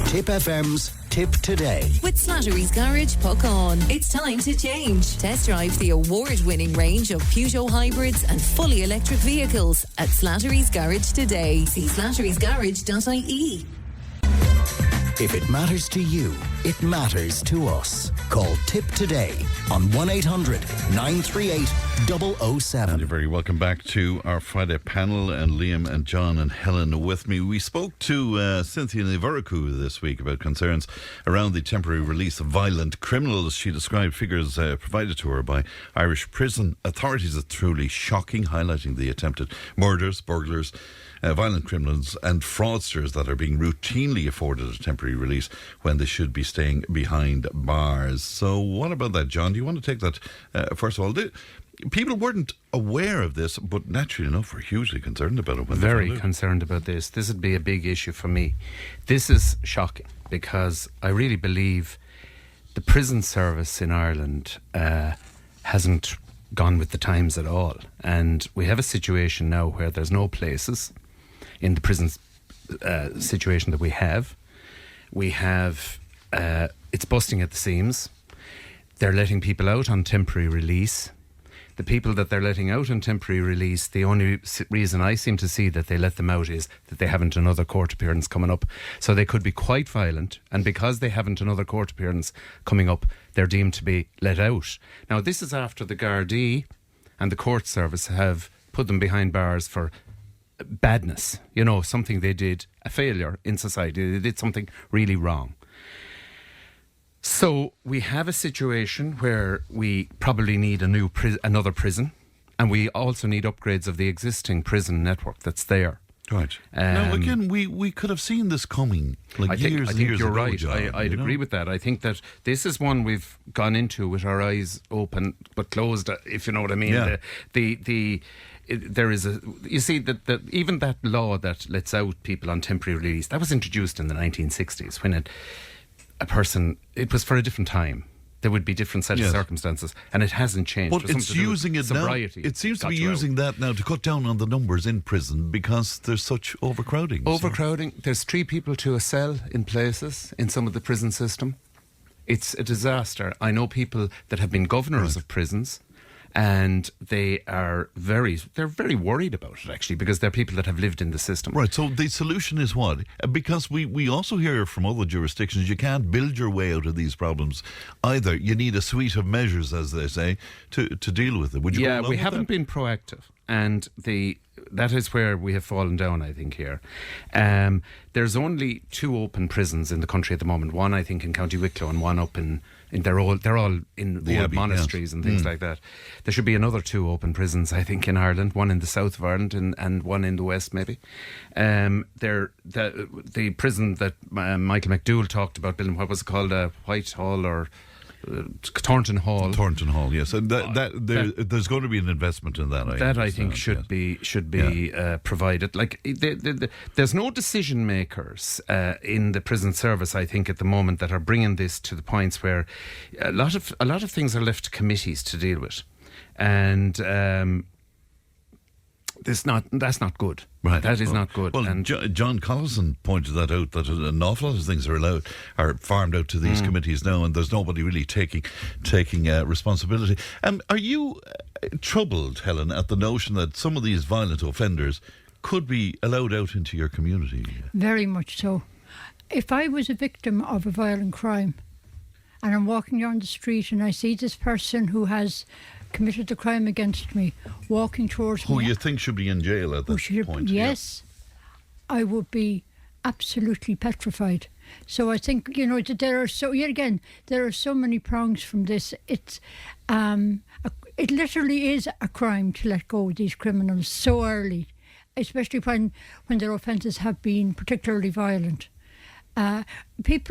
Tipp FM's Tipp Today. With Slattery's Garage, puck on. It's time to change. Test drive the award-winning range of Peugeot hybrids and fully electric vehicles at Slattery's Garage today. See slatterysgarage.ie. If it matters to you, it matters to us. Call Tipp Today on 1-800-938 007. And you're very welcome back to our Friday panel, and Liam and John and Helen with me. We spoke to Cynthia Nivaraku this week about concerns around the temporary release of violent criminals. She described figures provided to her by Irish prison authorities as truly shocking, highlighting the attempted murders, burglars, violent criminals and fraudsters that are being routinely afforded a temporary release when they should be staying behind bars. So what about that, John? Do you want to take that first of all? People weren't aware of this, but naturally enough were hugely concerned about it. Very concerned about this. This would be a big issue for me. This is shocking because I really believe the prison service in Ireland hasn't gone with the times at all. And we have a situation now where there's no places in the prison situation that we have. We have, it's busting at the seams. They're letting people out on temporary release. The people that they're letting out on temporary release, the only reason I seem to see that they let them out is that they haven't another court appearance coming up. So they could be quite violent, and because they haven't another court appearance coming up, they're deemed to be let out. Now, this is after the Gardaí and the court service have put them behind bars for badness, you know, something they did, a failure in society. They did something really wrong. So we have a situation where we probably need another prison, and we also need upgrades of the existing prison network that's there. Right. Now, again, we could have seen this coming years and years you're ago, right. John, I'd agree with that. I think that this is one we've gone into with our eyes open but closed, if you know what I mean. Yeah. There is you see that even that law that lets out people on temporary release, that was introduced in the 1960s when it was for a different time. There would be different set of circumstances, and it hasn't changed. But it's using it now. It seems to be using that now to cut down on the numbers in prison because there's such overcrowding. There's 3 people to a cell in places in some of the prison system. It's a disaster. I know people that have been governors of prisons, and they're very worried about it, actually, because they're people that have lived in the system. Right, so the solution is what? Because we also hear from other jurisdictions you can't build your way out of these problems either. You need a suite of measures, as they say, to deal with it. Would you go along with we haven't been proactive, and that is where we have fallen down, I think, here. There's only 2 open prisons in the country at the moment. One, I think, in County Wicklow, and one up in they're all in the old monasteries and things like that. There should be another 2 open prisons, I think, in Ireland. One in the south of Ireland and one in the west, maybe. The prison that Michael McDougall talked about building, what was it called, Whitehall or Thornton Hall. Thornton Hall, yes, and there's going to be an investment in that. I think should be provided. Like there's no decision makers in the prison service, I think, at the moment that are bringing this to the points where a lot of things are left to committees to deal with, and that's not good. Right. That is not good. Well, and John Collison pointed that out, that an awful lot of things are farmed out to these committees now, and there's nobody really taking responsibility. Are you troubled, Helen, at the notion that some of these violent offenders could be allowed out into your community? Very much so. If I was a victim of a violent crime and I'm walking down the street and I see this person who has committed the crime against me walking towards me, who you think should be in jail at that point? Yes, I would be absolutely petrified. So I think, you know, there are so many prongs from this. It literally is a crime to let go of these criminals so early, especially when their offences have been particularly violent. Maybe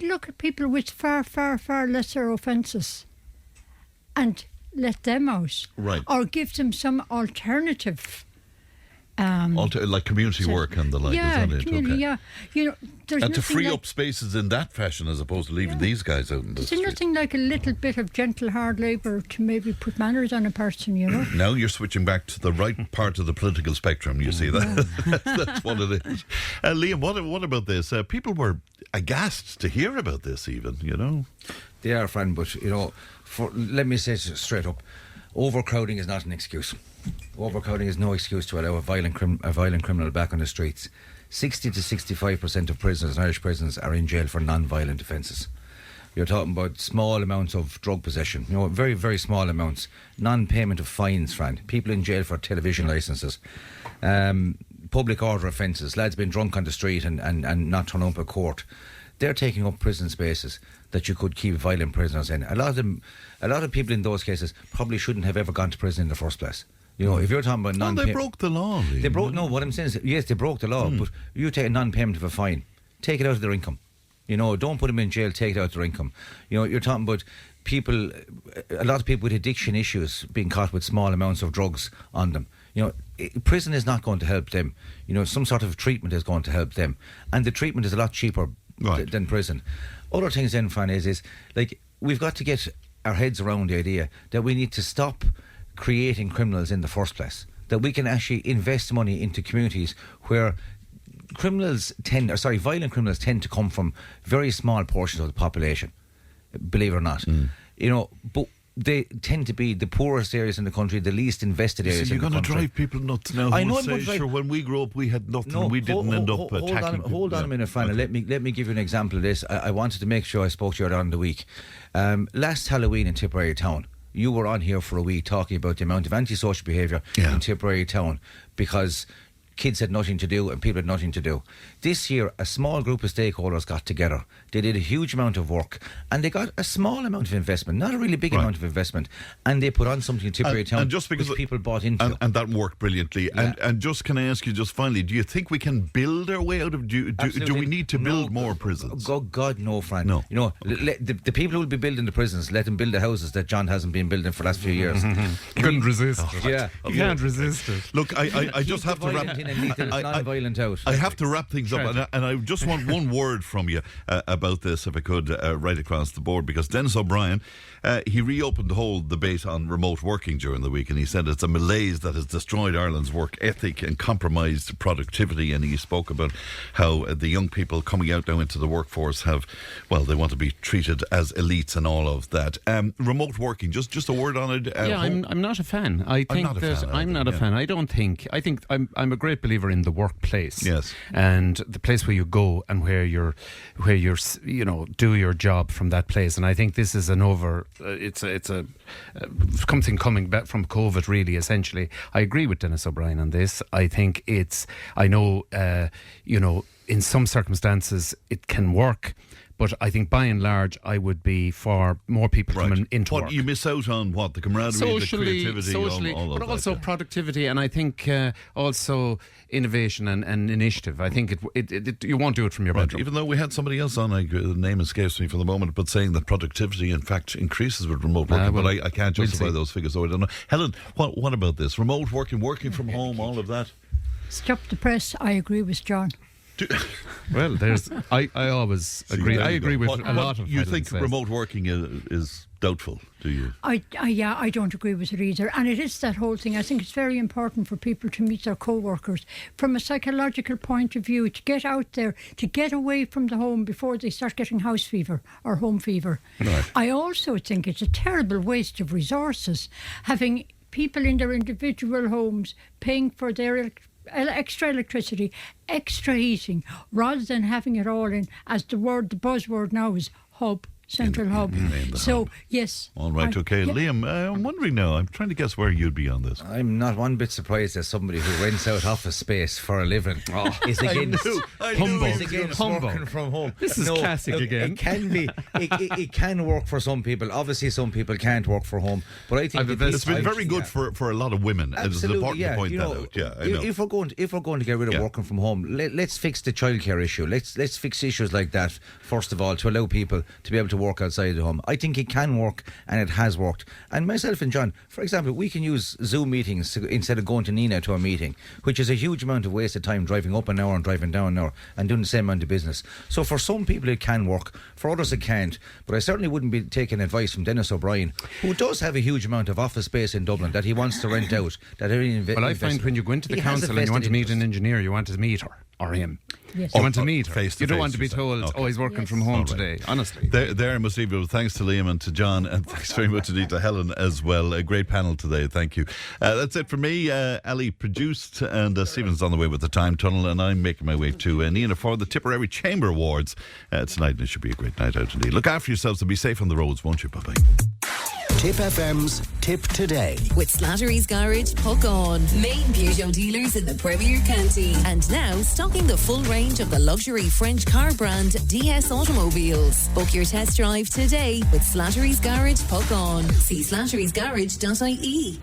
look at people with far, far, far lesser offences and let them out. Right. Or give them some alternative. Like community work and the like, isn't it? Community, okay. Yeah. You know, there's and to free like, up spaces in that fashion as opposed to leaving these guys out in the street. There's nothing like a little bit of gentle hard labour to maybe put manners on a person, you know. Now you're switching back to the right part of the political spectrum, you see that. That's what it is. Liam, what about this? People were aghast to hear about this even, you know. They are, Fran, but, you know, let me say it straight up, overcrowding is not an excuse. Overcrowding is no excuse to allow a violent criminal back on the streets. 60 to 65% of prisoners in Irish prisons are in jail for non-violent offences. You're talking about small amounts of drug possession, very, very small amounts. Non-payment of fines, Fran. People in jail for television licences. Public order offences. Lads being drunk on the street and not turn up at court. They're taking up prison spaces that you could keep violent prisoners in. A lot of people in those cases probably shouldn't have ever gone to prison in the first place. If you're talking about they broke the law. What I'm saying is, yes, they broke the law, but you take a non-payment of a fine, take it out of their income. Don't put them in jail, take it out of their income. You're talking about people, a lot of people with addiction issues being caught with small amounts of drugs on them. Prison is not going to help them. Some sort of treatment is going to help them. And the treatment is a lot cheaper than prison. Other things then, Fran, is like, we've got to get our heads around the idea that we need to stop creating criminals in the first place. That we can actually invest money into communities where violent criminals tend to come from very small portions of the population, believe it or not. But they tend to be the poorest areas in the country, the least invested areas in the country. You're going to drive people nuts now. I know, sure, when we grew up, we had nothing. We didn't end up attacking people. Hold on a minute, Fran. Okay. Let me give you an example of this. I wanted to make sure I spoke to you during the week. Last Halloween in Tipperary Town, you were on here for a week talking about the amount of antisocial behaviour in Tipperary Town because kids had nothing to do and people had nothing to do. This year, a small group of stakeholders got together. They did a huge amount of work and they got a small amount of investment, not a really big amount of investment, and they put on something in Tipperary Town and just because which people bought into. And that worked brilliantly. Yeah. And just, can I ask you just finally, do you think we can build our way out of... Do we need to build more prisons? God, no, Fran. No. The people who will be building the prisons, let them build the houses that John hasn't been building for the last few years. Couldn't resist it. Yeah. You can't resist it. Look, I just have to wrap... non-violent out. I have to wrap things up, and I just want one word from you about this, if I could, right across the board, because Dennis O'Brien, he reopened the whole debate on remote working during the week, and he said it's a malaise that has destroyed Ireland's work ethic and compromised productivity, and he spoke about how the young people coming out now into the workforce they want to be treated as elites and all of that. Remote working, just a word on it. I'm not a fan. I'm not a fan. I think I'm a great believer in the workplace. Yes. And the place where you go and where you're do your job from that place. And I think this is it's something coming back from COVID, really, essentially. I agree with Dennis O'Brien on this. I think in some circumstances it can work. But I think by and large, I would be for more people coming into work. You miss out on the camaraderie, the creativity, all of but also that, productivity, and I think also innovation and initiative. I think you won't do it from your bedroom. Even though we had somebody else on, the name escapes me for the moment, but saying that productivity, in fact, increases with remote working. But I can't justify those figures, so I don't know. Helen, what about this? Remote working from home, all of that? Stop the press. I agree with John. Well, I always agree. I agree with a lot of. You think remote working is doubtful? Do you? I don't agree with it either. And it is that whole thing. I think it's very important for people to meet their co-workers from a psychological point of view, to get out there, to get away from the home before they start getting house fever or home fever. Right. I also think it's a terrible waste of resources having people in their individual homes paying for their extra electricity, extra heating, rather than having it all in, as the buzzword now is hub, central hub. So, yes. All right, okay. Yeah. Liam, I'm wondering now, I'm trying to guess where you'd be on this. I'm not one bit surprised that somebody who rents out office space for a living is against working from home. This is classic again. It can be. It can work for some people. Obviously, some people can't work from home. But I think it's been very good for a lot of women. It's important to point that out. Yeah, I know. If we're going to get rid of working from home, let's fix the childcare issue. Let's fix issues like that first of all, to allow people to be able to work outside the home. I think it can work, and it has worked. And myself and John, for example, we can use Zoom meetings instead of going to Nenagh to a meeting, which is a huge amount of wasted time driving up an hour and driving down an hour and doing the same amount of business. So for some people it can work, for others it can't. But I certainly wouldn't be taking advice from Dennis O'Brien, who does have a huge amount of office space in Dublin that he wants to rent out. I find when you go into the council and you want to meet an engineer, you want to meet her. or him. Yes. You want to meet her. Face to You don't face, want to be you say. told, Okay. oh, he's working Yes. from home All right. today. Honestly. There must leave it. Thanks to Liam and to John, and thanks very much indeed to Helen as well. A great panel today. Thank you. That's it for me. Ali produced, and Stephen's on the way with the Time Tunnel, and I'm making my way to Nenagh for the Tipperary Chamber Awards tonight, and it should be a great night out indeed. Look after yourselves and be safe on the roads, won't you? Bye-bye. Tip FM's Tip Today. With Slattery's Garage, Puck On. Main Peugeot dealers in the Premier County. And now stocking the full range of the luxury French car brand DS Automobiles. Book your test drive today with Slattery's Garage, Puck On. See slatterysgarage.ie.